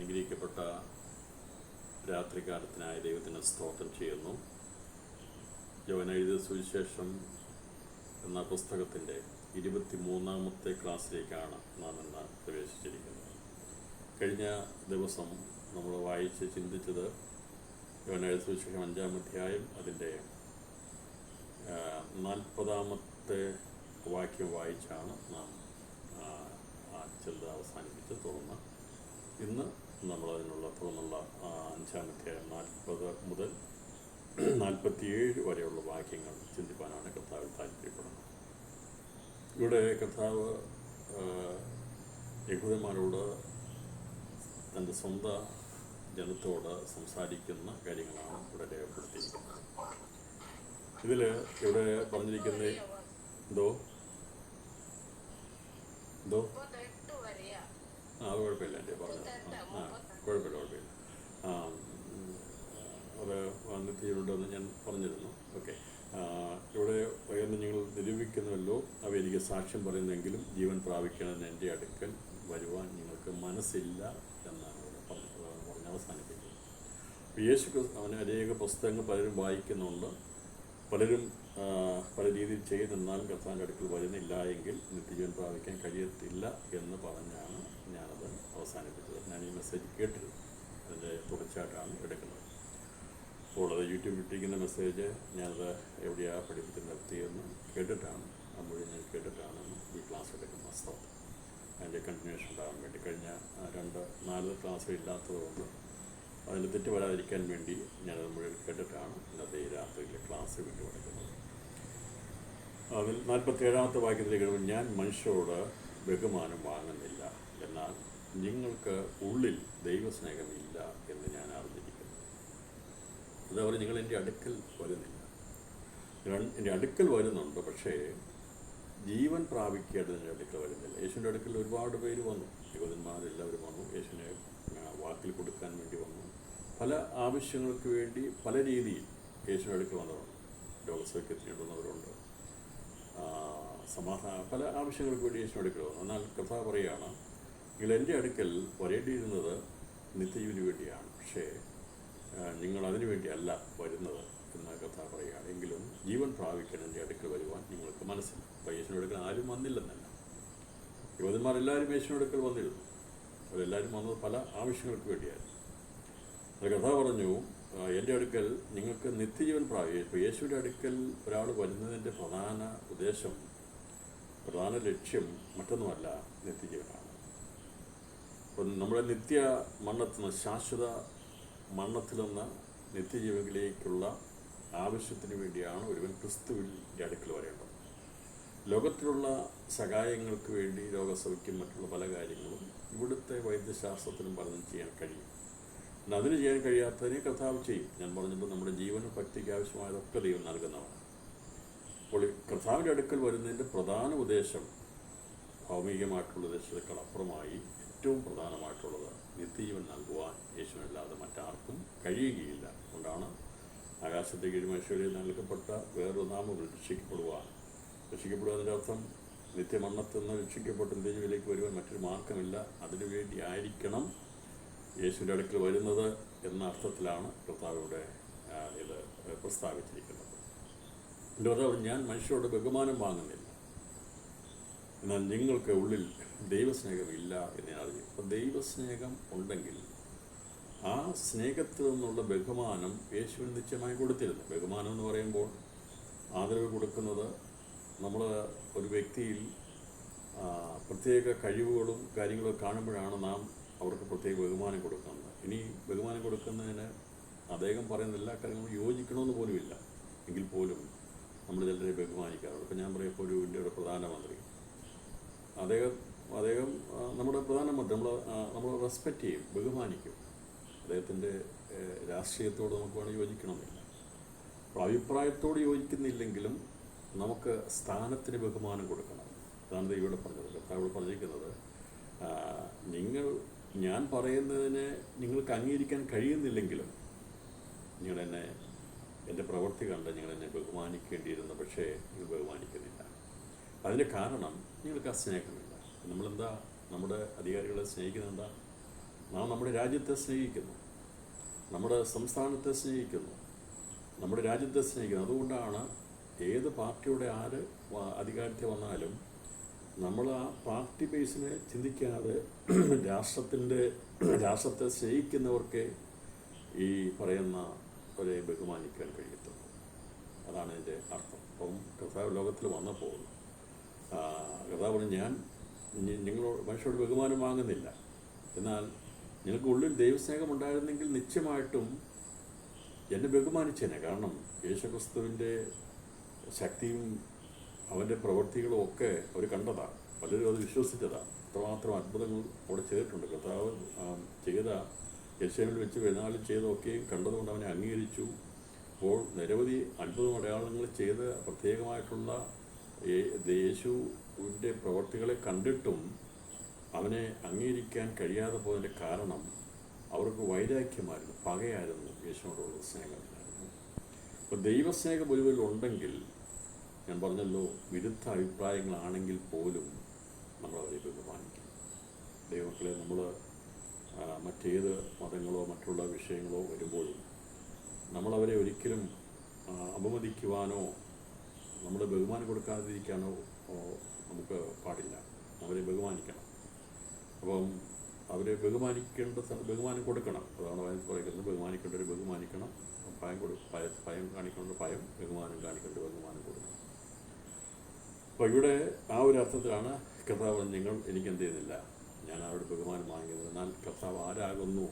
അനുഗ്രഹിക്കപ്പെട്ട രാത്രികാലത്തിനായ ദൈവത്തിന് സ്തോത്രം ചെയ്യുന്നു. യോഹന്നാൻ എഴുതിയ സുവിശേഷം എന്ന പുസ്തകത്തിൻ്റെ 23-ാമത്തെ ക്ലാസ്സിലേക്കാണ് നാം ഇന്ന് പ്രവേശിച്ചിരിക്കുന്നത്. കഴിഞ്ഞ ദിവസം നമ്മൾ വായിച്ച് ചിന്തിച്ചത് യോഹന്നാൻ എഴുതിയ സുവിശേഷം 5-ാം അധ്യായം അതിൻ്റെ 40-ാമത്തെ വാക്യം വായിച്ചാണ് നാം ചിന്ത അവസാനിപ്പിച്ച് തുടർന്ന് ഇന്ന് നമ്മളതിനുള്ള തുടർന്നുള്ള 5-ാം അധ്യായം 40 മുതൽ 47 വരെയുള്ള വാക്യങ്ങൾ ചിന്തിപ്പാനാണ് കർത്താവ് താല്പര്യപ്പെടുന്നത്. ഇവിടെ കർത്താവ് യഹൂദന്മാരോട് തൻ്റെ സ്വന്തം ജനത്തോട് സംസാരിക്കുന്ന കാര്യങ്ങളാണ് ഇവിടെ രേഖപ്പെടുത്തിയിരിക്കുന്നത്. ഇതിൽ ഇവിടെ പറഞ്ഞിരിക്കുന്നത് എന്തോ അത് കുഴപ്പമില്ല, എൻ്റെ പറഞ്ഞത് കുഴപ്പമില്ല. അത് നിത്യജീവനുണ്ടെന്ന് ഞാൻ പറഞ്ഞിരുന്നു. ഓക്കെ, ഇവിടെ എന്ന് നിങ്ങൾ നിരൂപിക്കുന്നുവല്ലോ, അവ എനിക്ക് സാക്ഷ്യം പറയുന്നെങ്കിലും ജീവൻ പ്രാപിക്കണമെന്ന് എൻ്റെ അടുക്കൽ വരുവാൻ നിങ്ങൾക്ക് മനസ്സില്ല എന്നാണ് ഇവിടെ പറഞ്ഞ് അവസാനിപ്പിക്കുന്നത്. യേശു അവന് അനേക പുസ്തകങ്ങൾ പലരും വായിക്കുന്നുണ്ട്, പലരും പല രീതിയിൽ ചെയ്യുന്നെന്നാലും കർത്താവിൻ്റെ അടുക്കൽ വരുന്നില്ല എങ്കിൽ നിത്യജീവൻ പ്രാപിക്കാൻ കഴിയത്തില്ല എന്ന് പറഞ്ഞാണ് ഞാനത് അവസാനിപ്പിച്ചത്. ഞാൻ ഈ മെസ്സേജ് കേട്ടിരുന്നു, അതിൻ്റെ തുടർച്ചയായിട്ടാണ് എടുക്കുന്നത്. അപ്പോൾ അത് യൂട്യൂബിൽ ഇട്ടിരിക്കുന്ന മെസ്സേജ് ഞാനത് എവിടെയാണ് പഠിപ്പിച്ച് നിർത്തിയെന്ന് കേട്ടിട്ടാണ്, മുഴുവൻ ഞാൻ കേട്ടിട്ടാണ് ഈ ക്ലാസ് എടുക്കുന്ന സ്ഥലത്ത്. അതിൻ്റെ കണ്ടിന്യൂഷൻ ഉണ്ടാകാൻ വേണ്ടി കഴിഞ്ഞ 4 ക്ലാസ്സുകൾ ഇല്ലാത്തതുകൊണ്ട് അതിന് തെറ്റ് വരാതിരിക്കാൻ വേണ്ടി ഞാനത് മുഴുവൻ കേട്ടിട്ടാണ് ഇന്നത്തെ ഈ രാത്രിയിലെ ക്ലാസ് വീണ്ടും എടുക്കുന്നത്. അതിൽ 47-ാമത്തെ വാക്യത്തിലേക്ക് കഴിയുമ്പോൾ, ഞാൻ മനുഷ്യരോട് ബഹുമാനം വാങ്ങുന്നില്ല, എന്നാൽ നിങ്ങൾക്ക് ഉള്ളിൽ ദൈവസ്നേഹമില്ല എന്ന് ഞാൻ അറിഞ്ഞിരിക്കുന്നു. അതേപോലെ നിങ്ങൾ എൻ്റെ അടുക്കൽ വരുന്നില്ല. എൻ്റെ അടുക്കൽ വരുന്നുണ്ട്, പക്ഷേ ജീവൻ പ്രാപിക്കേണ്ടതിൻ്റെ അടുക്കൽ വരുന്നില്ല. യേശുവിൻ്റെ അടുക്കൽ ഒരുപാട് പേര് വന്നു, യഹൂദന്മാരെല്ലാവരും വന്നു, യേശുവിനെ വാക്കിൽ കൊടുക്കാൻ വേണ്ടി വന്നു. പല ആവശ്യങ്ങൾക്ക് വേണ്ടി പല രീതിയിൽ യേശുവിൻ്റെ അടുക്കൽ വന്നവരുണ്ട്. രോഗസൗഖ്യത്തിന് ഇടുന്നവരുണ്ട്, പല ആവശ്യങ്ങൾക്ക് വേണ്ടി യേശുവിൻ്റെ അടുക്കൽ വന്നു. എന്നാൽ കർത്താവ് പറയുകയാണ്, നിങ്ങൾ എൻ്റെ അടുക്കൽ വരേണ്ടിയിരുന്നത് നിത്യജീവന് വേണ്ടിയാണ്, പക്ഷേ നിങ്ങൾ അതിനു വേണ്ടിയല്ല വരുന്നത് എന്ന് കർത്താവ് പറയുകയാണ്. എങ്കിലും ജീവൻ പ്രാപിക്കണം എൻ്റെ അടുക്കൽ വരുവാൻ നിങ്ങൾക്ക് മനസ്സില്ല. അപ്പോൾ യേശുവിൻ്റെ അടുക്കൽ ആരും വന്നില്ലെന്നല്ല, യഹൂദന്മാരെല്ലാവരും യേശുവിൻ്റെ അടുക്കൽ വന്നിരുന്നു. അവരെല്ലാവരും വന്നത് പല ആവശ്യങ്ങൾക്ക് വേണ്ടിയായിരുന്നു. അത് കർത്താവ് പറഞ്ഞു, എൻ്റെ അടുക്കൽ നിങ്ങൾക്ക് നിത്യജീവൻ പ്രാപിക്കും. ഇപ്പോൾ യേശുവിൻ്റെ അടുക്കൽ ഒരാൾ വരുന്നതിൻ്റെ പ്രധാന ഉദ്ദേശം, പ്രധാന ലക്ഷ്യം മറ്റൊന്നുമല്ല, നിത്യജീവനാണ്. അപ്പം നമ്മുടെ നിത്യ മരണത്തിൽ നിന്ന്, ശാശ്വത മരണത്തിൽ നിന്ന് നിത്യജീവനിലേക്കുള്ള ആവശ്യത്തിന് വേണ്ടിയാണ് ഒരുവൻ ക്രിസ്തുവിൻ്റെ അടുക്കൽ വരേണ്ടത്. ലോകത്തിലുള്ള സഹായങ്ങൾക്ക് വേണ്ടി രോഗസൗഖ്യം മറ്റുള്ള പല കാര്യങ്ങളും ഇവിടുത്തെ വൈദ്യശാസ്ത്രത്തിനും പലതും ചെയ്യാൻ കഴിയും. എന്നാൽ അതിന് ചെയ്യാൻ കഴിയാത്തതിനെ കർത്താവ് ചെയ്യും. ഞാൻ പറഞ്ഞപ്പോൾ നമ്മുടെ ജീവനും ഭക്തിക്ക് ആവശ്യമായതൊക്കെ ദൈവം നൽകുന്നതാണ്. അപ്പോൾ കർത്താവിൻ്റെ അടുക്കൽ വരുന്നതിൻ്റെ പ്രധാന ഉദ്ദേശം, ഭൗമികമായിട്ടുള്ള ഉദ്ദേശത്തേക്കാൾ അപ്പുറമായി ഏറ്റവും പ്രധാനമായിട്ടുള്ളത് നിത്യജീവൻ നൽകുവാൻ യേശുവിനല്ലാതെ മറ്റാർക്കും കഴിയുകയില്ല. അതുകൊണ്ടാണ് ആകാശത്തെ കീഴ്മനുഷ്യരിൽ നൽകപ്പെട്ട വേറൊരു നാമങ്ങൾ രക്ഷിക്കപ്പെടുവാൻ. രക്ഷിക്കപ്പെടുവതിൻ്റെ അർത്ഥം നിത്യമരണത്തിൽ നിന്ന് രക്ഷിക്കപ്പെട്ട് നിത്യജീവനിലേക്ക് വരുവാൻ മറ്റൊരു മാർഗമില്ല, അതിനുവേണ്ടി ആയിരിക്കണം യേശുവിൻ്റെ അടുക്കൽ വരുന്നത് എന്ന അർത്ഥത്തിലാണ് കർത്താവിയുടെ ഇത് പ്രസ്താവിച്ചിരിക്കുന്നത്. കർത്താവ്, ഞാൻ മനുഷ്യരോട് ബഹുമാനം വാങ്ങുന്നില്ല, എന്നാൽ നിങ്ങൾക്ക് ഉള്ളിൽ ദൈവസ്നേഹമില്ല എന്ന് ഞാൻ അറിഞ്ഞു. അപ്പോൾ ദൈവസ്നേഹം ഉണ്ടെങ്കിൽ ആ സ്നേഹത്തിൽ നിന്നുള്ള ബഹുമാനം യേശുവിന് നിശ്ചയമായി കൊടുത്തിരുന്നു. ബഹുമാനം എന്ന് പറയുമ്പോൾ ആദരവ് കൊടുക്കുന്നത്, നമ്മൾ ഒരു വ്യക്തിയിൽ പ്രത്യേക കഴിവുകളും കാര്യങ്ങളും കാണുമ്പോഴാണ് നാം അവർക്ക് പ്രത്യേക ബഹുമാനം കൊടുക്കുന്നത്. ഇനി ബഹുമാനം കൊടുക്കുന്നതിന് അദ്ദേഹം പറയുന്ന എല്ലാ കാര്യങ്ങളും യോജിക്കണമെന്ന് പോലുമില്ല, എങ്കിൽ പോലും നമ്മൾ ചിലരെ ബഹുമാനിക്കാറുണ്ട്. ഇപ്പോൾ ഞാൻ പറയും, ഇപ്പോൾ ഒരു ഇന്ത്യയുടെ പ്രധാനമന്ത്രി, അദ്ദേഹം നമ്മുടെ പ്രധാനമന്ത്രി നമ്മൾ റെസ്പെക്റ്റ് ചെയ്യും, ബഹുമാനിക്കും. അദ്ദേഹത്തിൻ്റെ രാഷ്ട്രീയത്തോട് നമുക്ക് വേണമെങ്കിൽ യോജിക്കണമെന്നില്ല. അപ്പോൾ അഭിപ്രായത്തോട് യോജിക്കുന്നില്ലെങ്കിലും നമുക്ക് സ്ഥാനത്തിന് ബഹുമാനം കൊടുക്കണം. അതാണ് ദൈവം പറഞ്ഞത്. കർത്താവ് പറഞ്ഞിരിക്കുന്നത്, ഞാൻ പറയുന്നതിനെ നിങ്ങൾക്ക് അംഗീകരിക്കാൻ കഴിയുന്നില്ലെങ്കിലും നിങ്ങളെന്നെ, എൻ്റെ പ്രവൃത്തി കണ്ട് നിങ്ങളെന്നെ ബഹുമാനിക്കേണ്ടിയിരുന്നു, പക്ഷേ നിങ്ങൾ ബഹുമാനിക്കുന്നില്ല. അതിൻ്റെ കാരണം നിങ്ങൾക്ക് ആ സ്നേഹമില്ല. നമ്മളെന്താ നമ്മുടെ അധികാരികളെ സ്നേഹിക്കുന്നത്? എന്താ? നാം നമ്മുടെ രാജ്യത്തെ സ്നേഹിക്കുന്നു, നമ്മുടെ സംസ്ഥാനത്തെ സ്നേഹിക്കുന്നു, നമ്മുടെ രാജ്യത്തെ സ്നേഹിക്കുന്നു. അതുകൊണ്ടാണ് ഏത് പാർട്ടിയുടെ ആര് അധികാരത്തിൽ വന്നാലും നമ്മൾ ആ പാർട്ടി ബേസിനെ ചിന്തിക്കാതെ രാഷ്ട്രത്തെ സ്നേഹിക്കുന്നവർക്ക് ഈ പറയുന്ന ഒരേ ബഹുമാനിക്കാൻ കഴിയത്തുള്ളൂ. അതാണ് എൻ്റെ അർത്ഥം. അപ്പം കർത്താവ് ലോകത്തിൽ വന്നപ്പോൾ കർത്താവ് പറഞ്ഞു, ഞാൻ നിങ്ങളോട് മനുഷ്യരോട് ബഹുമാനം വാങ്ങുന്നില്ല, എന്നാൽ നിങ്ങൾക്ക് ഉള്ളിൽ ദൈവസ്നേഹം ഉണ്ടായിരുന്നെങ്കിൽ നിശ്ചയമായിട്ടും എന്നെ ബഹുമാനിച്ചേനെ. കാരണം യേശുക്രിസ്തുവിൻ്റെ ശക്തിയും അവൻ്റെ പ്രവൃത്തികളും ഒക്കെ അവർ കണ്ടതാണ്, പലരും അത് വിശ്വസിച്ചതാണ്. അത്രമാത്രം അത്ഭുതങ്ങൾ അവിടെ ചെയ്തിട്ടുണ്ട്. കർത്താവ് ചെയ്ത യെരുശലേമിൽ വെച്ച് പെരുന്നാളിൽ ചെയ്തൊക്കെയും കണ്ടതുകൊണ്ട് അവനെ അംഗീകരിച്ചു. അപ്പോൾ നിരവധി അത്ഭുതം അടയാളങ്ങൾ ചെയ്ത് പ്രത്യേകമായിട്ടുള്ള യേശുവിൻ്റെ പ്രവൃത്തികളെ കണ്ടിട്ടും അവനെ അംഗീകരിക്കാൻ കഴിയാതെ പോയതിൻ്റെ കാരണം അവർക്ക് വൈരാഗ്യമായിരുന്നു, പകയായിരുന്നു, യേശുവിനോടുള്ള സ്നേഹമില്ലായിരുന്നു. അപ്പോൾ ദൈവസ്നേഹം ഒരുവിൽ ഉണ്ടെങ്കിൽ, ഞാൻ പറഞ്ഞല്ലോ, വിരുദ്ധ അഭിപ്രായങ്ങളാണെങ്കിൽ പോലും നമ്മളവരെ ബഹുമാനിക്കും. ദൈവമക്കളെ, നമ്മൾ മറ്റേത് മതങ്ങളോ മറ്റുള്ള വിഷയങ്ങളോ വരുമ്പോഴും നമ്മളവരെ ഒരിക്കലും അപമതിക്കുവാനോ നമ്മൾ ബഹുമാനം കൊടുക്കാതിരിക്കാനോ നമുക്ക് പാടില്ല. അവരെ ബഹുമാനിക്കണം. അപ്പം അവരെ ബഹുമാനം കൊടുക്കണം. അതാണ് പറയുന്നത്, ബഹുമാനിക്കേണ്ടവർ ബഹുമാനിക്കണം, ഭയം കാണിക്കേണ്ട ഭയം, ബഹുമാനം കാണിക്കേണ്ട ബഹുമാനം കൊടുക്കണം. അപ്പോൾ ഇവിടെ ആ ഒരു അർത്ഥത്തിലാണ് കർത്താവ് നിങ്ങൾ എനിക്കെന്ത് ചെയ്യുന്നില്ല, ഞാൻ അവരുടെ ബഹുമാനം വാങ്ങിയത്. എന്നാൽ കർത്താവ് ആരാകുന്നു,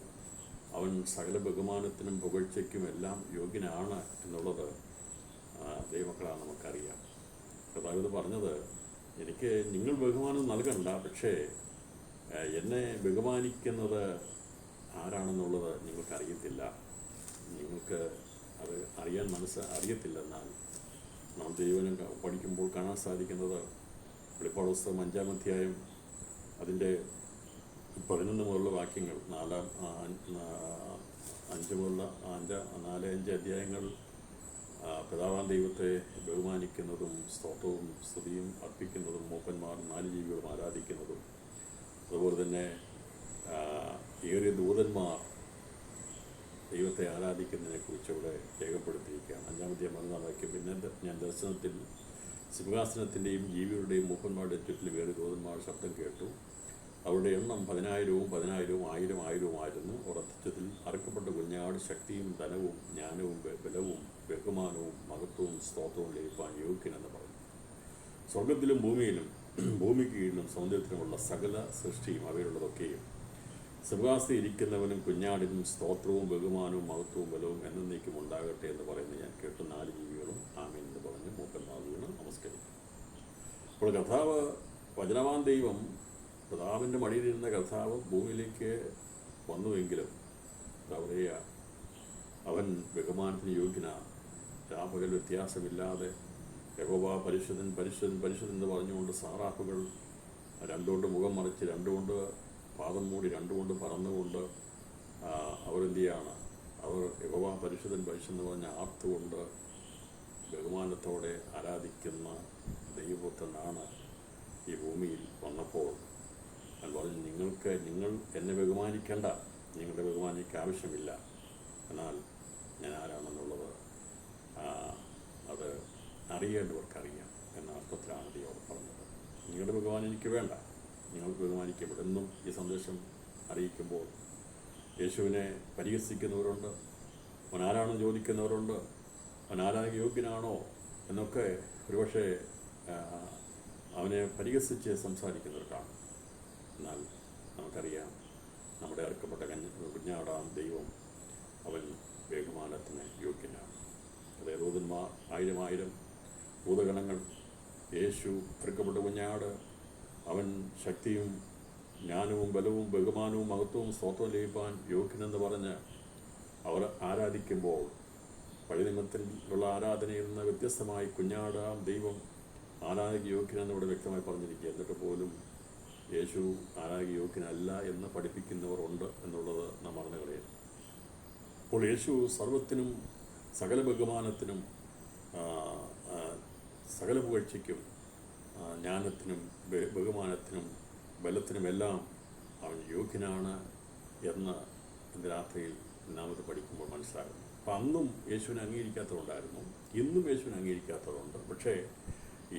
അവൻ സകല ബഹുമാനത്തിനും പുകഴ്ചയ്ക്കും എല്ലാം യോഗ്യനാണ് എന്നുള്ളത് ദൈവമക്കളാണ് നമുക്കറിയാം. കർത്താവ് ഇത് പറഞ്ഞത്, എനിക്ക് നിങ്ങൾ ബഹുമാനം നൽകണ്ട, പക്ഷേ എന്നെ ബഹുമാനിക്കുന്നത് ആരാണെന്നുള്ളത് നിങ്ങൾക്കറിയത്തില്ല, നിങ്ങൾക്ക് അത് അറിയത്തില്ലെന്നാൽ നാം ദൈവനം പഠിക്കുമ്പോൾ കാണാൻ സാധിക്കുന്നത് വെളിപ്പാട് പുസ്തകം 5-ാം അധ്യായം അതിൻ്റെ 11 മുതലുള്ള വാക്യങ്ങൾ, 4-5 അധ്യായങ്ങൾ പിതാവാം ദൈവത്തെ ബഹുമാനിക്കുന്നതും സ്തോത്രവും സ്തുതിയും അർപ്പിക്കുന്നതും മൂപ്പന്മാർ 4 ജീവികളും ആരാധിക്കുന്നതും, അതുപോലെ തന്നെ ഏറിയ ദൂതന്മാർ ദൈവത്തെ ആരാധിക്കുന്നതിനെക്കുറിച്ച് ഇവിടെ രേഖപ്പെടുത്തിയിരിക്കുകയാണ്. 5-ാം അധ്യായം 14-ാം വാക്യം. പിന്നെ ഞാൻ ദർശനത്തിൽ സിംഹാസനത്തിൻ്റെയും ജീവികളുടെയും മൂപ്പന്മാരുടെ ചുറ്റിൽ വേറെ ദൂതന്മാരുടെ ശബ്ദം കേട്ടു. അവരുടെ എണ്ണം 10,000-ഉം 10,000-ഉം 1,000-1000-ഉം ആയിരുന്നു. അവർ അത്യുച്ചത്തിൽ അറുക്കപ്പെട്ട കുഞ്ഞാട് ശക്തിയും ധനവും ജ്ഞാനവും ബലവും ബഹുമാനവും മഹത്വവും സ്തോത്രവും ലഭിക്കാൻ യോഗ്യനെന്ന് പറഞ്ഞു. സ്വർഗത്തിലും ഭൂമിയിലും ഭൂമിക്ക് കീഴിലും സമുദ്രത്തിലുമുള്ള സകല സൃഷ്ടിയും അവയിലുള്ളതൊക്കെയും സിംഹാസനത്തിൽ ഇരിക്കുന്നവനും കുഞ്ഞാടിനും സ്തോത്രവും ബഹുമാനവും മഹത്വവും ബലവും എന്നേക്കും ഉണ്ടാകട്ടെ എന്ന് പറയുന്നത് ഞാൻ കേട്ടു. 4 ജീവികളും ആമേൻ എന്ന് പറഞ്ഞ് മൂപ്പന്മാർ വീണ് നമസ്കരിക്കും. അപ്പോൾ കർത്താവ്, വചനവാൻ ദൈവം, പിതാവിൻ്റെ മടിയിലിരുന്ന കർത്താവ് ഭൂമിയിലേക്ക് വന്നുവെങ്കിലും പറയുക, അവൻ ബഹുമാനത്തിന് യോഗ്യനാണ്. രാപകൽ വ്യത്യാസമില്ലാതെ യഹോവ പരിശുദ്ധൻ പരിശുദ്ധൻ പരിശുദ്ധൻ എന്ന് പറഞ്ഞുകൊണ്ട് സാറാഫുകൾ 2 കൊണ്ട് മുഖം മറിച്ച്, 2 കൊണ്ട് പാദം മൂടി, 2 കൊണ്ട് പറന്നുകൊണ്ട് അവരെന്ത് ചെയ്യാണ്, അവർ യഹോവ പരിശുദ്ധൻ പരിശുദ്ധൻ പറഞ്ഞ ആർത്തുകൊണ്ട് ബഹുമാനത്തോടെ ആരാധിക്കുന്ന ദൈവപുത്രനാണ് ഈ ഭൂമിയിൽ വന്നപ്പോൾ ഞാൻ പറഞ്ഞു, നിങ്ങൾ എന്നെ ബഹുമാനിക്കേണ്ട, നിങ്ങളുടെ ബഹുമാനിക്ക് ആവശ്യമില്ല, എന്നാൽ ഞാൻ ആരാണെന്നുള്ളത് അത് അറിയേണ്ടവർക്കറിയാം എന്ന അർത്ഥത്തിലാണ് ദൈവം പറഞ്ഞത്. നിങ്ങളുടെ ബഹുമാനം എനിക്ക് വേണ്ട, നിങ്ങൾക്ക് ബഹുമാനിക്കപ്പെടും. എന്നും ഈ സന്ദേശം അറിയിക്കുമ്പോൾ യേശുവിനെ പരിഹസിക്കുന്നവരുണ്ട്, അവൻ ആരാണെന്ന് ചോദിക്കുന്നവരുണ്ട്, അവൻ ആരാധന യോഗ്യനാണോ എന്നൊക്കെ ഒരുപക്ഷെ അവനെ പരിഹസിച്ച് സംസാരിക്കുന്നവർക്കാണ്. എന്നാൽ നമുക്കറിയാം, നമ്മുടെ അറുക്കപ്പെട്ട കുഞ്ഞാടാം ദൈവം, അവൻ ബഹുമാനത്തിന് യോഗ്യനാണ്. അതേ ദൂതന്മാർ 1000 ഭൂതഗണങ്ങൾ, യേശു അറുക്കപ്പെട്ട കുഞ്ഞാട്, അവൻ ശക്തിയും ജ്ഞാനവും ബലവും ബഹുമാനവും മഹത്വവും സ്തോത്രവും ലഭിക്കാൻ യോഗ്യനെന്ന് പറഞ്ഞ് അവർ ആരാധിക്കുമ്പോൾ, പഴയ നിയമത്തിലുള്ള ആരാധനയിൽ നിന്ന് വ്യത്യസ്തമായി കുഞ്ഞാടാം ദൈവം ആരാധന യോഗ്യനെന്ന് ഇവിടെ വ്യക്തമായി പറഞ്ഞിരിക്കുക. എന്നിട്ട് പോലും യേശു ആരാധന യോഗ്യനല്ല എന്ന് പഠിപ്പിക്കുന്നവർ ഉണ്ട് എന്നുള്ളത് നാം മറന്നു കളയരുത്. അപ്പോൾ യേശു സർവത്തിനും സകല ബഹുമാനത്തിനും സകല പുകഴ്ചയ്ക്കും ജ്ഞാനത്തിനും ബഹുമാനത്തിനും ബലത്തിനുമെല്ലാം അവൻ യോഗ്യനാണ് എന്ന് ഇന്ന് രാത്രിയിൽ നാം ഇത് പഠിക്കുമ്പോൾ മനസ്സിലാകുന്നു. അപ്പം അന്നും യേശുവിനെ അംഗീകരിക്കാത്തതുകൊണ്ടായിരുന്നു, ഇന്നും യേശുവിനെ അംഗീകരിക്കാത്തതുകൊണ്ട്. പക്ഷേ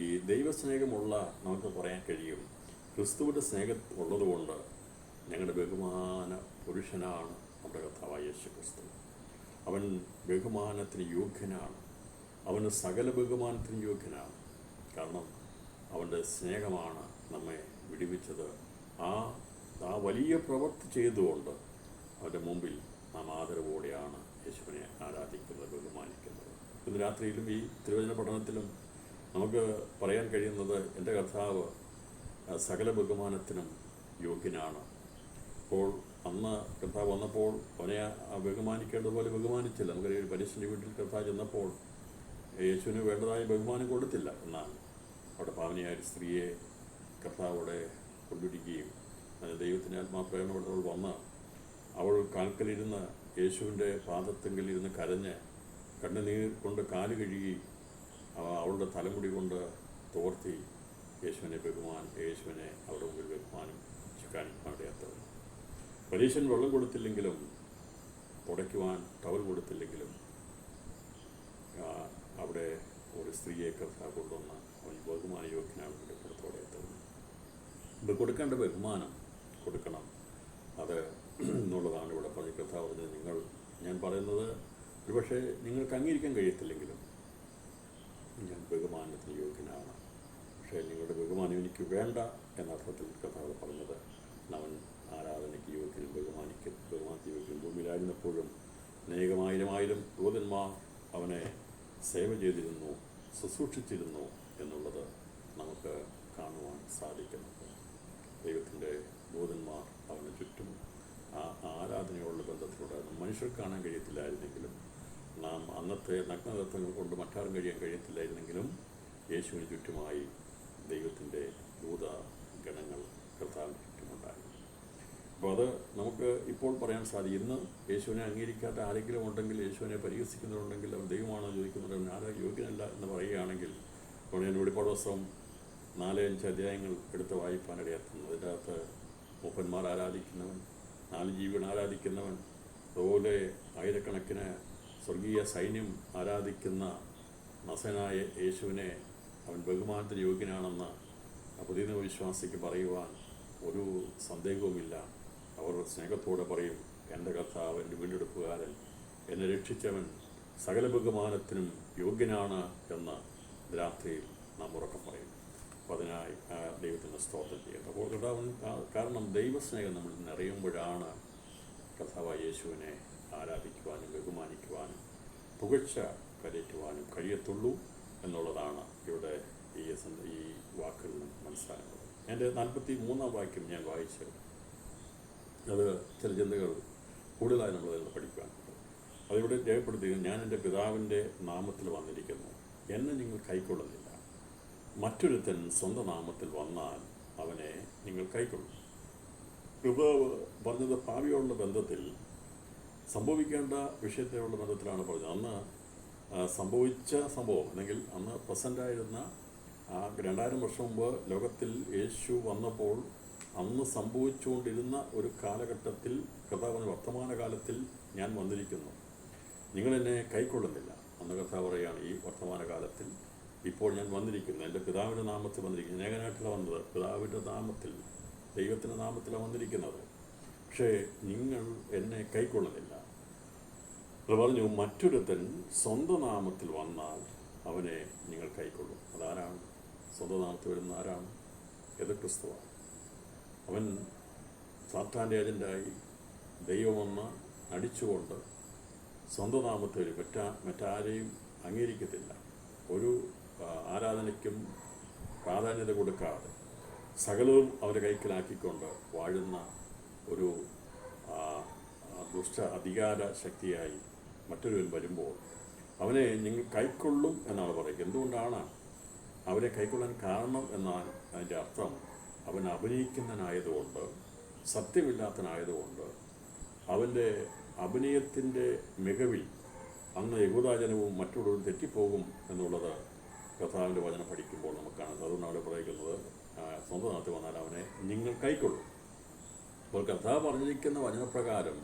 ഈ ദൈവസ്നേഹമുള്ള നമുക്ക് പറയാൻ കഴിയും, ക്രിസ്തുവിൻ്റെ സ്നേഹം ഉള്ളതുകൊണ്ട് ഞങ്ങളുടെ ബഹുമാന പുരുഷനാണ് നമ്മുടെ കർത്താവായ യേശു ക്രിസ്തു. അവൻ ബഹുമാനത്തിന് യോഗ്യനാണ്, അവന് സകല ബഹുമാനത്തിന് യോഗ്യനാണ്. കാരണം അവൻ്റെ സ്നേഹമാണ് നമ്മെ വിടുവിച്ചത്. ആ വലിയ പ്രവൃത്തി ചെയ്തുകൊണ്ട് അവൻ്റെ മുമ്പിൽ നാം ആദരവോടെയാണ് യേശുവിനെ ആരാധിക്കുന്നത്, ബഹുമാനിക്കുന്നത്. ഇന്ന് രാത്രിയിലും ഈ തിരുവചന പഠനത്തിലും നമുക്ക് പറയാൻ കഴിയുന്നത്, എൻ്റെ കർത്താവ് സകല ബഹുമാനത്തിനും യോഗ്യനാണ്. അപ്പോൾ അന്ന് കർത്താവ് വന്നപ്പോൾ അവനെ ബഹുമാനിക്കേണ്ടതുപോലെ ബഹുമാനിച്ചില്ല. നമുക്കറിയാം, പരീക്ഷൻ്റെ വീട്ടിൽ കർത്താവ് ചെന്നപ്പോൾ യേശുവിന് വേണ്ടതായ ബഹുമാനം കൊടുത്തില്ല. എന്നാൽ അവിടെ പാവനിയായ ഒരു സ്ത്രീയെ കർത്താവോടെ കൊണ്ടിരിക്കുകയും ദൈവത്തിൻ്റെ ആത്മാപ്രേരണപ്പെട്ടവൾ വന്ന് അവൾ കാൽക്കലിരുന്ന് യേശുവിൻ്റെ പാദത്തെങ്കിലിരുന്ന് കരഞ്ഞ് കണ്ണുനീർ കൊണ്ട് കാല് കഴുകി അവളുടെ തലമുടി കൊണ്ട് തോർത്തി യേശുവിനെ അവരുടെ മുമ്പിൽ ബഹുമാനം കാണിക്കാനിടയാത്തവർ. പരീശൻ വെള്ളം കൊടുത്തില്ലെങ്കിലും, തുടയ്ക്കുവാൻ ടവൽ കൊടുത്തില്ലെങ്കിലും, അവിടെ ഒരു സ്ത്രീയെ കർത്താവ് കൊണ്ടുവന്ന് അവൻ ബഹുമാന യോഗ്യനാണ് കൊടുത്തോടെ എത്തുന്നത്. ഇത് കൊടുക്കേണ്ട ബഹുമാനം കൊടുക്കണം, അത് എന്നുള്ളതാണ് ഇവിടെ പറഞ്ഞ കർത്താവ് പറഞ്ഞത്. ഞാൻ പറയുന്നത് ഒരുപക്ഷെ നിങ്ങൾക്ക് അംഗീകരിക്കാൻ കഴിയത്തില്ലെങ്കിലും ഞാൻ ബഹുമാനത്തിന് യോഗ്യനാണ്. പക്ഷേ നിങ്ങളുടെ ബഹുമാനം എനിക്ക് വേണ്ട എന്നർത്ഥത്തിൽ കർത്താവ് പറഞ്ഞത്, അവൻ ആരാധനയ്ക്ക് യോഗ്യനും ബഹുമാനത്തിന് യോഗ്യനും. ഭൂമിയിലായിരുന്നപ്പോഴും അനേകമായിരം ദൂതന്മാർ അവനെ സേവ ചെയ്തിരുന്നു, ശുശ്രൂഷിച്ചിരുന്നു എന്നുള്ളത് നമുക്ക് കാണുവാൻ സാധിക്കുന്നുണ്ട്. ദൈവത്തിൻ്റെ ദൂതന്മാർ അവന് ചുറ്റും ആരാധനയോടുള്ള ബന്ധത്തിലൂടെയാണ്. മനുഷ്യർക്ക് കാണാൻ കഴിയത്തില്ലായിരുന്നെങ്കിലും, നാം അന്നത്തെ നഗ്നതത്വങ്ങൾ കൊണ്ട് മറ്റാരും കഴിയാൻ കഴിയത്തില്ലായിരുന്നെങ്കിലും, യേശുവിന് ചുറ്റുമായി ദൈവത്തിൻ്റെ ദൂത ഗണങ്ങൾ കർത്താവിന് ചുറ്റുമുണ്ടായിരുന്നു. അപ്പോൾ അത് നമുക്ക് ഇപ്പോൾ പറയാൻ സാധിക്കും. ഇന്ന് യേശുവിനെ അംഗീകരിക്കാത്ത ആരെങ്കിലും ഉണ്ടെങ്കിൽ, യേശുവിനെ പരിഹസിക്കുന്നുണ്ടെങ്കിൽ, അവൻ ദൈവമാണോ ചോദിക്കുന്നുണ്ട്, അവൻ ആരും യോഗ്യനല്ല എന്ന് പറയുകയാണെങ്കിൽ, അപ്പോൾ ഞാൻ വെളിപ്പാട് പുസ്തകം 4-5 അധ്യായങ്ങൾ എടുത്ത് വായിപ്പാനിടയാക്കുന്നത്. അതിൻ്റെ അകത്ത് മൂപ്പന്മാർ ആരാധിക്കുന്നവൻ, 4 ജീവികൾ ആരാധിക്കുന്നവൻ, അതുപോലെ ആയിരക്കണക്കിന് സ്വർഗീയ സൈന്യം ആരാധിക്കുന്ന നസനായ യേശുവിനെ അവൻ ബഹുമാനത്തിന് യോഗ്യനാണെന്ന് പുതിയ വിശ്വാസിക്ക് പറയുവാൻ ഒരു സന്ദേഹവുമില്ല. അവർ സ്നേഹത്തോടെ പറയും, എൻ്റെ കർത്താവ്, എൻ്റെ വീണ്ടെടുപ്പുകാരൻ, എന്നെ രക്ഷിച്ചവൻ സകല ബഹുമാനത്തിനും യോഗ്യനാണ് എന്ന് രാത്രിയിൽ നാം ഉറക്കം പറയും. അപ്പോൾ അതിനായി ദൈവത്തിന് സ്തോത്രം ചെയ്യുന്നത്. അപ്പോൾ കാരണം ദൈവസ്നേഹം നമ്മൾ നിറയുമ്പോഴാണ് കർത്താവായ യേശുവിനെ ആരാധിക്കുവാനും ബഹുമാനിക്കുവാനും പുകഴ്ച കരയറ്റുവാനും കഴിയത്തുള്ളൂ എന്നുള്ളതാണ് ഇവിടെ ഈ വാക്കുകളിൽ നിന്ന് മനസ്സിലാകുന്നത്. എൻ്റെ 43-ാം വാക്യം ഞാൻ വായിച്ച് അത് ചില ചിന്തകൾ കൂടുതലായി നമ്മളതിൽ പഠിക്കുവാനുണ്ട്. അതിവിടെ രേഖപ്പെടുത്തുകയും, ഞാൻ എൻ്റെ പിതാവിൻ്റെ നാമത്തിൽ വന്നിരിക്കുന്നു, എന്നെ നിങ്ങൾ കൈക്കൊള്ളുന്നില്ല. മറ്റൊരുത്തൻ സ്വന്തം നാമത്തിൽ വന്നാൽ അവനെ നിങ്ങൾ കൈക്കൊള്ളും. പിതാവ് പറഞ്ഞത് ഭാവിയോടുള്ള ബന്ധത്തിൽ, സംഭവിക്കേണ്ട വിഷയത്തിലുള്ള ബന്ധത്തിലാണ് പറഞ്ഞത്. അന്ന് സംഭവിച്ച സംഭവം, അല്ലെങ്കിൽ അന്ന് പ്രസൻ്റായിരുന്ന 2000 വർഷം മുമ്പ് ലോകത്തിൽ യേശു വന്നപ്പോൾ അന്ന് സംഭവിച്ചുകൊണ്ടിരുന്ന ഒരു കാലഘട്ടത്തിൽ കർത്താവിന് വർത്തമാനകാലത്തിൽ ഞാൻ വന്നിരിക്കുന്നു, നിങ്ങളെന്നെ കൈക്കൊള്ളുന്നില്ല. അന്ന് കർത്താവ് പറയുകയാണ്, ഈ വർത്തമാനകാലത്തിൽ ഇപ്പോൾ ഞാൻ വന്നിരിക്കുന്നു, എൻ്റെ പിതാവിൻ്റെ നാമത്തിൽ വന്നിരിക്കുന്നു. ഏകനായിട്ടല്ല വന്നത്, പിതാവിൻ്റെ നാമത്തിൽ, ദൈവത്തിൻ്റെ നാമത്തിലാണ് വന്നിരിക്കുന്നത്. പക്ഷേ നിങ്ങൾ എന്നെ കൈക്കൊള്ളുന്നില്ല. അത് പറഞ്ഞു, മറ്റൊരുത്തൻ സ്വന്തം നാമത്തിൽ വന്നാൽ അവനെ നിങ്ങൾ കൈക്കൊള്ളും. അതാരാണ് സ്വന്തം നാമത്തിൽ വരുന്ന? ആരാണ്? ഏത്? ക്രിസ്തുവാണ്. അവൻ സാത്താൻ്റെ ഏജൻ്റായി ദൈവമെന്ന് നടിച്ചുകൊണ്ട് സ്വന്തം നാമത്തിൽ മറ്റാരെയും അംഗീകരിക്കത്തില്ല. ഒരു ആരാധനയ്ക്കും പ്രാധാന്യത കൊടുക്കാതെ സകലവും അവരുടെ കൈക്കലാക്കിക്കൊണ്ട് വാഴുന്ന ഒരു ദുഷ്ട അധികാര ശക്തിയായി മറ്റൊരുവൻ വരുമ്പോൾ അവനെ നിങ്ങൾ കൈക്കൊള്ളും എന്നാണ് പറയുക. എന്തുകൊണ്ടാണ് അവരെ കൈക്കൊള്ളാൻ കാരണം എന്നാണ് അതിൻ്റെ അർത്ഥം. അവൻ അഭിനയിക്കുന്നതിനായതുകൊണ്ട്, സത്യമില്ലാത്തനായതുകൊണ്ട്, അവൻ്റെ അഭിനയത്തിൻ്റെ മികവിൽ അന്ന് യഹൂദജനവും മറ്റുള്ളവരും തെറ്റിപ്പോകും എന്നുള്ളത് കർത്താവിൻ്റെ വചനം പഠിക്കുമ്പോൾ നമുക്കാണ്. അതുകൊണ്ട് അവിടെ പറയുന്നത്, സ്വന്തം നാട്ടിൽ വന്നാൽ അവനെ നിങ്ങൾ കൈക്കൊള്ളും. അപ്പോൾ കർത്താവ് പറഞ്ഞിരിക്കുന്ന വചനപ്രകാരം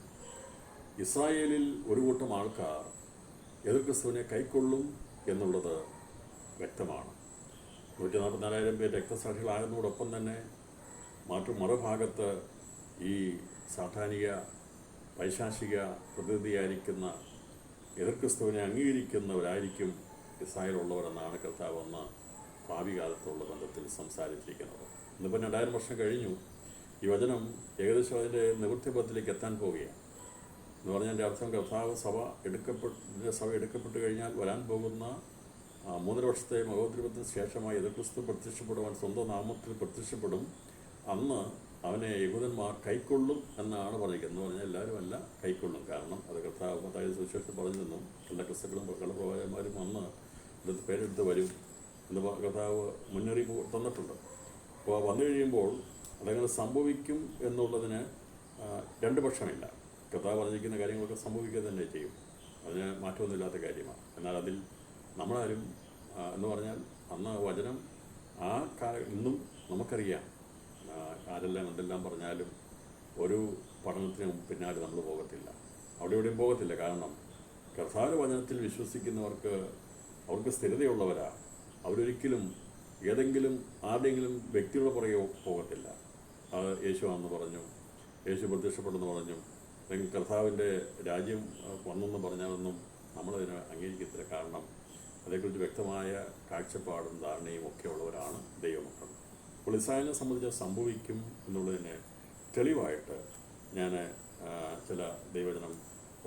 ഇസ്രായേലിൽ ഒരു കൂട്ടം ആൾക്കാർ എതിർ ക്രിസ്തുവിനെ കൈക്കൊള്ളും എന്നുള്ളത് വ്യക്തമാണ്. 144,000 പേർ രക്തസാക്ഷികളാകുന്നതോടൊപ്പം തന്നെ മറുഭാഗത്ത് ഈ സാധാനിക പൈശാചിക പ്രതിനിധിയായിരിക്കുന്ന എതിർ ക്രിസ്തുവിനെ അംഗീകരിക്കുന്നവരായിരിക്കും ഇസ്രായേലുള്ളവരെന്നാണ് കർത്താവ് അന്ന് ഭാവി കാലത്തുള്ള ബന്ധത്തിൽ സംസാരിച്ചിരിക്കുന്നത്. ഇന്നിപ്പോൾ 2000 വർഷം കഴിഞ്ഞു. ഈ വചനം ഏകദേശം അതിൻ്റെ നിവൃത്തിപഥത്തിലേക്ക് എത്താൻ പോവുകയാണ്. എന്ന് പറഞ്ഞാൽ അർത്ഥം കർത്താവ് സഭ എടുക്കപ്പെട്ട് കഴിഞ്ഞാൽ വരാൻ പോകുന്ന 3 വർഷത്തെ മഹോദ്രവത്തിന് ശേഷമായി എതിർ ക്രിസ്തു പ്രത്യക്ഷപ്പെടുവാൻ സ്വന്തം നാമത്തിൽ പ്രത്യക്ഷപ്പെടും. അന്ന് അവനെ യഹൂദന്മാർ കൈക്കൊള്ളും എന്നാണ് പറയുന്നത്. എന്ന് പറഞ്ഞാൽ എല്ലാവരും അല്ല, കൈക്കൊള്ളും. കാരണം അത് കർത്താവ് മത്തായി സുവിശേഷത്തിൽ പറഞ്ഞെന്നും എല്ലാ ക്രിസ്തുക്കളും കള്ളപ്രവാചകന്മാരും അന്ന് എടുത്ത് പേരെടുത്ത് വരും എന്ന് കർത്താവ് മുന്നറിയിപ്പ് തന്നിട്ടുണ്ട്. അപ്പോൾ വന്നു കഴിയുമ്പോൾ അതങ്ങനെ സംഭവിക്കും എന്നുള്ളതിന് 2 പക്ഷമില്ല. കർത്താവ് പറഞ്ഞിരിക്കുന്ന കാര്യങ്ങളൊക്കെ സംഭവിക്കുക തന്നെ ചെയ്യും. അതിന് മാറ്റമൊന്നുമില്ലാത്ത കാര്യമാണ്. എന്നാൽ അതിൽ നമ്മളാരും എന്ന് പറഞ്ഞാൽ അന്ന് വചനം ഇന്നും നമുക്കറിയാം. ആരെല്ലാം എന്തെല്ലാം പറഞ്ഞാലും ഒരു പഠനത്തിന് പിന്നാലെ നമ്മൾ പോകത്തില്ല, അവിടെ എവിടെയും പോകത്തില്ല. കാരണം കർത്താവ് വചനത്തിൽ വിശ്വസിക്കുന്നവർക്ക് അവർക്ക് സ്ഥിരതയുള്ളവരാ. അവരൊരിക്കലും ഏതെങ്കിലും ആരുടെയെങ്കിലും വ്യക്തിയുടെ പുറകെ പോകത്തില്ല. അത് യേശു ആണെന്ന് പറഞ്ഞു, യേശു പ്രത്യക്ഷപ്പെടുന്നു പറഞ്ഞു, അല്ലെങ്കിൽ കർത്താവിൻ്റെ രാജ്യം വന്നെന്ന് പറഞ്ഞാലൊന്നും നമ്മളതിനെ അംഗീകരിക്കത്തില്ല. കാരണം അതേക്കുറിച്ച് വ്യക്തമായ കാഴ്ചപ്പാടും ധാരണയും ഒക്കെ ഉള്ളവരാണ് ദൈവമക്കൾ. അപ്പോൾ ഇസ്രായേലിനെ സംബന്ധിച്ച് സംഭവിക്കും എന്നുള്ളതിന് തെളിവായിട്ട് ഞാൻ ചില ദൈവവചനം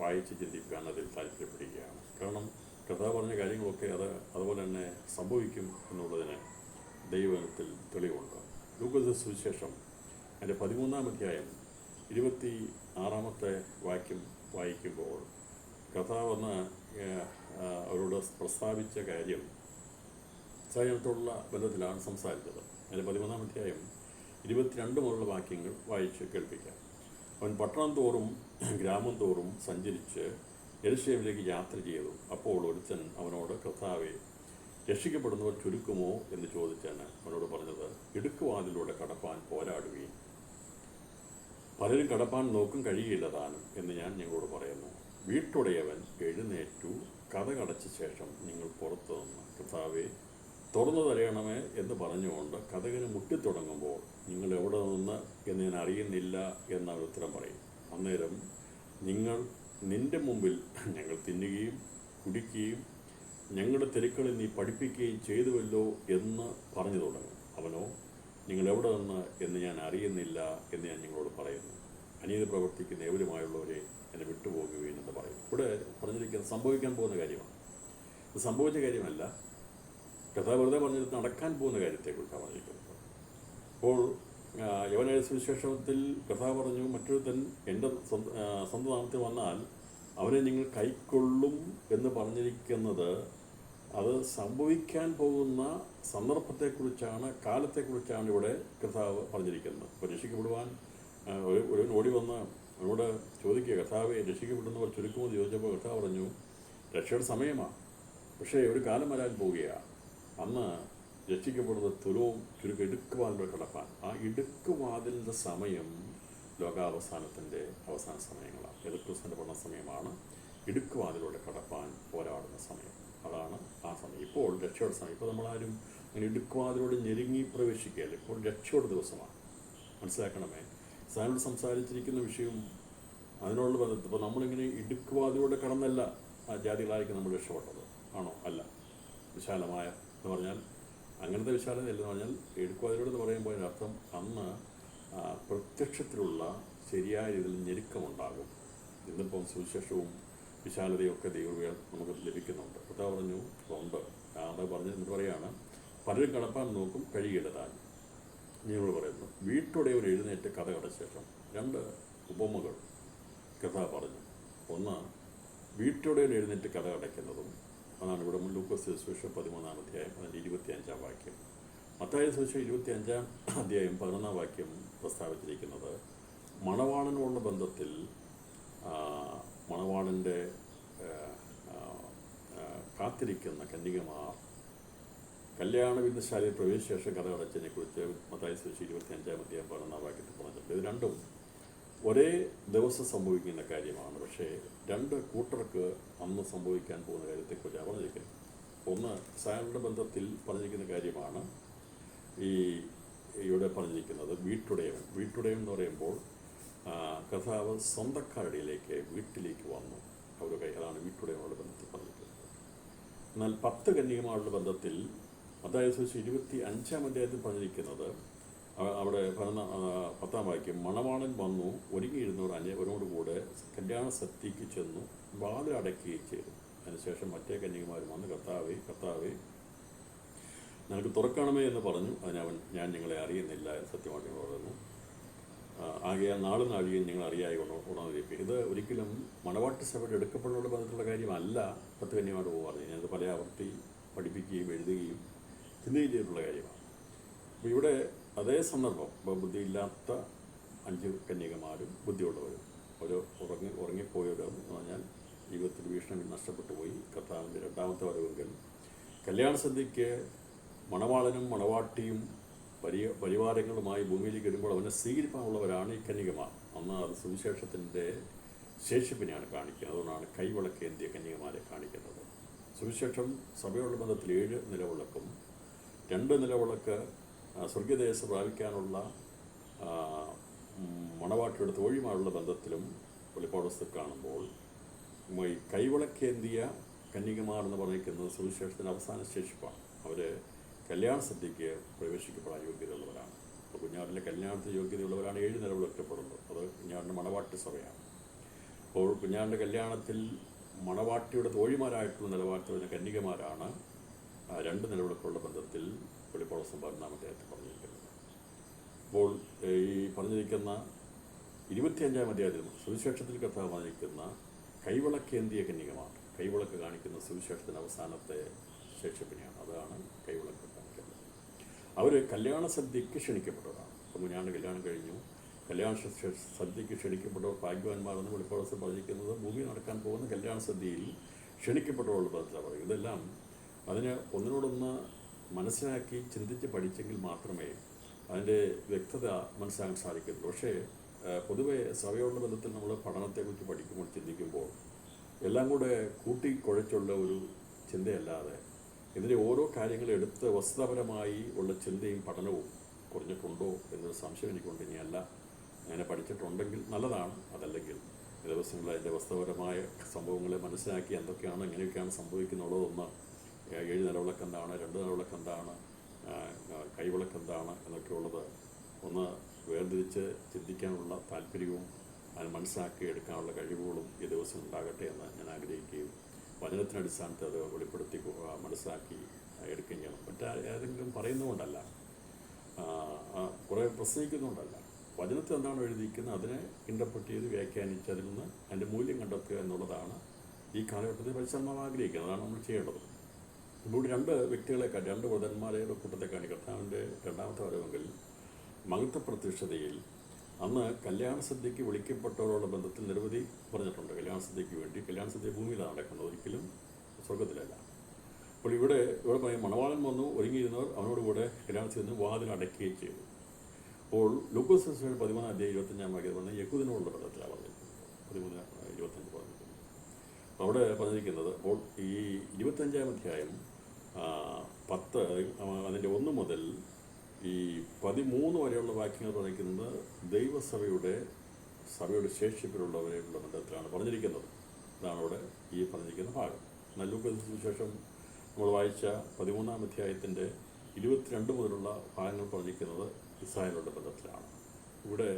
വായിച്ച് ചിന്തിക്കാൻ അതിൽ താല്പര്യപ്പെടുകയാണ്. കാരണം കർത്താവ് പറഞ്ഞ കാര്യങ്ങളൊക്കെ അതുപോലെ തന്നെ സംഭവിക്കും എന്നുള്ളതിന് ദൈവവചനത്തിൽ തെളിവുണ്ട്. ലൂക്കോസ് സുവിശേഷം അതിൻ്റെ 13-ാം അധ്യായം 26-ാമത്തെ വാക്യം വായിക്കുമ്പോൾ കർത്താവ് അന്ന് അവരോട് പ്രസ്താവിച്ച കാര്യം സൈന്യത്തോടുള്ള ബന്ധത്തിലാണ് സംസാരിച്ചത്. അതിൻ്റെ 13-ാം അധ്യായം 22 മുതലുള്ള വാക്യങ്ങൾ വായിച്ച് കേൾപ്പിക്കാം. അവൻ പട്ടണം തോറും ഗ്രാമം തോറും സഞ്ചരിച്ച് യെരൂശലേമിലേക്ക് യാത്ര ചെയ്തു. അപ്പോൾ ഒരുത്തൻ അവനോട്, കർത്താവേ, രക്ഷിക്കപ്പെടുന്നവർ ചുരുക്കുമോ എന്ന് ചോദിച്ചാണ് അവനോട് പറഞ്ഞത്, ഇടുക്കുവാതിലൂടെ കടപ്പാൻ പോരാടുകയും പലരും കടപ്പാൻ നോക്കും കഴിയില്ല താനും എന്ന് ഞാൻ നിങ്ങളോട് പറയുന്നു. വീട്ടുടയവൻ എഴുന്നേറ്റു കതകടച്ച ശേഷം നിങ്ങൾ പുറത്തു നിന്ന്, കർത്താവേ, തുറന്നു തരയണമേ എന്ന് പറഞ്ഞുകൊണ്ട് കതകിന് മുട്ടിത്തുടങ്ങുമ്പോൾ നിങ്ങൾ എവിടെ നിന്ന് എന്ന് ഞാൻ അറിയുന്നില്ല എന്നവർ ഉത്തരം പറയും. അന്നേരം നിന്റെ മുമ്പിൽ ഞങ്ങൾ തിന്നുകയും കുടിക്കുകയും ഞങ്ങളുടെ തെരുക്കളിൽ നീ പഠിപ്പിക്കുകയും ചെയ്തുവല്ലോ എന്ന് പറഞ്ഞു തുടങ്ങും. അവനോ, നിങ്ങൾ എവിടെ നിന്ന് എന്ന് ഞാൻ അറിയുന്നില്ല എന്ന് ഞാൻ നിങ്ങളോട് പറയുന്നു. അനീതി പ്രവർത്തിക്കുന്ന ഏവരുമായുള്ളവരെ എന്നെ വിട്ടുപോകുകയും എന്ന് പറയും. ഇവിടെ പറഞ്ഞിരിക്കുന്നത് സംഭവിക്കാൻ പോകുന്ന കാര്യമാണ്. ഇത് സംഭവിച്ച കാര്യമല്ല, കഥ വെറുതെ പറഞ്ഞിട്ട് നടക്കാൻ പോകുന്ന കാര്യത്തെക്കുറിച്ചാണ് പറഞ്ഞിരിക്കുന്നത്. അപ്പോൾ യോഹന്നാൻ സുവിശേഷത്തിൽ കഥ പറഞ്ഞു, മറ്റൊരുത്തൻ എൻ്റെ സ്വന്തം നാമത്തിൽ വന്നാൽ അവനെ നിങ്ങൾ കൈക്കൊള്ളും എന്ന് പറഞ്ഞിരിക്കുന്നത് അത് സംഭവിക്കാൻ പോകുന്ന സന്ദർഭത്തെക്കുറിച്ചാണ്, കാലത്തെക്കുറിച്ചാണ് ഇവിടെ കർത്താവ് പറഞ്ഞിരിക്കുന്നത്. അപ്പോൾ രക്ഷിക്കപ്പെടുവാൻ ഒരു ഓടി വന്ന് അവനോട് ചോദിക്കുക, കർത്താവെ, രക്ഷിക്കപ്പെടുന്നവർ ചുരുക്കുമെന്ന് ചോദിച്ചപ്പോൾ കർത്താവ് പറഞ്ഞു, രക്ഷയുടെ സമയമാണ്, പക്ഷേ ഒരു കാലം വരാൻ പോവുകയാണ്. അന്ന് രക്ഷിക്കപ്പെടുന്നത് തുലവും ചുരുക്കം ഇടുക്കുവാതിലൂടെ കടപ്പാൻ. ആ ഇടുക്കുവാതിലിൻ്റെ സമയം ലോകാവസാനത്തിൻ്റെ അവസാന സമയങ്ങളാണ്. എതിർക്രിസ്തുവിൻ്റെ പഠന സമയമാണ്. ഇടുക്കുവാതിലൂടെ കടപ്പാൻ പോരാടുന്ന സമയം, അതാണ് ആ സമയം. ഇപ്പോൾ രക്ഷയുടെ സമയം. ഇപ്പോൾ നമ്മളാരും അങ്ങനെ ഇടുക്കുവാതിലൂടെ ഞെരുങ്ങി പ്രവേശിക്കുകയല്ല. ഇപ്പോൾ രക്ഷയുടെ ദിവസമാണ്. മനസ്സിലാക്കണമേ, സാറിനോട് സംസാരിച്ചിരിക്കുന്ന വിഷയം അതിനോടുള്ള ബന്ധത്തിൽ. ഇപ്പോൾ നമ്മളിങ്ങനെ ഇടുക്കുവാതിലൂടെ കടന്നല്ല ആ ജാതികളായിരിക്കും നമ്മൾ രക്ഷപ്പെട്ടത്, ആണോ? അല്ല. വിശാലമായ എന്ന് പറഞ്ഞാൽ അങ്ങനത്തെ വിശാലതയല്ലെന്ന് പറഞ്ഞാൽ ഇടുക്കുവാതിലൂടെ എന്ന് പറയുമ്പോൾ അതിനർത്ഥം അന്ന് പ്രത്യക്ഷത്തിലുള്ള ശരിയായ രീതിയിൽ ഞെരുക്കമുണ്ടാകും. ഇന്നിപ്പം സുവിശേഷവും വിശാലതയും ഒക്കെ ദൈവങ്ങൾ നമുക്ക് ലഭിക്കുന്നുണ്ട്. കർത്താവ് പറഞ്ഞു ഉണ്ട്. അത് പറഞ്ഞ് എന്നിട്ട് പറയുകയാണ്, പലരും കടപ്പാൻ നോക്കും കഴിയില്ല താൻ. നിങ്ങളോട് പറയുന്നു, വീട്ടുടയവൻ എഴുന്നേറ്റ് കഥ കടച്ച ശേഷം 2 ഉപമകൾ കർത്താവ് പറഞ്ഞു. ഒന്ന്, വീട്ടുടയവൻ എഴുന്നേറ്റ് കഥ അടയ്ക്കുന്നതും അതാണ് ഇവിടെ ലൂക്കോസ് സുവിശേഷം 13-ാം അധ്യായം അതിൻ്റെ 25-ാം വാക്യം. മത്തായി സുവിശേഷം 25-ാം അധ്യായം 11-ാം വാക്യം പ്രസ്താവിച്ചിരിക്കുന്നത് മണവാളനോടുള്ള ബന്ധത്തിൽ മണവാളൻ്റെ കാത്തിരിക്കുന്ന കന്യകമാർ കല്യാണ വിരുദ്ധശാലയിൽ പ്രവേശിച്ച ശേഷം കഥ അടച്ചതിനെക്കുറിച്ച് മത്തായി സുവിശേഷം 25-ാം അധ്യായം 11-ാം വാക്യത്തിൽ പറഞ്ഞിട്ടുണ്ട്. ഇത് രണ്ടും ഒരേ ദിവസം സംഭവിക്കുന്ന കാര്യമാണ്. പക്ഷേ രണ്ട് കൂട്ടർക്ക് അന്ന് സംഭവിക്കാൻ പോകുന്ന കാര്യത്തെക്കുറിച്ചാണ് പറഞ്ഞിരിക്കുന്നത്. ഒന്ന് സായങ്ങളുടെ ബന്ധത്തിൽ പറഞ്ഞിരിക്കുന്ന കാര്യമാണ് ഈ ഇവിടെ പറഞ്ഞിരിക്കുന്നത് വീട്ടുടയൻ എന്ന് പറയുമ്പോൾ കർത്താവ് സ്വന്തക്കാരുടെയിലേക്ക് വീട്ടിലേക്ക് വന്നു. അതാണ് വീട്ടുടയനോട് ബന്ധത്തിൽ പറഞ്ഞിരിക്കുന്നത്. എന്നാൽ 10 കന്യകമാരുടെ ബന്ധത്തിൽ അതായത് 25-ാം അധ്യായത്തിൽ പറഞ്ഞിരിക്കുന്നത് അവിടെ 10-ാം വാക്യം, മണവാളൻ വന്നു ഒരുങ്ങിയിരുന്നവർ അവരോടുകൂടെ കല്യാണ സദ്യയ്ക്ക് ചെന്നു വാതിൽ അടയ്ക്കുകയും ചെയ്തു. അതിനുശേഷം മറ്റേ കന്യകമാർ വന്ന് കർത്താവേ നിനക്ക് തുറക്കണമേ എന്ന് പറഞ്ഞു. ഞാൻ നിങ്ങളെ അറിയുന്നില്ല എന്ന് സത്യമായിട്ട് പറഞ്ഞു. ആകെയാൽ നാളും നാഴികയും നിങ്ങൾ അറിയായി ഉണർന്നിരിക്കും. ഇത് ഒരിക്കലും മണവാട്ടി സഭയുടെ എടുക്കപ്പെടുന്ന ബന്ധത്തിലുള്ള കാര്യമല്ല. 10 കന്യകമാരോട് പറഞ്ഞു ഞാനത് പല ആവർത്തി പഠിപ്പിക്കുകയും എഴുതുകയും ചിന്തിക്കുകയും ചെയ്തിട്ടുള്ള കാര്യമാണ്. അപ്പോൾ ഇവിടെ അതേ സന്ദർഭം, ഇപ്പോൾ ബുദ്ധിയില്ലാത്ത 5 കന്യകമാരും ബുദ്ധിയുള്ളവരും ഉറങ്ങിപ്പോയവരെന്ന് പറഞ്ഞാൽ ജീവിതത്തിൽ വീക്ഷണം നഷ്ടപ്പെട്ടു പോയി. കർത്താവിൻ്റെ 2ാമത്തെ വരവെങ്കിൽ കല്യാണ സദ്യയ്ക്ക് മണവാളനും മണവാട്ടിയും പരിവാരങ്ങളുമായി ഭൂമിയിലേക്ക് വരുമ്പോൾ അവനെ സ്വീകരിക്കാനുള്ളവരാണ് ഈ കന്യകമാർ. അന്ന് അത് സുവിശേഷത്തിൻ്റെ ശേഷിപ്പിനെയാണ് കാണിക്കുന്നത്. അതുകൊണ്ടാണ് കൈവിളക്കേന്തിയ കന്യകമാരെ കാണിക്കുന്നത്. സുവിശേഷം സഭയുള്ള ബന്ധത്തിൽ 7 നിലവിളക്കും 2 നിലവിളക്ക് സ്വർഗദേശം പ്രാപിക്കാനുള്ള മണവാട്ടിയുടെ തോഴിമാരുള്ള ബന്ധത്തിലും വെളിപ്പാടുസ്തകത്തിൽ കാണുമ്പോൾ ഈ കൈവിളക്കേന്തിയ കന്യകമാർ എന്ന് പറഞ്ഞിരിക്കുന്നത് സുവിശേഷത്തിൻ്റെ അവസാന ശേഷിപ്പാണ്. അവർ കല്യാണ സദ്യയ്ക്ക് പ്രവേശിക്കപ്പെടാൻ യോഗ്യതയുള്ളവരാണ്. അപ്പോൾ കുഞ്ഞാടിൻ്റെ കല്യാണത്തിന് യോഗ്യതയുള്ളവരാണ് 7 നിലവിളക്കപ്പെടുന്നത്. അത് കുഞ്ഞാടിൻ്റെ മണവാട്ടി സഭയാണ്. അപ്പോൾ കുഞ്ഞാടിൻ്റെ കല്യാണത്തിൽ മണവാട്ടിയുടെ തോഴിമാരായിട്ടുള്ള നിലവാരത്തിൽ വരുന്ന കന്യകമാരാണ് 2 നിലവിളക്കുള്ള ബന്ധത്തിൽ വെളിപ്പാടുസ്തകം 12-ാം അധ്യായത്തിൽ പറഞ്ഞിരിക്കുന്നത്. അപ്പോൾ ഈ പറഞ്ഞിരിക്കുന്ന 25-ാം അധ്യായത്തിൽ സുവിശേഷത്തിൽ കർത്താവ് പറഞ്ഞിരിക്കുന്ന കൈവിളക്കേന്തിയ കന്യകമാർ, കൈവിളക്ക് കാണിക്കുന്ന സുവിശേഷത്തിൻ്റെ അവസാനത്തെ ശേഷിപ്പിനെയാണ്. അതാണ് കൈവിളക്ക് കാണിക്കുന്നത്. അവർ കല്യാണ സദ്യയ്ക്ക് ക്ഷണിക്കപ്പെട്ടവരാണ്. അപ്പോൾ കുഞ്ഞാണ്ട് കല്യാണം കഴിഞ്ഞു, കല്യാണ സദ്യയ്ക്ക് ക്ഷണിക്കപ്പെട്ടവർ ഭാഗ്യവാന്മാരെന്ന് വെളിപ്പാടുസ്തകം പറഞ്ഞിരിക്കുന്നത് ഭൂമി നടക്കാൻ പോകുന്ന കല്യാണ സദ്യയിൽ ക്ഷണിക്കപ്പെട്ടവരുടെ ബന്ധത്തിലാണ് പറയും. ഇതെല്ലാം അതിന് ഒന്നിനോടൊന്ന് മനസ്സിലാക്കി ചിന്തിച്ച് പഠിച്ചെങ്കിൽ മാത്രമേ അതിൻ്റെ വ്യക്തത മനസ്സിലാക്കാൻ സാധിക്കുള്ളൂ. പക്ഷേ പൊതുവെ സഭയോടുള്ള ബന്ധത്തിൽ നമ്മൾ പഠനത്തെക്കുറിച്ച് പഠിക്കുമ്പോൾ ചിന്തിക്കുമ്പോൾ എല്ലാം കൂടെ കൂട്ടിക്കുഴച്ചുള്ള ഒരു ചിന്തയല്ലാതെ ഇതിൻ്റെ ഓരോ കാര്യങ്ങളും എടുത്ത് വസ്തുതാപരമായി ഉള്ള ചിന്തയും പഠനവും കുറഞ്ഞിട്ടുണ്ടോ എന്നൊരു സംശയം എനിക്കുണ്ട്. ഇനിയല്ല, അങ്ങനെ പഠിച്ചിട്ടുണ്ടെങ്കിൽ നല്ലതാണ്. അതല്ലെങ്കിൽ ദിവസങ്ങളിൽ അതിൻ്റെ വസ്തുപരമായ സംഭവങ്ങളെ മനസ്സിലാക്കി എന്തൊക്കെയാണ് എങ്ങനെയൊക്കെയാണ് സംഭവിക്കുന്നുള്ളതൊന്ന് 7 നിലവിളക്ക് എന്താണ്, 2 നിലവിളക്ക് എന്താണ്, കൈവിളക്ക് എന്താണ് എന്നൊക്കെയുള്ളത് ഒന്ന് വേർതിരിച്ച് ചിന്തിക്കാനുള്ള താല്പര്യവും അതിന് മനസ്സിലാക്കി എടുക്കാനുള്ള കഴിവുകളും ഈ ദിവസം ഉണ്ടാകട്ടെ എന്ന് ഞാൻ ആഗ്രഹിക്കുകയും വചനത്തിനടിസ്ഥാനത്തിൽ അത് വെളിപ്പെടുത്തി മനസ്സിലാക്കി എടുക്കുകയും ചെയ്യണം. ഏതെങ്കിലും പറയുന്നതുകൊണ്ടല്ല, കുറേ പ്രസംഗിക്കുന്നതുകൊണ്ടല്ല. വചനത്തിൽ എന്താണോ എഴുതിയിരിക്കുന്നത് അതിനെ ഇൻ്റർപ്രറ്റ് ചെയ്ത് വ്യാഖ്യാനിച്ച് അതിൽ നിന്ന് അതിൻ്റെ മൂല്യം കണ്ടെത്തുക എന്നുള്ളതാണ് ഈ കാലഘട്ടത്തിൽ പരിശ്രമം ആഗ്രഹിക്കുന്നത്. അതാണ് നമ്മൾ ചെയ്യേണ്ടത്. ഇവിടെ 2 വ്യക്തികളെ 2 വൃതന്മാരുടെ കൂട്ടത്തെ കാണി. കർത്താവിൻ്റെ 2ാമത്തെ വരവെങ്കിൽ മഹത്വ പ്രത്യക്ഷതയിൽ അന്ന് കല്യാണ സദ്യയ്ക്ക് വിളിക്കപ്പെട്ടവരോടുള്ള ബന്ധത്തിൽ നിരവധി പറഞ്ഞിട്ടുണ്ട്. കല്യാണ സദ്യയ്ക്ക് വേണ്ടി കല്യാണ സദ്യ ഭൂമിയിലാണ് നടക്കുന്നത്, ഒരിക്കലും സ്വർഗത്തിലല്ല. അപ്പോൾ ഇവിടെ പറയും മണവാളൻ വന്നു ഒരുങ്ങിയിരുന്നവർ അവനോടുകൂടെ കല്യാണത്തിൽ നിന്ന് വാതിൽ അടയ്ക്കുകയും ചെയ്തു. അപ്പോൾ ലൂക്കോസ് 13-ാം അധ്യായം 25-ാം വാക്യത്തിൽ പറഞ്ഞ യഹൂദനോടുള്ള ബന്ധത്തിലാണ് പറഞ്ഞിരിക്കുന്നത്. 13-25 പറഞ്ഞിരിക്കുന്നത്. അപ്പോൾ അവിടെ പറഞ്ഞിരിക്കുന്നത് അപ്പോൾ ഈ 25-ാം അധ്യായം 10 അതിൻ്റെ 1 മുതൽ ഈ 13 വരെയുള്ള വാക്യങ്ങൾ പറഞ്ഞിരിക്കുന്നത് ദൈവസഭയുടെ ശേഷിപ്പിലുള്ളവരെയുള്ള ബന്ധത്തിലാണ് പറഞ്ഞിരിക്കുന്നത്. ഇതാണ് അവിടെ ഈ പറഞ്ഞിരിക്കുന്ന ഭാഗം. എന്നാൽ ലൂക്കോസ് സുവിശേഷം നമ്മൾ വായിച്ച 13-ാം അധ്യായത്തിൻ്റെ 22 മുതലുള്ള ഭാഗങ്ങൾ പറഞ്ഞിരിക്കുന്നത് ഇസ്രായേലിൻ്റെ ബന്ധത്തിലാണ്. ഇവിടെ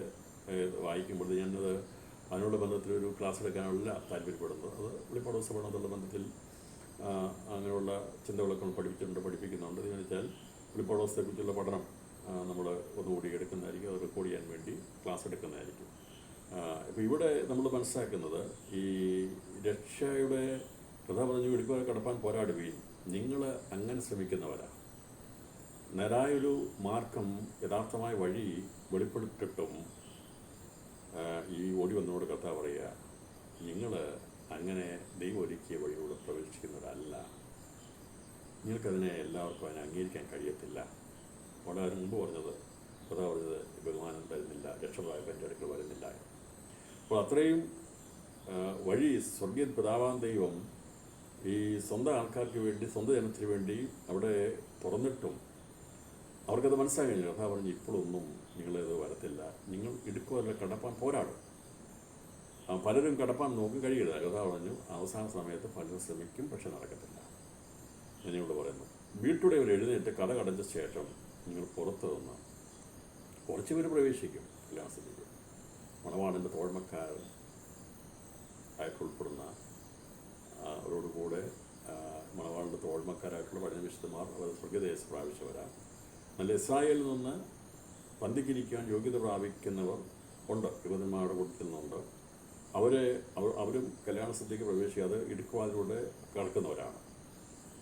വായിക്കുമ്പോൾ ഞാനത് അതിനുള്ള ബന്ധത്തിലൊരു ക്ലാസ് എടുക്കാനുള്ള താല്പര്യപ്പെടുന്നത്. അത് വെളിപ്പാടുസ്തകം പഠനത്തിലുള്ള ബന്ധത്തിൽ അങ്ങനെയുള്ള ചിന്തകളൊക്കെ പഠിപ്പിക്കുന്നുണ്ട്. എന്ന് വെച്ചാൽ വെളിപ്പാടുസ്തകത്തെക്കുറിച്ചുള്ള പഠനം നമ്മൾ ഒന്നുകൂടി എടുക്കുന്നതായിരിക്കും. അത് റെക്കോർഡ് ചെയ്യാൻ വേണ്ടി ക്ലാസ് എടുക്കുന്നതായിരിക്കും. ഇപ്പോൾ ഇവിടെ നമ്മൾ മനസ്സിലാക്കുന്നത് ഈ രക്ഷയുടെ കഥ പറഞ്ഞു വെളിപ്പാട് കടപ്പാൻ പോരാടുകയും നിങ്ങൾ അങ്ങനെ ശ്രമിക്കുന്നവരാണ്. നേരായൊരു മാർഗം യഥാർത്ഥമായ വഴി വെളിപ്പെടുത്തിട്ടും ഈ ഓടി വന്നോട് കഥ പറയുക, നിങ്ങൾ അങ്ങനെ ദൈവം ഒരുക്കിയ വഴിയിലൂടെ പ്രവേശിക്കുന്നവരല്ല. നിങ്ങൾക്കതിനെ എല്ലാവർക്കും അതിനെ അംഗീകരിക്കാൻ കഴിയത്തില്ല. വളരെ മുമ്പ് കഥ പറഞ്ഞത് ബഹുമാനം തരുന്നില്ല, രക്ഷപ്രായപ്പം എൻ്റെ അടുക്കൽ വരുന്നില്ല. അപ്പോൾ അത്രയും വഴി സ്വർഗീയ പിതാവാം ദൈവം ഈ സ്വന്തം ആൾക്കാർക്ക് വേണ്ടി, സ്വന്തം ജനത്തിന് വേണ്ടി അവിടെ തുറന്നിട്ടും അവർക്കത് മനസ്സിലാക്കി. കഥ പറഞ്ഞ് ഇപ്പോഴൊന്നും നിങ്ങളിത് വരത്തില്ല, നിങ്ങൾ ഇടുക്കുമല്ല കടപ്പാൻ പോരാടും. പലരും കടപ്പാൻ നോക്കി കഴിയില്ല. കഥ പറഞ്ഞു അവസാന സമയത്ത് പലരും ശ്രമിക്കും, പക്ഷെ നടക്കത്തില്ല. ഞാനിവിടെ പറയുന്നു, വീട്ടുടെ അവർ എഴുന്നേറ്റ് കഥ കടച്ച ശേഷം നിങ്ങൾ പുറത്ത് നിന്ന് കുറച്ച് പേര് പ്രവേശിക്കും കല്യാണസദ്യക്ക്. മണവാളൻ്റെ തോഴ്മക്കാർ ആയിട്ടുൾപ്പെടുന്ന അവരോടുകൂടെ മണവാളൻ്റെ തോഴ്മക്കാരായിട്ടുള്ള പഠന വിശുദ്ധന്മാർ അവർ സ്വർഗദേശ പ്രാപിച്ചവരാണ്. നല്ല ഇസ്രായേലിൽ നിന്ന് പന്തിക്കിരിക്കാൻ യോഗ്യത പ്രാപിക്കുന്നവർ ഉണ്ട്, യുവതന്മാരുടെ കൂട്ടത്തിൽ നിന്നുണ്ട്. അവരും കല്യാണസദ്യക്ക് പ്രവേശിക്കാതെ ഇടുക്കുവാതിലൂടെ കടക്കുന്നവരാണ്.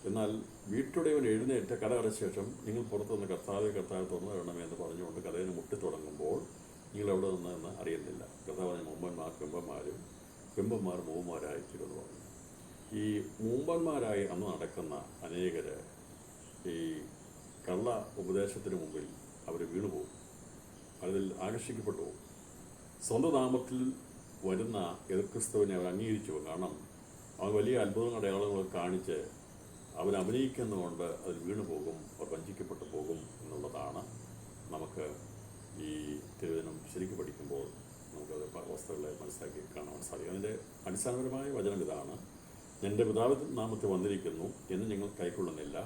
എന്നാൽ വീട്ടുടയവൻ എഴുന്നേറ്റ് കഥ അടച്ച ശേഷം നിങ്ങൾ പുറത്തുനിന്ന് കർത്താവ് തുറന്നു തരണമേ എന്ന് പറഞ്ഞുകൊണ്ട് കഥയിന് മുട്ടിത്തുടങ്ങുമ്പോൾ നിങ്ങൾ എവിടെ നിന്നെന്ന് അറിയുന്നില്ല. കർത്താവിന് മുമ്പന്മാർ പെമ്പന്മാരും പെമ്പന്മാർ മൂവന്മാരായിത്തീരുമെന്ന് പറഞ്ഞു. ഈ മൂമ്പന്മാരായി അന്ന് നടക്കുന്ന അനേകർ ഈ കള്ള ഉപദേശത്തിന് മുമ്പിൽ അവർ വീണുപോകും, അതിൽ ആകർഷിക്കപ്പെട്ടു പോകും. സ്വന്തം നാമത്തിൽ വരുന്ന എതിർക്രിസ്തുവിനെ അവർ അംഗീകരിച്ചു പോകും. കാരണം അവൻ വലിയ അത്ഭുതങ്ങൾ അടയാളങ്ങളൊക്കെ കാണിച്ച് അവർ അഭിനയിക്കുന്നതുകൊണ്ട് അതിൽ വീണു പോകും, അവർ വഞ്ചിക്കപ്പെട്ടു പോകും എന്നുള്ളതാണ് നമുക്ക് ഈ തിരുവചനം ശരിക്കും പഠിക്കുമ്പോൾ നമുക്കത് വസ്തുക്കളെ മനസ്സിലാക്കി കാണാൻ സാധിക്കും. അതിൻ്റെ അടിസ്ഥാനപരമായ വചനം ഇതാണ്: എൻ്റെ പിതാവിൻ്റെ നാമത്തിൽ വന്നിരിക്കുന്നു എന്ന് നിങ്ങൾ കൈക്കൊള്ളുന്നില്ല,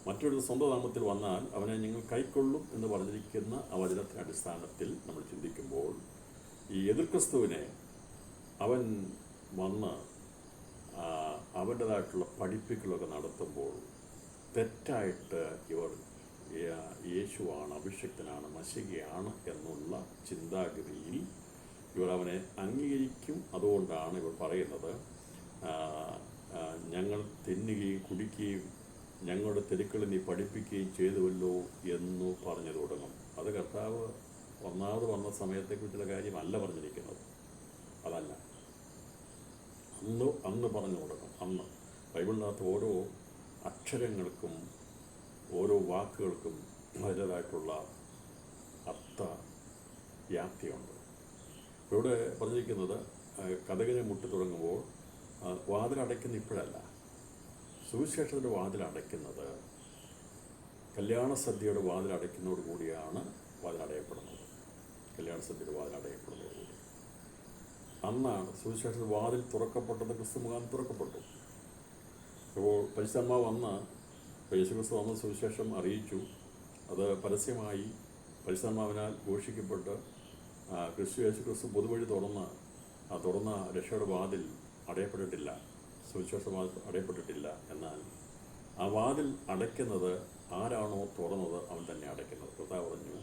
മറ്റൊരു സ്വന്തം നാമത്തിൽ വന്നാൽ അവനെ നിങ്ങൾ കൈക്കൊള്ളും എന്ന് പറഞ്ഞിരിക്കുന്ന ആ വചനത്തിൻ്റെ അടിസ്ഥാനത്തിൽ നമ്മൾ ചിന്തിക്കുമ്പോൾ ഈ എതിർക്രിസ്തുവിനെ അവൻ വന്ന് അവൻ്റേതായിട്ടുള്ള പഠിപ്പിക്കലൊക്കെ നടത്തുമ്പോൾ തെറ്റായിട്ട് ഇവർ യേശുവാണ്, അഭിഷിക്തനാണ്, മശികയാണ് എന്നുള്ള ചിന്താഗതിയിൽ ഇവർ അവനെ അംഗീകരിക്കും. അതുകൊണ്ടാണ് ഇവർ പറയുന്നത്, ഞങ്ങൾ തിന്നുകയും കുടിക്കുകയും ഞങ്ങളുടെ തെരുക്കളിൽ നീ പഠിപ്പിക്കുകയും ചെയ്തുവല്ലോ എന്ന് പറഞ്ഞു തുടങ്ങും. അത് കർത്താവ് ഒന്നാമത് വന്ന സമയത്തെക്കുറിച്ചുള്ള കാര്യമല്ല പറഞ്ഞിരിക്കുന്നത്, അതല്ല, അന്ന് പറഞ്ഞു തുടങ്ങും. അന്ന് ബൈബിളിനകത്ത് ഓരോ അക്ഷരങ്ങൾക്കും ഓരോ വാക്കുകൾക്കും അതിൻ്റേതായിട്ടുള്ള അർത്ഥ വ്യാപ്തിയുണ്ട്. ഇവിടെ പറഞ്ഞിരിക്കുന്നത് കതകിനെ മുട്ടി തുടങ്ങുമ്പോൾ വാതിലടയ്ക്കുന്ന ഇപ്പോഴല്ല, സുവിശേഷത്തിൻ്റെ വാതിലടയ്ക്കുന്നത് കല്യാണസദ്യയുടെ വാതിലടയ്ക്കുന്നതോടു കൂടിയാണ് വാതിലടയപ്പെടുന്നത്. കല്യാണസദ്യയുടെ വാതിലടയപ്പെടുന്നതോടുകൂടി അന്നാണ് സുവിശേഷത്തിൽ വാതിൽ തുറക്കപ്പെട്ടത്. ക്രിസ്തു മുഖാന്തരം തുറക്കപ്പെട്ടു. അപ്പോൾ പരിശുദ്ധാത്മാവ് വന്ന് യേശുക്രിസ്തു വന്ന സുവിശേഷം അറിയിച്ചു. അത് പരസ്യമായി പരിശുദ്ധാത്മാവിനാൽ ഘോഷിക്കപ്പെട്ട് യേശുക്രിസ്തു പൊതുവഴി തുറന്ന രക്ഷയുടെ വാതിൽ അടയപ്പെട്ടിട്ടില്ല, സുവിശേഷ വാതിൽ അടയപ്പെട്ടിട്ടില്ല. എന്നാൽ ആ വാതിൽ അടയ്ക്കുന്നത് ആരാണോ തുറന്നത് അവൻ തന്നെ അടയ്ക്കുന്നത്. കർത്താവ് പറഞ്ഞു,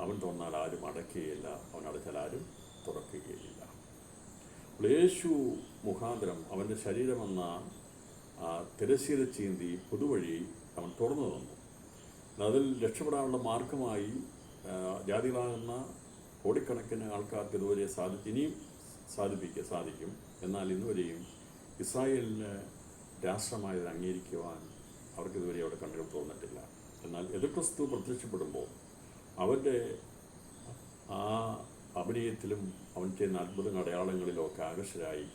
അവൻ തുറന്നാൽ ആരും അടയ്ക്കുകയില്ല, അവൻ അടച്ചാൽ ആരും തുറക്കുകയില്ല. യേശു മുഖാന്തരം അവൻ്റെ ശരീരമെന്ന തിരശ്ശീല ചീന്തി പുതുവഴി അവൻ തുറന്നു തന്നു. അതിൽ രക്ഷപ്പെടാനുള്ള മാർഗമായി ജാതികളാകുന്ന കോടിക്കണക്കിന് ആൾക്കാർക്ക് ഇതുവരെ ഇനിയും സാധിക്കും. എന്നാൽ ഇന്നുവരെയും ഇസ്രായേലിന് രാഷ്ട്രമായത് അംഗീകരിക്കുവാൻ അവർക്കിതുവരെ അവിടെ കണ്ണുകൾ തുറന്നിട്ടില്ല. എന്നാൽ എതിർക്രിസ്തു പ്രത്യക്ഷപ്പെടുമ്പോൾ അവൻ്റെ ആ അഭിനയത്തിലും അവൻ ചെയ്യുന്ന അത്ഭുത അടയാളങ്ങളിലൊക്കെ ആകർഷരായി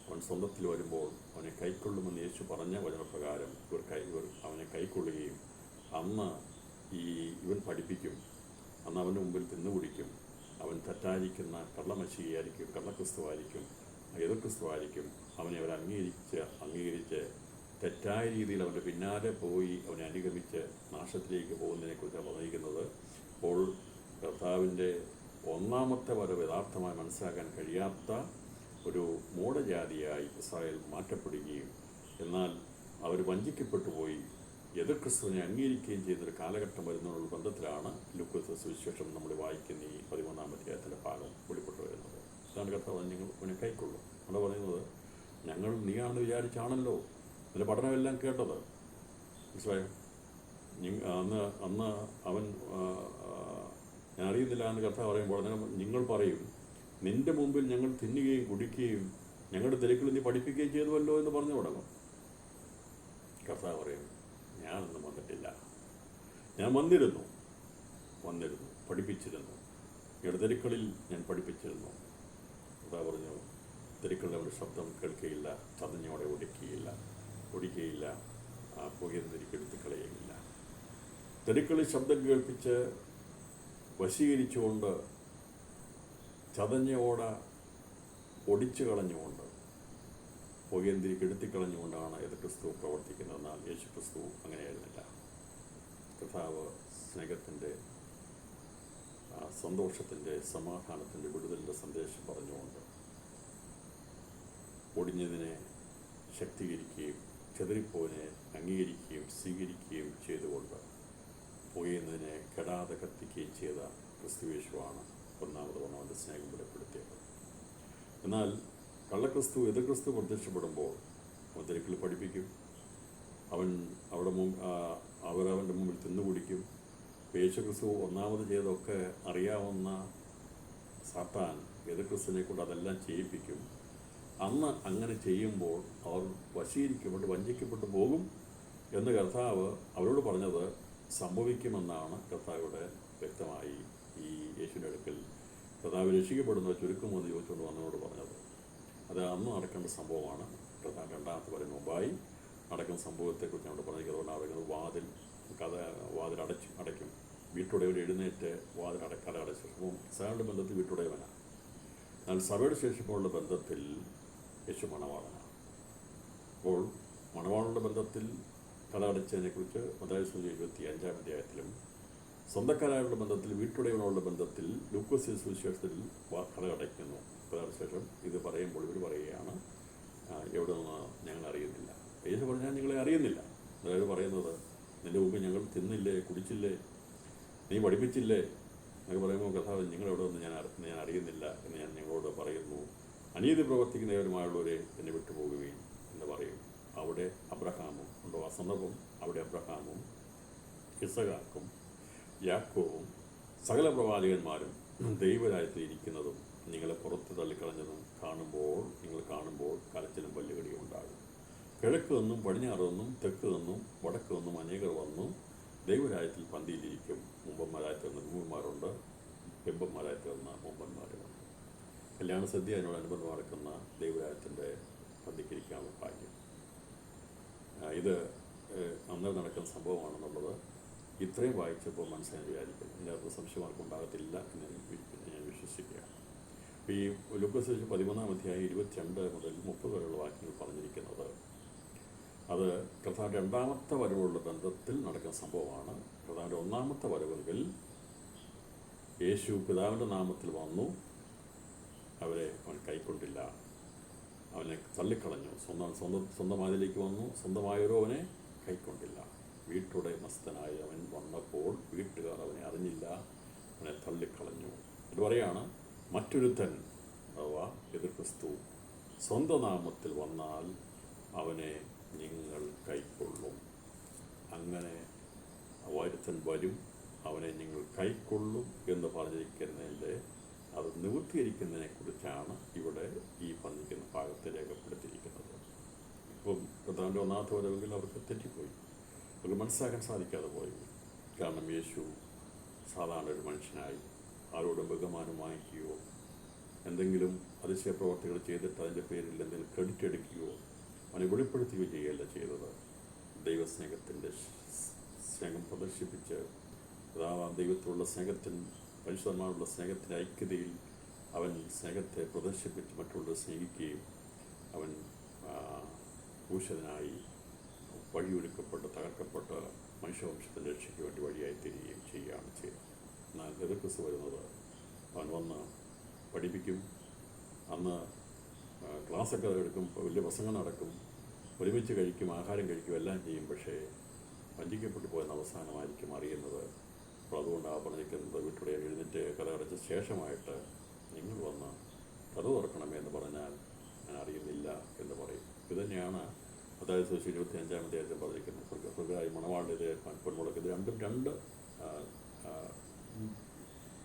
അവൻ സ്വന്തത്തിൽ വരുമ്പോൾ അവനെ കൈക്കൊള്ളുമെന്ന് യേശു പറഞ്ഞ വചനപ്രകാരം ഇവർ അവനെ കൈക്കൊള്ളുകയും അന്ന് ഇവൻ പഠിപ്പിക്കും, അന്ന് അവൻ്റെ മുമ്പിൽ തിന്നുകുടിക്കും. അവൻ തെറ്റായിരിക്കുന്ന കള്ളമശിയായിരിക്കും, കള്ളക്രിസ്തുവായിരിക്കും, എതിർക്രിസ്തുവായിരിക്കും. അവനെ അവർ അംഗീകരിച്ച് തെറ്റായ രീതിയിൽ അവൻ്റെ പിന്നാലെ പോയി അവനെ അനുഗമിച്ച് നാശത്തിലേക്ക് പോകുന്നതിനെക്കുറിച്ചാണ് പറഞ്ഞിരിക്കുന്നത്. അപ്പോൾ കർത്താവിൻ്റെ ഒന്നാമത്തെ വരവ് യഥാർത്ഥമായി മനസ്സിലാക്കാൻ കഴിയാത്ത ഒരു മൂഢജാതിയായി ഇസ്രായേൽ മാറ്റപ്പെടുകയും എന്നാൽ അവർ വഞ്ചിക്കപ്പെട്ടു പോയി എതിർക്രിസ്തുവിനെ അംഗീകരിക്കുകയും ചെയ്യുന്നൊരു കാലഘട്ടം വരുന്നതിനുള്ള ബന്ധത്തിലാണ് ലൂക്കോസ് സുവിശേഷം നമ്മൾ വായിക്കുന്ന ഈ 13-ാം അധ്യായത്തിൻ്റെ ഭാഗം വെളിപ്പെട്ടു വരുന്നത്. അതാണ് കർത്താവ് നിങ്ങൾ അവനെ കൈക്കൊള്ളും. അവിടെ പറയുന്നത്, ഞങ്ങൾ നീയാണെന്ന് വിചാരിച്ചാണല്ലോ അതിൻ്റെ പഠനമെല്ലാം കേട്ടത്. മനസ്സിലായോ? അന്ന് അവൻ ഞാൻ അറിയുന്നില്ല എന്ന് കർത്താവ് പറയുമ്പോൾ നിങ്ങൾ പറയും, നിൻ്റെ മുമ്പിൽ ഞങ്ങൾ തിന്നുകയും കുടിക്കുകയും ഞങ്ങളുടെ തിരക്കിൽ നീ പഠിപ്പിക്കുകയും ചെയ്തുവല്ലോ എന്ന് പറഞ്ഞു തുടങ്ങും. കർത്താവ് പറയും, ഞാനൊന്നും വന്നിട്ടില്ല, ഞാൻ വന്നിരുന്നു, പഠിപ്പിച്ചിരുന്നു, നിങ്ങളുടെ തിരക്കളിൽ ഞാൻ പഠിപ്പിച്ചിരുന്നു. കർത്താവ് പറഞ്ഞു, തെരുക്കളുടെ ശബ്ദം കേൾക്കുകയില്ല, ചതഞ്ഞോടെ ഒടിക്കുകയില്ല, പുകയിൽ തിരിക്കെടുത്ത് കളയുകയില്ല. തെരുക്കളിൽ ശബ്ദം കേൾപ്പിച്ച് വശീകരിച്ചുകൊണ്ട് ചതഞ്ഞോട ഒടിച്ചു കളഞ്ഞുകൊണ്ട് പുകയന്തിരി കെടുത്തിക്കളഞ്ഞുകൊണ്ടാണ് ക്രിസ്തു പ്രവർത്തിക്കുന്നത്. എന്നാൽ യേശു ക്രിസ്തു അങ്ങനെയായിരുന്നില്ല. കർത്താവ് സ്നേഹത്തിൻ്റെ, സന്തോഷത്തിൻ്റെ, സമാധാനത്തിൻ്റെ, വിടുതലിൻ്റെ സന്ദേശം പറഞ്ഞുകൊണ്ട് ഒടിഞ്ഞതിനെ ശക്തീകരിക്കുകയും ചെതറിപ്പോവിനെ അംഗീകരിക്കുകയും സ്വീകരിക്കുകയും ചെയ്തുകൊണ്ട് പുകയുന്നതിനെ കെടാതെ കത്തിക്കുകയും ചെയ്ത ക്രിസ്തുയേശുവാണ് ഒന്നാമത് അവൻ്റെ സ്നേഹം വെളിപ്പെടുത്തിയത്. എന്നാൽ കള്ളക്രിസ്തു, എതിർ ക്രിസ്തു പ്രത്യക്ഷപ്പെടുമ്പോൾ അവൻ തെരുക്കളിൽ പഠിപ്പിക്കും, അവരവൻ്റെ മുമ്പിൽ തിന്നുകുടിക്കും. യേശു ക്രിസ്തു ഒന്നാമത് ചെയ്തൊക്കെ അറിയാവുന്ന സാത്താൻ എതിർ ക്രിസ്തുവിനെ കൊണ്ട് അതെല്ലാം ചെയ്യിപ്പിക്കും. അന്ന് അങ്ങനെ ചെയ്യുമ്പോൾ അവർ വശീകരിക്കപ്പെട്ട് വഞ്ചിക്കപ്പെട്ടു പോകും എന്ന് കർത്താവ് അവരോട് പറഞ്ഞത് സംഭവിക്കുമെന്നാണ് കർത്താവിടെ വ്യക്തമായി ഈ യേശുവിൻ്റെ അടുക്കൽ കർത്താവ് രക്ഷിക്കപ്പെടുന്ന ചുരുക്കമെന്ന് ചോദിച്ചുകൊണ്ട് വന്നതോട് പറഞ്ഞത്. അത് അന്ന് നടക്കേണ്ട സംഭവമാണ്. കർത്താവ് രണ്ടാമത്തെ വരും മുമ്പായി നടക്കുന്ന സംഭവത്തെക്കുറിച്ച് അവിടെ പറഞ്ഞിരിക്കുന്നത്. അവിടെ വാതിൽ അടയ്ക്കും. വീട്ടുടയവർ എഴുന്നേറ്റ് കട അടച്ചു. സഭയുടെ ബന്ധത്തിൽ വീട്ടുടയവനാണ്. എന്നാൽ സഭയുടെ ശേഷിപ്പോഴുള്ള ബന്ധത്തിൽ യേശു മണവാളനാണ്. അപ്പോൾ മണവാളന്റെ ബന്ധത്തിൽ കട അടച്ചതിനെക്കുറിച്ച് മത്തായി സുവിശേഷം 25-ാം അധ്യായത്തിലും സ്വന്തക്കാരായുള്ള ബന്ധത്തിൽ വീട്ടുടയവനുള്ള ബന്ധത്തിൽ ലൂക്കോസ് സുവിശേഷത്തിൽ കട അടയ്ക്കുന്നു. ശേഷം ഇത് പറയുമ്പോൾ ഇവർ പറയുകയാണ്, എവിടെ നിന്ന് ഞങ്ങൾ അറിയുന്നില്ല. യേശു പറഞ്ഞാൽ നിങ്ങളെ അറിയുന്നില്ല. അതായത് പറയുന്നത്, നിൻ്റെ മുമ്പ് ഞങ്ങൾ തിന്നില്ലേ, കുടിച്ചില്ലേ, നീ പഠിപ്പിച്ചില്ലേ എന്നൊക്കെ പറയുമ്പോൾ കർത്താവ് നിങ്ങളെവിടെ നിന്ന് ഞാൻ അറിയുന്നില്ല എന്ന് ഞാൻ നിങ്ങളോട് പറയുന്നു. അനീതി പ്രവർത്തിക്കുന്നവരുമായുള്ളവരെ എന്നെ വിട്ടുപോകുകയും എന്ന് പറയും. അവിടെ അബ്രഹാമും ഉണ്ടോ ആ സന്ദർഭം? അവിടെ അബ്രഹാമും ഇസഹാക്കും യാക്കോബും സകല പ്രവാചകന്മാരും ദൈവരാജ്യത്തിൽ ഇരിക്കുന്നതും നിങ്ങളെ പുറത്ത് തള്ളിക്കളഞ്ഞതും നിങ്ങൾ കാണുമ്പോൾ കരച്ചിലും പല്ലുകടിയും ഉണ്ടാകും. കിഴക്ക് നിന്നും പടിഞ്ഞാറ് നിന്നും തെക്ക് നിന്നും വടക്ക് നിന്നും അനേകർ വന്നു ദൈവരാജ്യത്തിൽ പന്തിയിലിരിക്കും. മുമ്പന്മാരായി തീർന്ന മുമ്പന്മാരുണ്ട്, പെമ്പന്മാരായി തീർന്ന മുമ്പന്മാരുമുണ്ട്. കല്യാണ സദ്യ അതിനോടനുബന്ധം നടക്കുന്ന ദൈവരാജ്യത്തിൻ്റെ പന്തിക്കിരിക്കാനുള്ള ഭാഗ്യം. ഇത് അന്നേരം നടക്കുന്ന സംഭവമാണെന്നുള്ളത് ഇത്രയും വായിച്ചപ്പോൾ മനസ്സിലായി വിചാരിക്കുന്നു. ഇതിനകത്ത് സംശയമാർക്കും ഉണ്ടാകത്തില്ല എന്ന് ഞാൻ വിശ്വസിക്കുകയാണ്. അപ്പോൾ ഈ ലൂക്കോസ് 13-ാം അധ്യായം 22 മുതൽ 30 വരെയുള്ള വാക്യങ്ങൾ പറഞ്ഞിരിക്കുന്നത് അത് കർത്താവിൻ്റെ രണ്ടാമത്തെ വരവുള്ള ബന്ധത്തിൽ നടക്കുന്ന സംഭവമാണ്. കർത്താവിൻ്റെ ഒന്നാമത്തെ വരവെങ്കിൽ യേശു പിതാവിൻ്റെ നാമത്തിൽ വന്നു, അവരെ അവൻ കൈക്കൊണ്ടില്ല, അവനെ തള്ളിക്കളഞ്ഞു. സ്വന്തം അതിലേക്ക് വന്നു, സ്വന്തമായവരോ അവനെ കൈക്കൊണ്ടില്ല. വീട്ടുടമസ്ഥനായി അവൻ വന്നപ്പോൾ വീട്ടുകാർ അവനെ അറിഞ്ഞില്ല, അവനെ തള്ളിക്കളഞ്ഞു. ഇത് പറയാണ്, മറ്റൊരുത്തൻ അഥവാ എതിർ ക്രിസ്തു സ്വന്തം നാമത്തിൽ വന്നാൽ അവനെ നിങ്ങൾ കൈക്കൊള്ളും. അങ്ങനെ ഒരുത്തൻ വരും, അവനെ നിങ്ങൾ കൈക്കൊള്ളും എന്ന് പറഞ്ഞിരിക്കുന്നതിൻ്റെ അത് നിവൃത്തീകരിക്കുന്നതിനെ കുറിച്ചാണ് ഇവിടെ ഈ പറഞ്ഞിരിക്കുന്ന ഭാഗത്ത് രേഖപ്പെടുത്തിയിരിക്കുന്നത്. ഇപ്പം കർത്താവിൻ്റെ ഒന്നാമത്തെ വരവെങ്കിൽ അവർക്ക് തെറ്റിപ്പോയി, അവർക്ക് മനസ്സിലാക്കാൻ സാധിക്കാതെ പോയി. കാരണം യേശു സാധാരണ ഒരു മനുഷ്യനായി ആരോടും ബഹുമാനം വാങ്ങിക്കുകയോ എന്തെങ്കിലും അതിശയ പ്രവർത്തികൾ ചെയ്തിട്ട് അതിൻ്റെ പേരിൽ എന്തെങ്കിലും ക്രെഡിറ്റ് എടുക്കുകയോ അവനെ വെളിപ്പെടുത്തുകയോ ചെയ്യുകയല്ല ചെയ്തത്. ദൈവസ്നേഹത്തിൻ്റെ സ്നേഹം പ്രദർശിപ്പിച്ച് ദൈവത്തിലുള്ള സ്നേഹത്തിന്, പരിശുദ്ധന്മാരുള്ള സ്നേഹത്തിൻ്റെ ഐക്യതയിൽ അവൻ സ്നേഹത്തെ പ്രദർശിപ്പിച്ച് മറ്റുള്ളവരെ സ്നേഹിക്കുകയും അവൻ ക്രൂശിതനായി വഴിയൊരുക്കപ്പെട്ട് തകർക്കപ്പെട്ട മനുഷ്യവംശത്തിൻ്റെ രക്ഷയ്ക്ക് വേണ്ടി വഴിയായി തീരുകയും ചെയ്യുകയാണ് ചെയ്തത്. എന്നാൽ എതിർ ക്രിസ്തു വരുന്നത് അവൻ വന്ന് പഠിപ്പിക്കും, അന്ന് ക്ലാസ്സൊക്കെ എടുക്കും, വലിയ പ്രസംഗം നടക്കും, ഒരുമിച്ച് കഴിക്കും, ആഹാരം കഴിക്കും, എല്ലാം ചെയ്യും. പക്ഷേ വഞ്ചിക്കപ്പെട്ടു പോയെന്ന അവസാനമായിരിക്കും അറിയുന്നത്. അപ്പോൾ അതുകൊണ്ടാണ് പറഞ്ഞിരിക്കുന്നത്, വീട്ടുടെ എഴുന്നേറ്റ് കഥ അടച്ച ശേഷമായിട്ട് നിങ്ങൾ വന്ന് കഥ തുറക്കണമേ എന്ന് പറഞ്ഞാൽ ഞാൻ അറിയുന്നില്ല എന്ന് പറയും. ഇതുതന്നെയാണ് മത്തായി സുവിശേഷം 25-ാം അധ്യായത്തിൽ പറഞ്ഞിരിക്കുന്നത്. സ്വർഗ്ഗരായി മണവാളുടെ പൊന്മുളക്ക്. ഇത് രണ്ടും രണ്ട്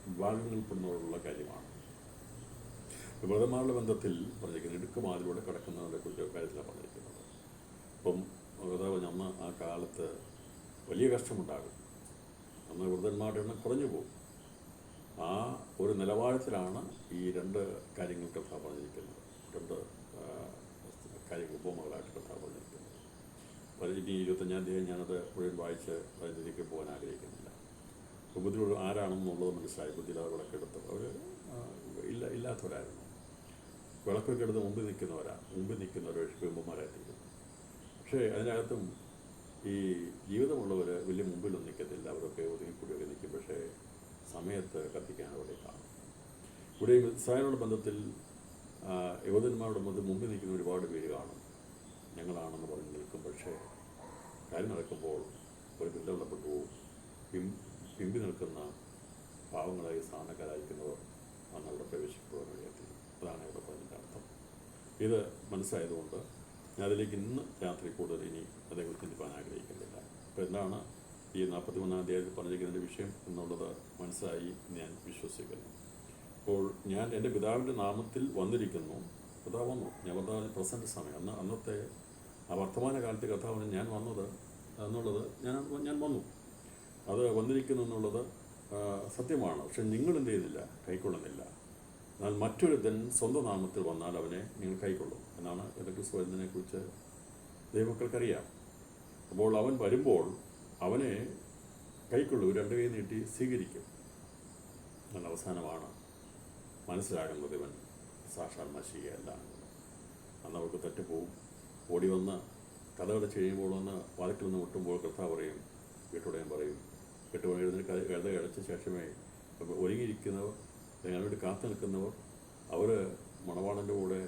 വിഭാഗങ്ങളിൽപ്പെടുന്നതിനുള്ള കാര്യമാണ്. വ്രതന്മാരുടെ ബന്ധത്തിൽ പറഞ്ഞിരിക്കുന്നത് ഇടുക്കുമാതിലൂടെ കിടക്കുന്നതിനെ കുറിച്ച് കാര്യത്തിലാണ് പറഞ്ഞിരിക്കുന്നത്. അപ്പം അന്ന് ആ കാലത്ത് വലിയ കഷ്ടമുണ്ടാകും. അന്ന് വ്രതന്മാരുടെ എണ്ണം കുറഞ്ഞു പോകും. ആ ഒരു നിലവാരത്തിലാണ് ഈ രണ്ട് കാര്യങ്ങൾ കഥ പറഞ്ഞിരിക്കുന്നത്. രണ്ട് കാര്യങ്ങൾ ഉപമകളായിട്ട് കഥ പറഞ്ഞിരിക്കുന്നത്. ഇനി 25-ാം തീയതി ഞാനത് മുഴുവൻ വായിച്ച് അതിലേക്ക് പോകാൻ ആഗ്രഹിക്കുന്നില്ല. ബുദ്ധിമുട്ട് ആരാണെന്നുള്ളത് മനസ്സിലായി. ബുദ്ധിയില്ലാതെ വിളക്കെടുത്ത് അവർ ഇല്ലാത്തവരായിരുന്നു. വിളക്കൊക്കെ എടുത്ത് മുമ്പിൽ നിൽക്കുന്നവർ ബിംബന്മാരായിട്ടിരിക്കുന്നു. പക്ഷേ അതിനകത്തും ഈ ജീവിതമുള്ളവർ വലിയ മുമ്പിലൊന്നും നിൽക്കത്തില്ല. അവരൊക്കെ ഒതുങ്ങിക്കൂടിയൊക്കെ നിൽക്കും. പക്ഷേ സമയത്ത് കത്തിക്കാൻ അവിടെ കാണും. ഇവിടെ ഇസ്രായേലിനോട് ബന്ധത്തിൽ യഹൂദന്മാരുടെ മുമ്പിൽ നിൽക്കുന്ന ഒരുപാട് പേര് കാണും. ഞങ്ങളാണെന്ന് പറഞ്ഞ് നിൽക്കും. പക്ഷേ കാര്യം നടക്കുമ്പോൾ ഒരു ബന്ധപ്പെട്ടു പോകും. പിമ്പി നിൽക്കുന്ന പാവങ്ങളായി സാധാരണക്കാരായിരിക്കുന്നവർ അന്നവിടെ പ്രവേശിക്കുവാൻ വഴിയെത്തി. അതാണ് ഇവിടെ പറഞ്ഞതിൻ്റെ അർത്ഥം. ഇത് മനസ്സിലായതുകൊണ്ട് ഞാൻ അതിലേക്ക് ഇന്ന് രാത്രി കൂടുതൽ ഇനി അതേക്കുറിച്ച് ചിന്തിക്കാൻ ആഗ്രഹിക്കുന്നില്ല. അപ്പോൾ എന്താണ് ഈ 41-ാം അധ്യായത്തിൽ പറഞ്ഞിരിക്കുന്നതിൻ്റെ വിഷയം എന്നുള്ളത് മനസ്സിലായി ഞാൻ വിശ്വസിക്കുന്നു. അപ്പോൾ ഞാൻ എൻ്റെ പിതാവിൻ്റെ നാമത്തിൽ വന്നിരിക്കുന്നു. കഥാവ് വന്നു. ഞാൻ വന്ന പ്രസൻറ്റ് സമയം അന്നത്തെ ആ വർത്തമാന കാലത്ത് കഥാവ് ഞാൻ വന്നത് എന്നുള്ളത് ഞാൻ വന്നു. അത് വന്നിരിക്കുന്നു എന്നുള്ളത് സത്യമാണ്. പക്ഷെ നിങ്ങൾ എന്ത് ചെയ്യുന്നില്ല, കൈക്കൊള്ളുന്നില്ല. എന്നാൽ മറ്റൊരുത്തൻ സ്വന്തം നാമത്തിൽ വന്നാൽ അവനെ നിങ്ങൾ കൈക്കൊള്ളും എന്നാണ് ക്രിസ്തു വരുന്നതിനെക്കുറിച്ച് ദൈവമക്കൾക്കറിയാം. അപ്പോൾ അവൻ വരുമ്പോൾ അവനെ കൈക്കൊള്ളൂ, രണ്ട് കൈ നീട്ടി സ്വീകരിക്കും. എന്നാൽ അവസാനമാണ് മനസ്സിലാകുന്നത് ഇവൻ സാക്ഷാൽ മശീഹയല്ല. അന്ന് അവർക്ക് തെറ്റുപോകും. ഓടി വന്ന് കഥകടച്ച് കഴിയുമ്പോൾ വന്ന് വാതിക്കൽ നിന്ന് മുട്ടുമ്പോൾ കർത്താവ് പറയും, വീട്ടുടയൻ പറയും, കെട്ടുപണിയുന്നതിന് കഥ അടച്ച ശേഷമേ ഒരുങ്ങിയിരിക്കുന്നവർ, അതിനു വേണ്ടി കാത്തു നിൽക്കുന്നവർ അവർ മണവാളൻ്റെ കൂടെ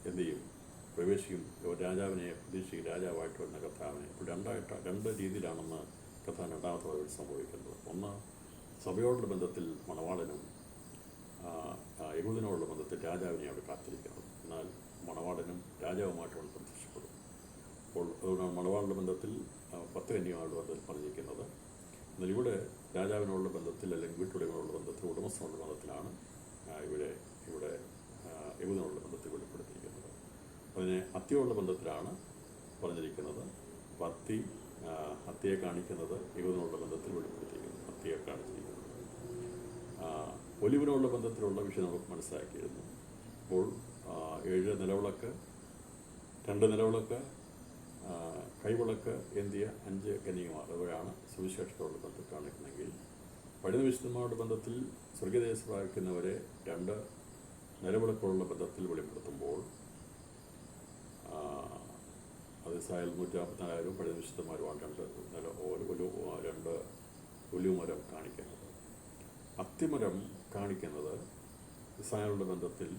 എന്തു ചെയ്യും, പ്രവേശിക്കും. രാജാവിനെ പ്രതീക്ഷിക്കും, രാജാവായിട്ട് വരുന്ന കർത്താവിനെ. ഇപ്പോൾ രണ്ട് രീതിയിലാണെന്ന് കർത്താവ് രണ്ടാമത്തെ വരവിൽ സംഭവിക്കുന്നത്. ഒന്ന്, സഭയോടുള്ള ബന്ധത്തിൽ മണവാളനും യഹൂദനോടുള്ള ബന്ധത്തിൽ രാജാവിനെ അവിടെ കാത്തിരിക്കുന്നത്. എന്നാൽ മണവാളനും രാജാവുമായിട്ടാണ് പ്രത്യക്ഷപ്പെടും. അപ്പോൾ അതുകൊണ്ടാണ് മണവാളുടെ ബന്ധത്തിൽ 10 കന്യകമാരുടെ ബന്ധത്തിൽ പറഞ്ഞിരിക്കുന്നത്. എന്നാൽ ഇവിടെ രാജാവിനോടുള്ള ബന്ധത്തിൽ അല്ലെങ്കിൽ വീട്ടുടമയോടുള്ള ബന്ധത്തിൽ, ഉടമസ്ഥനോടുള്ള ബന്ധത്തിലാണ് ഇവിടെ യഹൂദനോടുള്ള ബന്ധത്തിൽ വെളിപ്പെടുത്തിയിരിക്കുന്നത്. അതിനെ അത്തിയോടുള്ള ബന്ധത്തിലാണ് പറഞ്ഞിരിക്കുന്നത്. അത്തിയെ കാണിക്കുന്നത് യഹൂദനോടുള്ള ബന്ധത്തിൽ വെളിപ്പെടുത്തിയിരിക്കുന്നത്, അത്തിയെ കാണിച്ചിരിക്കുന്നത്. ഒലിവിനോടുള്ള ബന്ധത്തിലുള്ള വിഷയം നമുക്ക് മനസ്സിലാക്കിയിരുന്നു. അപ്പോൾ 7 നിലവിളക്ക്, 2 നിലവിളക്ക്, കൈവിളക്ക് എന്തിയ 5 കന്യകമാർ, അവരാണ് സുവിശേഷത്തോടുള്ള ബന്ധത്തിൽ കാണിക്കുന്നെങ്കിൽ, പഠിത വിശുദ്ധന്മാരുടെ ബന്ധത്തിൽ സ്വർഗദേശം പ്രാപിക്കുന്നവരെ 2 നിലവിളക്കുകളുള്ള ബന്ധത്തിൽ വെളിപ്പെടുത്തുമ്പോൾ അത് ഇസ്രായേൽ 154,000 പഠിത വിശുദ്ധന്മാരുമാണ് 2 ഒലിവുമരം കാണിക്കുന്നത്. അത്തിമരം കാണിക്കുന്നത് ഇസ്രായേലിൻ്റെ ബന്ധത്തിൽ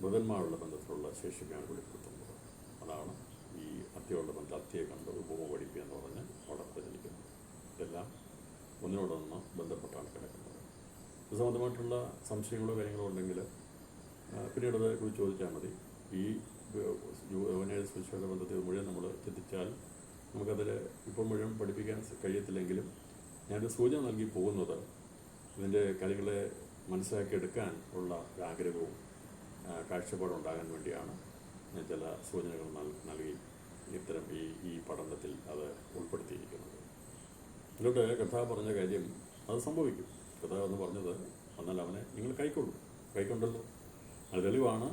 ബുധന്മാരുടെ ബന്ധത്തിലുള്ള ശേഷിക്കാണ് വെളിപ്പെടുത്തുന്നത്. അതാണ് ഈ അത്തിയോടുള്ള ബന്ധം. അത്തിയെ കണ്ട് ഉപമ പഠിക്കുക എന്ന് പറഞ്ഞ് അവിടെ പ്രചരിക്കുന്നത്. ഇതെല്ലാം ഒന്നിനോടൊന്ന് ബന്ധപ്പെട്ടാണ് കിടക്കുന്നത്. ഇത് സംബന്ധമായിട്ടുള്ള സംശയങ്ങളോ കാര്യങ്ങളോ ഉണ്ടെങ്കിൽ പിന്നീട് അതേക്കുറിച്ച് ചോദിച്ചാൽ മതി. ഈ സുവിശേഷ ബന്ധത്തിൽ മുഴുവൻ നമ്മൾ ചിന്തിച്ചാൽ നമുക്കതിൽ ഇപ്പോൾ മുഴുവൻ പഠിപ്പിക്കാൻ കഴിയത്തില്ലെങ്കിലും ഞാനൊരു സൂചന നൽകി പോകുന്നത് ഇതിൻ്റെ കാര്യങ്ങളെ മനസ്സിലാക്കിയെടുക്കാൻ ഉള്ള ഒരാഗ്രഹവും കാഴ്ചപ്പാടുണ്ടാകാൻ വേണ്ടിയാണ് ഞാൻ ചില സൂചനകൾ നൽകി ഇത്തരം ഈ പഠനത്തിൽ അത് ഉൾപ്പെടുത്തിയിരിക്കുന്നത്. എന്നിട്ട് കർത്താവ് പറഞ്ഞ കാര്യം അത് സംഭവിക്കും. കർത്താവ് എന്ന് പറഞ്ഞത്, എന്നാൽ അവനെ നിങ്ങൾ കൈക്കൊണ്ടല്ലോ. അത് തെളിവാണ്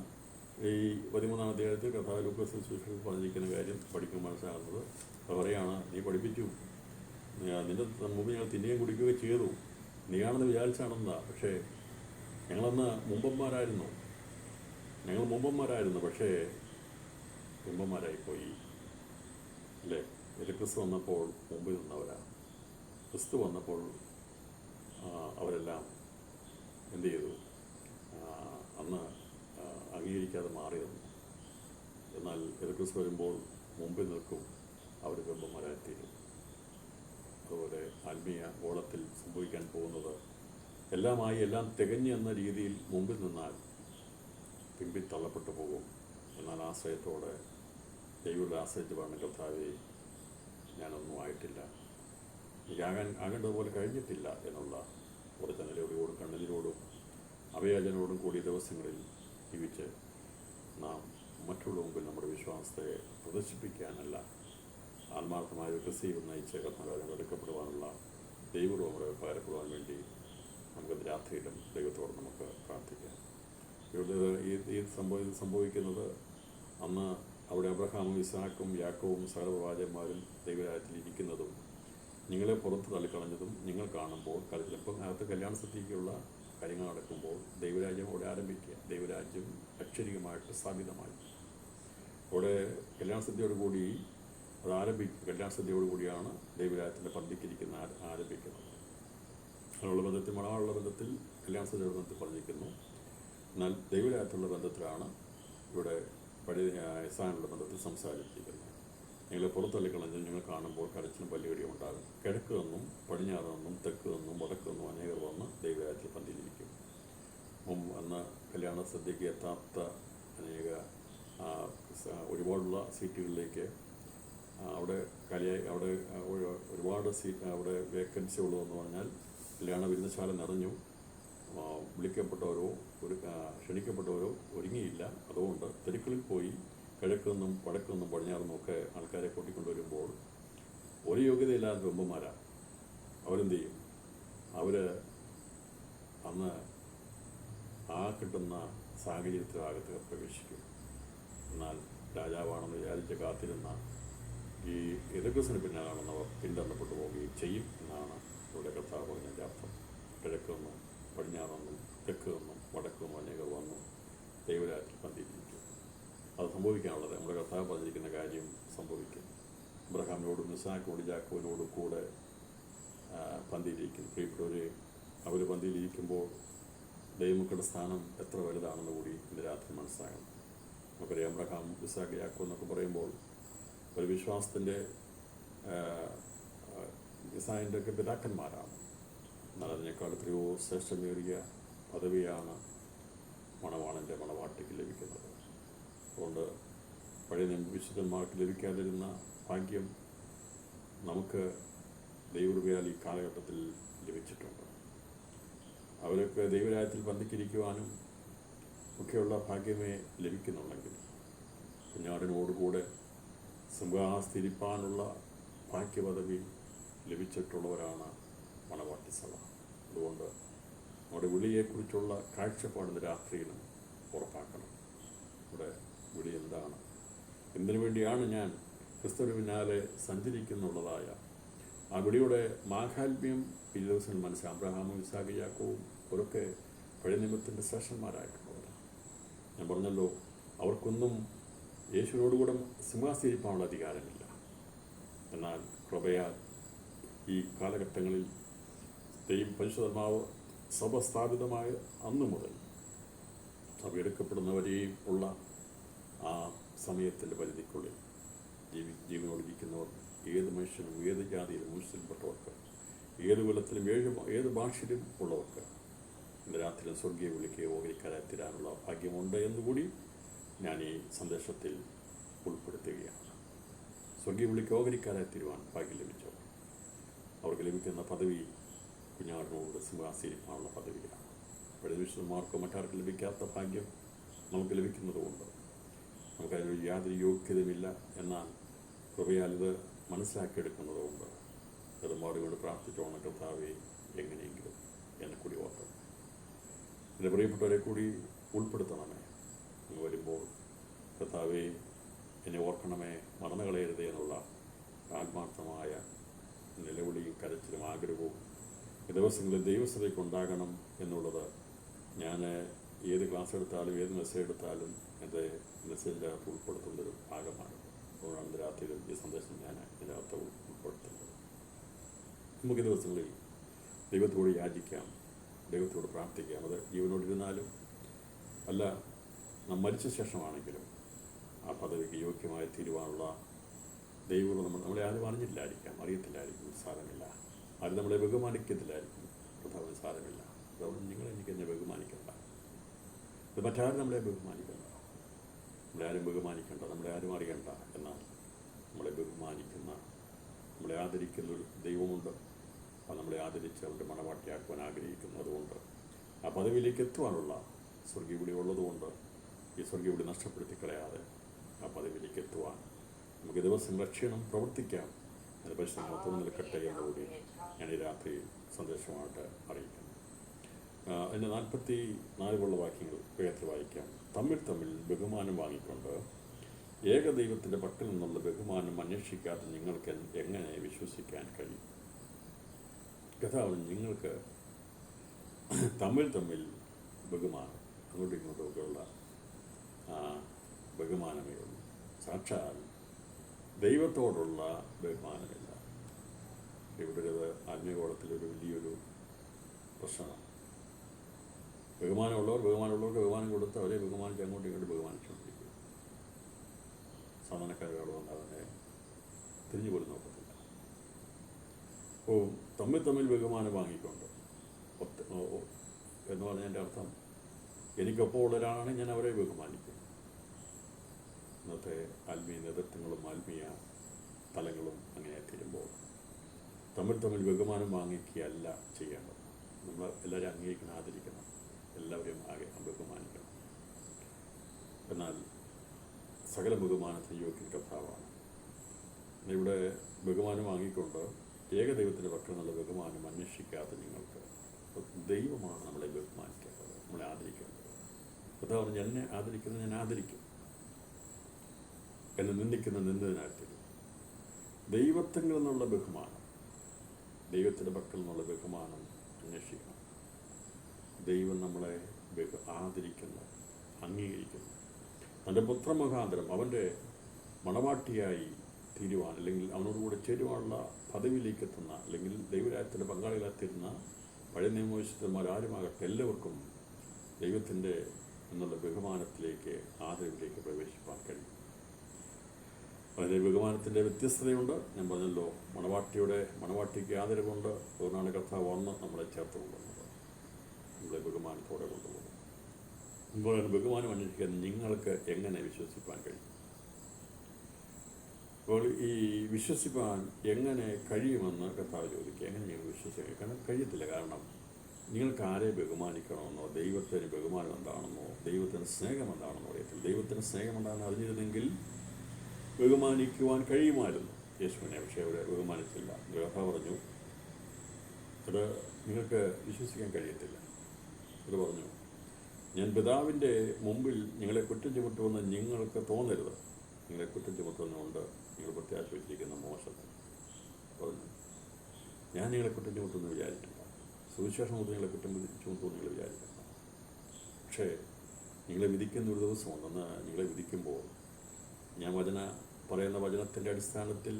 ഈ 13-ാം അധ്യായത്തിൽ കർത്താവ് ലൂക്കോസ് സുവിശേഷത്തിൽ പറഞ്ഞിരിക്കുന്ന കാര്യം പഠിക്കുമ്പോൾ മനസ്സിലാകുന്നത്. പറയുകയാണ്, നീ പഠിപ്പിച്ചു, നിൻ്റെ മുമ്പ് ഞങ്ങൾ തിന്നുകയും കുടിക്കുകയും ചെയ്തു, നീയാണെന്ന് വിചാരിച്ചാണെന്നാ. പക്ഷേ ഞങ്ങളന്ന് മുമ്പന്മാരായിരുന്നു, പക്ഷേ മുമ്പന്മാരായിപ്പോയി അല്ലേ. ക്രിസ്തു വന്നപ്പോൾ മുമ്പിൽ നിന്നവരാണ്. ക്രിസ്തു വന്നപ്പോൾ അവരെല്ലാം എന്തു ചെയ്തു? അന്ന് അംഗീകരിക്കാതെ മാറി നിന്നു. എന്നാൽ ക്രിസ്തു വരുമ്പോൾ മുമ്പിൽ നിൽക്കും, അവർ മുമ്പന്മാരായിത്തീരും. അതുപോലെ ആത്മീയ ഓളത്തിൽ സംഭവിക്കാൻ പോകുന്നത് എല്ലാം തികഞ്ഞ് എന്ന രീതിയിൽ മുമ്പിൽ നിന്നാൽ പിമ്പിൽ തള്ളപ്പെട്ടു പോകും. എന്നാൽ ആശ്രയത്തോടെ ദൈവത്തെ ആശ്രയിച്ച് പറഞ്ഞ കർത്താവേ, ഞാനൊന്നും ആയിട്ടില്ല, എനിക്ക് ആകേണ്ടതുപോലെ കഴിഞ്ഞിട്ടില്ല എന്നുള്ള കുറച്ച് നിലവിളിയോടും കണ്ണീരോടും അഭയാചനോടും കൂടിയ ദിവസങ്ങളിൽ ജീവിച്ച് നാം മറ്റുള്ള മുമ്പിൽ നമ്മുടെ വിശ്വാസത്തെ പ്രദർശിപ്പിക്കാനല്ല, ആത്മാർത്ഥമായ ഒരു ക്രിസ്തീയ നയിച്ച കർത്താവിനെ എടുക്കപ്പെടുവാനുള്ള ദൈവവും നമ്മളെ പകരപ്പെടുവാൻ വേണ്ടി നമുക്കത് രാത്രിയിലും ദൈവത്തോട് നമുക്ക് പ്രാർത്ഥിക്കാം. ഇവിടെ ഈ സംഭവിക്കുന്നത് അന്ന് അവിടെ അബ്രഹാമും ഇസ്ഹാക്കും യാക്കോവും സകല പ്രവാചകന്മാരും ദൈവരാജ്യത്തിൽ ഇരിക്കുന്നതും നിങ്ങളെ പുറത്ത് തള്ളിക്കളഞ്ഞതും നിങ്ങൾ കാണുമ്പോൾ ഇപ്പം അകത്ത് കല്യാണ സദ്യയ്ക്കുള്ള കാര്യങ്ങൾ നടക്കുമ്പോൾ ദൈവരാജ്യം അവിടെ ആരംഭിക്കുക. ദൈവരാജ്യം അക്ഷരികമായിട്ട് സ്ഥാപിതമായി അവിടെ കല്യാണ സദ്യയോടുകൂടി അത് ആരംഭിക്കും. കല്യാണ സദ്യയോടുകൂടിയാണ് ദൈവരാജ്യത്തിൻ്റെ പന്തിക്കിരിക്കുന്ന ആരംഭിക്കുന്നത്. അതിനുള്ള ബന്ധത്തിൽ മണവാളുള്ള ബന്ധത്തിൽ കല്യാണ സദ്യയുടെ ബന്ധത്തിൽ പറഞ്ഞിരിക്കുന്നു. എന്നാൽ ദൈവരാജ്യത്തിലുള്ള ബന്ധത്തിലാണ് ഇവിടെ പഴയ ഇസ്രായേലിനുള്ള ബന്ധത്തിൽ സംസാരിച്ചിരിക്കുന്നത്. നിങ്ങളെ പുറത്തള്ളിക്കളഞ്ഞ് നിങ്ങൾ കാണുമ്പോൾ കരച്ചിലും പല്ലുകടിയും ഉണ്ടാകും. കിഴക്ക് നിന്നും പടിഞ്ഞാറ് നിന്നും തെക്ക് നിന്നും വടക്ക് നിന്നും അനേകർ വന്ന് ദൈവരാജ്യത്തിൽ പന്തിയിലിരിക്കും. അന്ന് കല്യാണ സദ്യയ്ക്ക് എത്താത്ത അനേക ഒരുപാടുള്ള സീറ്റുകളിലേക്ക് അവിടെ അവിടെ ഒരുപാട് സീറ്റ് അവിടെ വേക്കൻസി ഉള്ളതെന്ന് പറഞ്ഞാൽ കല്യാണ വിരുന്നശാല നിറഞ്ഞു. വിളിക്കപ്പെട്ടവരോ ക്ഷണിക്കപ്പെട്ടവരോ ഒരുങ്ങിയില്ല. അതുകൊണ്ട് തെരുക്കളിൽ പോയി കിഴക്ക് നിന്നും വടക്ക് നിന്നും പടിഞ്ഞാറ് നിന്നും ഒക്കെ ആൾക്കാരെ കൂട്ടിക്കൊണ്ടുവരുമ്പോൾ ഒരു യോഗ്യതയില്ലാത്ത വെമ്പന്മാരാണ്. അവരെന്ത് ചെയ്യും? അവർ അന്ന് ആ കിട്ടുന്ന സാഹചര്യത്തിനകത്ത് പ്രവേശിക്കും. എന്നാൽ രാജാവാണെന്ന് വിചാരിച്ച് കാത്തിരുന്ന ഈ എതിർക്കസിന് പിന്നാലാണെന്നവർ പിന്തള്ളപ്പെട്ടു പോവുകയും ചെയ്യും എന്നാണ് ഇവിടെ കർത്താവ് പറഞ്ഞതിൻ്റെ അർത്ഥം. കിഴക്ക് നിന്നും പടിഞ്ഞാറ് നിന്നും തെക്ക് നിന്നും വടക്ക് നിന്നും അനേകർ വന്നു ദൈവരാജ്യത്തിൽ പന്തിയിരിക്കും. അത് സംഭവിക്കാനുള്ളത് നമ്മുടെ കർത്താവ് പറഞ്ഞിരിക്കുന്ന കാര്യം സംഭവിക്കും. അബ്രഹാമിനോടും ഇസ്ഹാക്കിനോടും യാക്കോബിനോടും കൂടെ പന്തിയിലിരിക്കും. പ്രിയപ്പെട്ടവരെ, അവർ പന്തിയിലിരിക്കുമ്പോൾ ദൈവമക്കളുടെ സ്ഥാനം എത്ര വലുതാണെന്ന് കൂടി ഇന്ന് രാത്രി മനസ്സിലാകണം. നമുക്കറിയാം, അബ്രഹാം ഇസ്ഹാക്ക് യാക്കോബ് എന്നൊക്കെ പറയുമ്പോൾ ഒരു വിശ്വാസത്തിൻ്റെ ഇസ്രായേലിൻ്റെ ഒക്കെ പിതാക്കന്മാരാണ്. എന്നാൽ അതിനേക്കാൾ എത്രയോ ശ്രേഷ്ഠമേറിയ പദവിയാണ് മണവാളൻ്റെ മണവാട്ടിക്ക് ലഭിക്കുന്നത്. അതുകൊണ്ട് പഴയ വിശുദ്ധന്മാർക്ക് ലഭിക്കാതിരുന്ന ഭാഗ്യം നമുക്ക് ദൈവകൃപയാൽ ഈ കാലഘട്ടത്തിൽ ലഭിച്ചിട്ടുണ്ട്. അവരൊക്കെ ദൈവരാജ്യത്തിൽ പന്തിക്കിരിക്കുവാനും ഒക്കെയുള്ള ഭാഗ്യമേ ലഭിക്കുന്നുണ്ടെങ്കിൽ കുഞ്ഞാടിനോടുകൂടെ സിംഹാസനത്തിരിപ്പാനുള്ള ഭാഗ്യപദവി ലഭിച്ചിട്ടുള്ളവരാണ് മണവാട്ടി സഭ. അതുകൊണ്ട് നമ്മുടെ വിളിയെക്കുറിച്ചുള്ള കാഴ്ചപ്പാടിൻ്റെ രാത്രിയിലും ഉറപ്പാക്കണം. ഇവിടെ വിളി എന്താണ്? എന്തിനു വേണ്ടിയാണ് ഞാൻ ക്രിസ്തുവിന് പിന്നാലെ സഞ്ചരിക്കുന്നുള്ളതായ ആ വിളിയുടെ മാഹാത്മ്യം ഈ ദിവസങ്ങളിൽ മനസ്സിലാക്കാം. അബ്രഹാമും ഇസ്ഹാക്കും യാക്കോബും അവരൊക്കെ പഴയ നിയമത്തിൻ്റെ ശ്രേഷ്ഠന്മാരായിട്ടുള്ളവരാണ്. ഞാൻ പറഞ്ഞല്ലോ, അവർക്കൊന്നും യേശുവിനോടുകൂടെ സിംഹാസനത്തിരിക്കാനുള്ള അധികാരമില്ല. എന്നാൽ കൃപയാൽ ഈ കാലഘട്ടങ്ങളിൽ പരിശുദ്ധാത്മാവ് സഭ സ്ഥാപിതമായ അന്നു മുതൽ സഭ എടുക്കപ്പെടുന്നവരെയും ഉള്ള ആ സമയത്തിൻ്റെ പരിധിക്കുള്ളിൽ ജീവനോടിരിക്കുന്നവർ ഏത് മനുഷ്യനും ഏത് ജാതിയിലും മുസ്ലിംപ്പെട്ടവർക്ക് ഏത് കുലത്തിലും ഏത് ഭാഷയിലും ഉള്ളവർക്ക് ഇന്ന് രാത്രി സ്വർഗീയ വിളിക്ക് ഓഹരിക്കാരെത്തിരാനുള്ള ഭാഗ്യമുണ്ട് എന്നുകൂടി ഞാൻ ഈ സന്ദേശത്തിൽ ഉൾപ്പെടുത്തുകയാണ്. സ്വർഗീയ വിളിക്ക് ഓഹരിക്കാരെത്തിരുവാൻ ഭാഗ്യം ലഭിച്ചവർ, അവർക്ക് ലഭിക്കുന്ന പദവി കുഞ്ഞാടിനോട് സിംഹാസനത്തിരിക്കാനുള്ള പദവിയാണ്. പഴയ വിശുദ്ധന്മാർക്കോ മറ്റാർക്കും ലഭിക്കാത്ത ഭാഗ്യം നമുക്ക് ലഭിക്കുന്നതുകൊണ്ട് നമുക്കതിനൊരു യാതൊരു യോഗ്യതയുമില്ല. എന്നാൽ കൃപയാൽ ഇത് മനസ്സിലാക്കിയെടുക്കുന്നതുകൊണ്ട് നെടുമ്പാടുകൊണ്ട് പ്രാർത്ഥിച്ചോണം, കർത്താവെ എങ്ങനെയെങ്കിലും എന്നെ കൂടി ഓർക്കണം, എൻ്റെ പ്രിയപ്പെട്ടവരെ കൂടി ഉൾപ്പെടുത്തണമേ. അങ്ങ് വരുമ്പോൾ കർത്താവെ എന്നെ ഓർക്കണമേ, മറന്നു കളയരുതേ എന്നുള്ള ആത്മാർത്ഥമായ നിലവിളിയും കരച്ചിലും ആഗ്രഹവും ഈ ദിവസങ്ങളിൽ ദൈവസഭയ്ക്ക് ഉണ്ടാകണം എന്നുള്ളത് ഞാൻ ഏത് ക്ലാസ് എടുത്താലും ഏത് മെസ്സേജ് എടുത്താലും എൻ്റെ മെസ്സേജിനകത്ത് ഉൾപ്പെടുത്തുന്നൊരു ഭാഗമാണ്. അതുകൊണ്ടാണ് ഇന്ന് രാത്രിയിലും ഈ സന്ദേശം ഞാൻ ഇതിനകത്ത് ഉൾപ്പെടുത്തുന്നത്. നമുക്ക് ദിവസങ്ങളിൽ ദൈവത്തോട് യാചിക്കാം, ദൈവത്തോട് പ്രാർത്ഥിക്കാം. അത് ജീവനോടിരുന്നാലും അല്ല നാം മരിച്ച ശേഷമാണെങ്കിലും ആ പദവിക്ക് യോഗ്യമായി തീരുവാനുള്ള ദൈവം നമ്മളെ ആരും അറിയത്തില്ലായിരിക്കും, സാരമില്ല. ആരും നമ്മളെ ബഹുമാനിക്കത്തില്ലായിരിക്കും, കർത്താവിന് സാരമില്ല. അതുകൊണ്ട് എനിക്ക് എന്നെ ബഹുമാനിക്കണ്ട, ഇത് മറ്റാരും നമ്മളെ ബഹുമാനിക്കണ്ട, നമ്മളെ ആരും ബഹുമാനിക്കണ്ട, നമ്മളെ ആരും അറിയണ്ട. എന്നാൽ നമ്മളെ ബഹുമാനിക്കുന്ന, നമ്മളെ ആദരിക്കുന്നൊരു ദൈവമുണ്ട്. അത് നമ്മളെ ആദരിച്ച് അവരുടെ മണവാട്ടിയാക്കുവാൻ ആഗ്രഹിക്കുന്നു. അതുകൊണ്ട് ആ പദവിയിലേക്ക് എത്തുവാനുള്ള സ്വർഗീയ വിളി ഉള്ളതുകൊണ്ട് ഈ സ്വർഗീയ വിളി നഷ്ടപ്പെടുത്തി കളയാതെ ആ പദവിയിലേക്ക് എത്തുവാൻ നമുക്ക് ദിവസം ക്ഷീണം പ്രവർത്തിക്കാം. അത് പരിശ്രമം തുറന്നു നിൽക്കട്ടെ എന്നുകൂടി ഞാൻ ഈ രാത്രിയിൽ സന്ദേശമായിട്ട് അറിയിക്കുന്നു. അതിൻ്റെ 44 വാക്യങ്ങൾ വേഗത്തിൽ വായിക്കാം. തമ്മിൽ തമ്മിൽ ബഹുമാനം വാങ്ങിക്കൊണ്ട് ഏകദൈവത്തിൻ്റെ പക്കൽ നിന്നുള്ള ബഹുമാനം അന്വേഷിക്കാതെ നിങ്ങൾക്ക് എങ്ങനെ വിശ്വസിക്കാൻ കഴിയും? കഥാവ് നിങ്ങൾക്ക് തമ്മിൽ തമ്മിൽ ബഹുമാനം, അങ്ങോട്ടും ഇങ്ങോട്ടുമൊക്കെയുള്ള ബഹുമാനമേ ഉള്ളൂ. സാക്ഷാൽ ദൈവത്തോടുള്ള ബഹുമാനമില്ല. ഇവിടെ ഒരു ആത്മീയകോളത്തിലൊരു വലിയൊരു പ്രശ്നമാണ്. ബഹുമാനമുള്ളവർക്ക് ബഹുമാനം കൊടുത്ത് അവരെ ബഹുമാനിച്ച് അങ്ങോട്ടും ഇങ്ങോട്ട് ബഹുമാനിച്ചുകൊണ്ടിരിക്കും. സാധാരണക്കാരോട് വന്നാൽ തന്നെ തിരിഞ്ഞു പോലും നോക്കത്തില്ല. അപ്പോൾ തമ്മിൽ ബഹുമാനം വാങ്ങിക്കൊണ്ട് എന്ന് പറഞ്ഞതിൻ്റെ അർത്ഥം എനിക്കൊപ്പം ഉള്ളവരാണ് ഞാൻ അവരെ ബഹുമാനിക്കും. ഇന്നത്തെ ആത്മീയ നേതൃത്വങ്ങളും ആത്മീയ തലങ്ങളും അങ്ങനെ തീരുമ്പോൾ തമ്മിൽ ബഹുമാനം വാങ്ങിക്കുകയല്ല ചെയ്യേണ്ടത്. നമ്മൾ എല്ലാവരും അംഗീകരിക്കണം, ആദരിക്കണം, എല്ലാവരെയും ബഹുമാനിക്കണം. എന്നാൽ സകല ബഹുമാനത്തിന് യോഗ്യൻ കർത്താവാണ്. ഇവിടെ ബഹുമാനം വാങ്ങിക്കൊണ്ട് ഏകദൈവത്തിൻ്റെ പക്കൽ നിന്നുള്ള ബഹുമാനം അന്വേഷിക്കാതെ നിങ്ങൾക്ക് ദൈവമാണ് നമ്മളെ ബഹുമാനിക്കേണ്ടത്, നമ്മളെ ആദരിക്കേണ്ടത്. കർത്താവ് പറഞ്ഞു, എന്നെ ആദരിക്കുന്നത് ഞാൻ ആദരിക്കും, എന്നെ നിന്ദിക്കുന്നതിനായിട്ടില്ല. ദൈവത്തിൽ നിന്നുള്ള ബഹുമാനം, ദൈവത്തിൻ്റെ പക്കൽ നിന്നുള്ള ബഹുമാനം അന്വേഷിക്കണം. ദൈവം നമ്മളെ ആദരിക്കുന്നു, അംഗീകരിക്കുന്നു. തൻ്റെ പുത്രമുഖാന്തരം അവൻ്റെ മണവാട്ടിയായി തീരുവാൻ, അല്ലെങ്കിൽ അവനോടുകൂടെ ചേരുവാനുള്ള പദവിയിലേക്ക് എത്തുന്ന, അല്ലെങ്കിൽ ദൈവരാജ്യത്തിൻ്റെ പങ്കാളികളായിത്തീരുന്ന പഴയ നിയമവിശുദ്ധന്മാരാരുമാകട്ടെ എല്ലാവർക്കും ദൈവത്തിൻ്റെ എന്നുള്ള ബഹുമാനത്തിലേക്ക്, ആദരവിലേക്ക് പ്രവേശിപ്പാൻ കഴിയും. അതിൻ്റെ ബഹുമാനത്തിൻ്റെ വ്യത്യസ്തതയുണ്ട്. ഞാൻ പറഞ്ഞല്ലോ, മണവാട്ടിക്ക് ആദരവുണ്ട്. അതുകൊണ്ടാണ് കർത്താവ് വന്ന് നമ്മളെ ചേർത്ത് കൊണ്ടുവന്നത്, നമ്മളെ ബഹുമാനത്തോടെ കൊണ്ടുപോകും. ഇപ്പോൾ ബഹുമാനം അന്വേഷിക്കാൻ നിങ്ങൾക്ക് എങ്ങനെ വിശ്വസിപ്പാൻ കഴിയും? അപ്പോൾ ഈ വിശ്വസിപ്പാൻ എങ്ങനെ കഴിയുമെന്ന് കർത്താവ് ചോദിക്കുക. എങ്ങനെ നിങ്ങൾ വിശ്വസിക്കുക? കാരണം കഴിയത്തില്ല. കാരണം നിങ്ങൾക്ക് ആരെ ബഹുമാനിക്കണമെന്നോ, ദൈവത്തിന് ബഹുമാനം എന്താണെന്നോ, ദൈവത്തിന് സ്നേഹം എന്താണെന്നോ അറിയത്തില്ല. ദൈവത്തിന് സ്നേഹം എന്താണെന്ന് അറിഞ്ഞിരുന്നെങ്കിൽ ബഹുമാനിക്കുവാൻ കഴിയുമായിരുന്നു യേശുവിനെ. പക്ഷേ അവരെ ബഹുമാനിച്ചില്ല. കർത്താവ് പറഞ്ഞു, അത് നിങ്ങൾക്ക് വിശ്വസിക്കാൻ കഴിയത്തില്ല. അത് പറഞ്ഞു, ഞാൻ പിതാവിൻ്റെ മുമ്പിൽ നിങ്ങളെ കുറ്റം ചുമട്ടുമെന്ന് നിങ്ങൾക്ക് തോന്നരുത്. നിങ്ങളെ കുറ്റം ചുമത്തുന്നുണ്ട് നിങ്ങൾ പ്രത്യാശ വെച്ചിരിക്കുന്ന മോശത്തെ പറഞ്ഞു. ഞാൻ നിങ്ങളെ കുറ്റം ചുമത്തുമെന്ന് വിചാരിക്കണ്ട. സുവിശേഷം കൊണ്ട് നിങ്ങളെ കുറ്റം ചുമത്തുമെന്ന് നിങ്ങൾ വിചാരിക്കണ്ട. പക്ഷേ നിങ്ങളെ വിധിക്കുന്ന ഒരു ദിവസമുണ്ടെന്ന്. നിങ്ങളെ വിധിക്കുമ്പോൾ ഞാൻ പറയുന്ന വചനത്തിൻ്റെ അടിസ്ഥാനത്തിൽ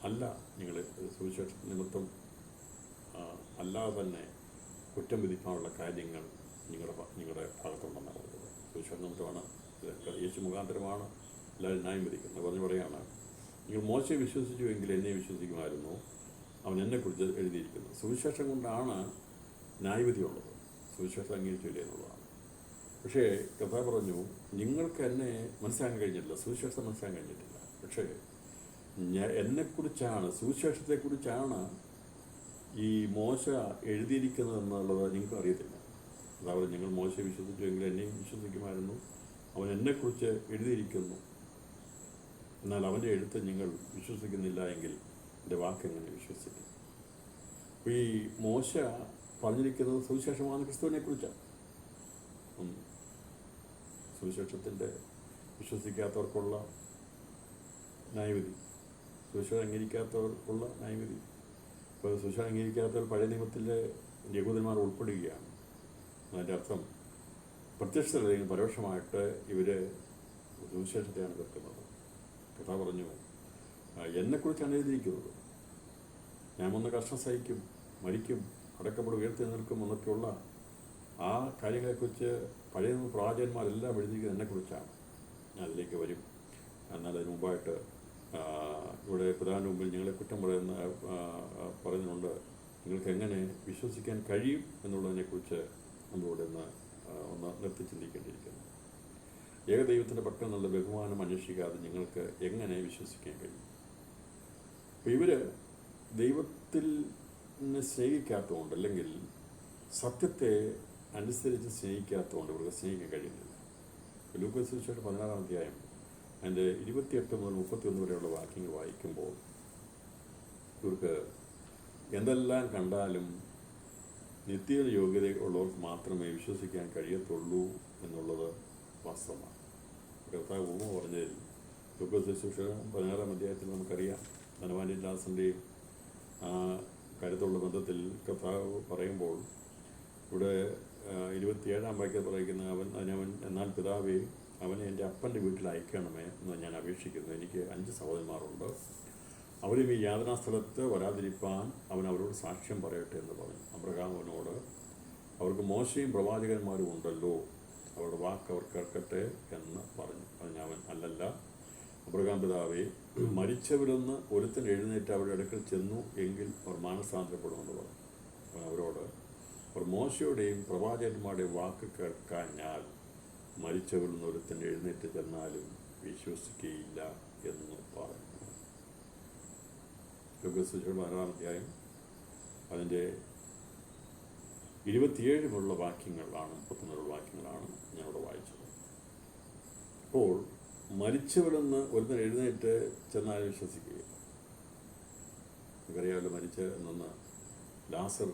അല്ല, നിങ്ങൾ സുവിശേഷ നിമിത്തം അല്ലാതെ തന്നെ കുറ്റം വിധിക്കാനുള്ള കാര്യങ്ങൾ നിങ്ങളുടെ ഭാഗത്തുണ്ടെന്നാണ് പറഞ്ഞത്. സുവിശേഷ നിമിത്തമാണ്, യേശു മുഖാന്തരമാണ് എല്ലാവരും ന്യായം വിധിക്കുന്നത്. പറയുകയാണ്, നിങ്ങൾ മോശയെ വിശ്വസിച്ചുവെങ്കിൽ എന്നെ വിശ്വസിക്കുമായിരുന്നു, അവൻ എന്നെക്കുറിച്ച് എഴുതിയിരിക്കുന്നു. സുവിശേഷം കൊണ്ടാണ് ന്യായവിധിയുള്ളത്, സുവിശേഷം അംഗീകരിച്ചില്ല എന്നുള്ളതാണ്. പക്ഷേ കർത്താവ് പറഞ്ഞു, നിങ്ങൾക്ക് എന്നെ മനസ്സിലാക്കാൻ കഴിഞ്ഞിട്ടില്ല, സുവിശേഷത്തെ മനസ്സിലാക്കാൻ കഴിഞ്ഞിട്ടില്ല. പക്ഷേ എന്നെക്കുറിച്ചാണ്, സുവിശേഷത്തെക്കുറിച്ചാണ് ഈ മോശ എഴുതിയിരിക്കുന്നത് എന്നുള്ളത് നിങ്ങൾക്ക് അറിയത്തില്ല. അതായത് നിങ്ങൾ മോശയെ വിശ്വസിച്ചുവെങ്കിൽ എന്നെയും വിശ്വസിക്കുമായിരുന്നു, അവൻ എന്നെക്കുറിച്ച് എഴുതിയിരിക്കുന്നു. എന്നാൽ അവൻ്റെ എഴുത്ത് നിങ്ങൾ വിശ്വസിക്കുന്നില്ല എങ്കിൽ എൻ്റെ വാക്കെങ്ങനെ വിശ്വസിക്കും? അപ്പോൾ ഈ മോശ പറഞ്ഞിരിക്കുന്നത് സുവിശേഷമാണ്, ക്രിസ്തുവിനെ കുറിച്ചാണ്. സുവിശേഷത്തിൻ്റെ വിശ്വസിക്കാത്തവർക്കുള്ള ന്യായവിധി, സുവിശേഷം അംഗീകരിക്കാത്തവർക്കുള്ള ന്യായവിധി. ഇപ്പോൾ സുവിശേഷം അംഗീകരിക്കാത്തവർ പഴയ നിയമത്തിലെ യഹൂദന്മാർ ഉൾപ്പെടുകയാണ്. അതിൻ്റെ അർത്ഥം പ്രത്യക്ഷതല്ലെങ്കിൽ പരോക്ഷമായിട്ട് ഇവർ സുവിശേഷത്തെയാണ് കേൾക്കുന്നത്. കഥ പറഞ്ഞു, എന്നെക്കുറിച്ചാണ് എഴുതിയിരിക്കുന്നത്, ഞാൻ വന്ന് കഷ്ടം സഹിക്കും, മരിക്കും, അടക്കപ്പെടും, ഉയർത്തി നിൽക്കും എന്നൊക്കെയുള്ള ആ കാര്യങ്ങളെക്കുറിച്ച് പഴയ പ്രവാചകന്മാരെല്ലാം എഴുതിയിരിക്കുന്നത് എന്നെക്കുറിച്ചാണ്. ഞാൻ അതിലേക്ക് വരും. എന്നാൽ അതിന് മുമ്പായിട്ട് ഇവിടെ പ്രധാന മുമ്പിൽ ഞങ്ങളെ കുറ്റം പറയുന്നുണ്ട്. നിങ്ങൾക്ക് എങ്ങനെ വിശ്വസിക്കാൻ കഴിയും എന്നുള്ളതിനെക്കുറിച്ച് നമ്മളിവിടെ ഒന്ന് നിർത്തി ചിന്തിക്കേണ്ടിയിരിക്കുന്നു. ഏകദൈവത്തിൻ്റെ പക്കൽ നിന്നുള്ള ബഹുമാനം അന്വേഷിക്കാതെ നിങ്ങൾക്ക് എങ്ങനെ വിശ്വസിക്കാൻ കഴിയും? അപ്പോൾ ഇവർ ദൈവത്തിൽ സ്നേഹിക്കാത്തതുകൊണ്ട്, അല്ലെങ്കിൽ സത്യത്തെ അനുസരിച്ച് സ്നേഹിക്കാത്തതുകൊണ്ട് ഇവർക്ക് സ്നേഹിക്കാൻ കഴിയുന്നില്ല. ലൂക്കോസ് സുവിശേഷം 16-ാം അധ്യായം അതിൻ്റെ 28 മുതൽ 31 വരെയുള്ള വാക്യങ്ങൾ വായിക്കുമ്പോൾ ഇവർക്ക് എന്തെല്ലാം കണ്ടാലും നിത്യജീവന യോഗ്യത ഉള്ളവർക്ക് മാത്രമേ വിശ്വസിക്കാൻ കഴിയത്തുള്ളൂ എന്നുള്ളത് വാസ്തവമാണ്. കർത്താവ് ഉപമ പറഞ്ഞതിൽ ശുശ്രൂഷ 16-ാം അധ്യായത്തിൽ നമുക്കറിയാം, ധനവാന്റെയും ദാസൻ്റെയും കരുത്തുള്ള ബന്ധത്തിൽ കർത്താവ് പറയുമ്പോൾ ഇവിടെ 27-ാം വാക്യത്തിൽ പറയുന്ന എന്നാൽ പിതാവേ, അവനെ എൻ്റെ അപ്പൻ്റെ വീട്ടിൽ അയക്കണമേ എന്ന് ഞാൻ അപേക്ഷിക്കുന്നു. എനിക്ക് 5 സഹോദരന്മാരുണ്ട്, അവരും ഈ യാതനാസ്ഥലത്ത് വരാതിരിപ്പാൻ അവൻ അവരോട് സാക്ഷ്യം പറയട്ടെ എന്ന് പറഞ്ഞു. അബ്രഹാം അവനോട്, അവർക്ക് മോശയും പ്രവാചകന്മാരും ഉണ്ടല്ലോ, അവരുടെ വാക്ക് അവർ കേൾക്കട്ടെ എന്ന് പറഞ്ഞു. അതിന് അവൻ, അല്ലല്ല അബ്രഹാം പിതാവേ, മരിച്ചവരൊന്ന് ഒരുത്തൻ എഴുന്നേറ്റ് അവരുടെ അടുക്കൽ ചെന്നു എങ്കിൽ അവർ മാനസാന്തരപ്പെടുമെന്ന് പറഞ്ഞു. അവൻ അവരോട്, അവർ മോശയുടെയും പ്രവാചകന്മാരുടെയും വാക്ക് കേൾക്കാഞ്ഞാൽ മരിച്ചവരിൽ നിന്ന് ഒരുത്തൻ എഴുന്നേറ്റ് ചെന്നാലും വിശ്വസിക്കുകയില്ല എന്ന് പറഞ്ഞു. ലൂക്കോസ് 16-ാം അധ്യായം അതിൻ്റെ 27 വാക്യങ്ങളാണ്, 31 വാക്യങ്ങളാണ് ഞാനിവിടെ വായിച്ചത്. അപ്പോൾ മരിച്ചവരെന്ന് ഒരുത്തൻ എഴുന്നേറ്റ് ചെന്നാലും വിശ്വസിക്കുകയില്ല. നമുക്കറിയാമല്ലോ, മരിച്ച എന്നൊന്ന് ലാസർ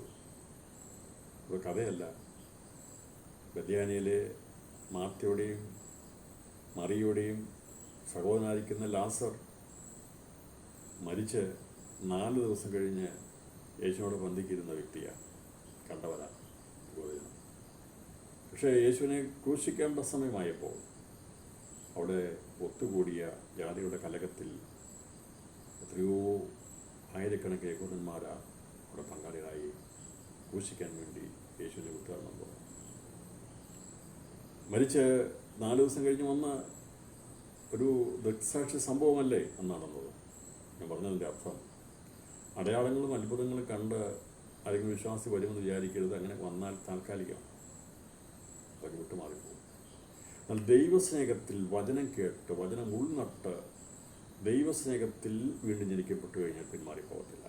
ഒരു കഥയല്ല. ബെത്യാനിയിലെ മാർത്തയുടെയും മറിയുടെയും സഹോദരനായിരിക്കുന്ന ലാസർ മരിച്ച് 4 ദിവസം കഴിഞ്ഞ് യേശുവിനോട് ബന്ധിക്കിരുന്ന വ്യക്തിയാണ്, കണ്ടവരാണ്. പക്ഷേ യേശുവിനെ ക്രൂശിക്കേണ്ട സമയമായപ്പോൾ അവിടെ ഒത്തുകൂടിയ ജാതിയുടെ കലകത്തിൽ എത്രയോ ആയിരക്കണക്കിന് യഹൂദന്മാരാ അവിടെ പങ്കാളികളായി ക്രൂശിക്കാൻ വേണ്ടി യേശുവിനെ വിട്ടുതരണം പറഞ്ഞു. മരിച്ച് 4 ദിവസം കഴിഞ്ഞ് വന്ന ഒരു ദൃക്സാക്ഷി സംഭവമല്ലേ എന്നാണെന്നത്. ഞാൻ പറഞ്ഞതിൻ്റെ അർത്ഥം, അടയാളങ്ങളും അത്ഭുതങ്ങളും കണ്ട് ആരെങ്കിലും വിശ്വാസി വരുമെന്ന് വിചാരിക്കരുത്. അങ്ങനെ വന്നാൽ താൽക്കാലികമാണ്, അതൊക്കെ വിട്ടുമാറിപ്പോകും. എന്നാൽ ദൈവസ്നേഹത്തിൽ വചനം കേട്ട് വചനം ഉൾനട്ട് ദൈവസ്നേഹത്തിൽ വീണ്ടും ജനിക്കപ്പെട്ടു കഴിഞ്ഞാൽ പിന്മാറിപ്പോകത്തില്ല,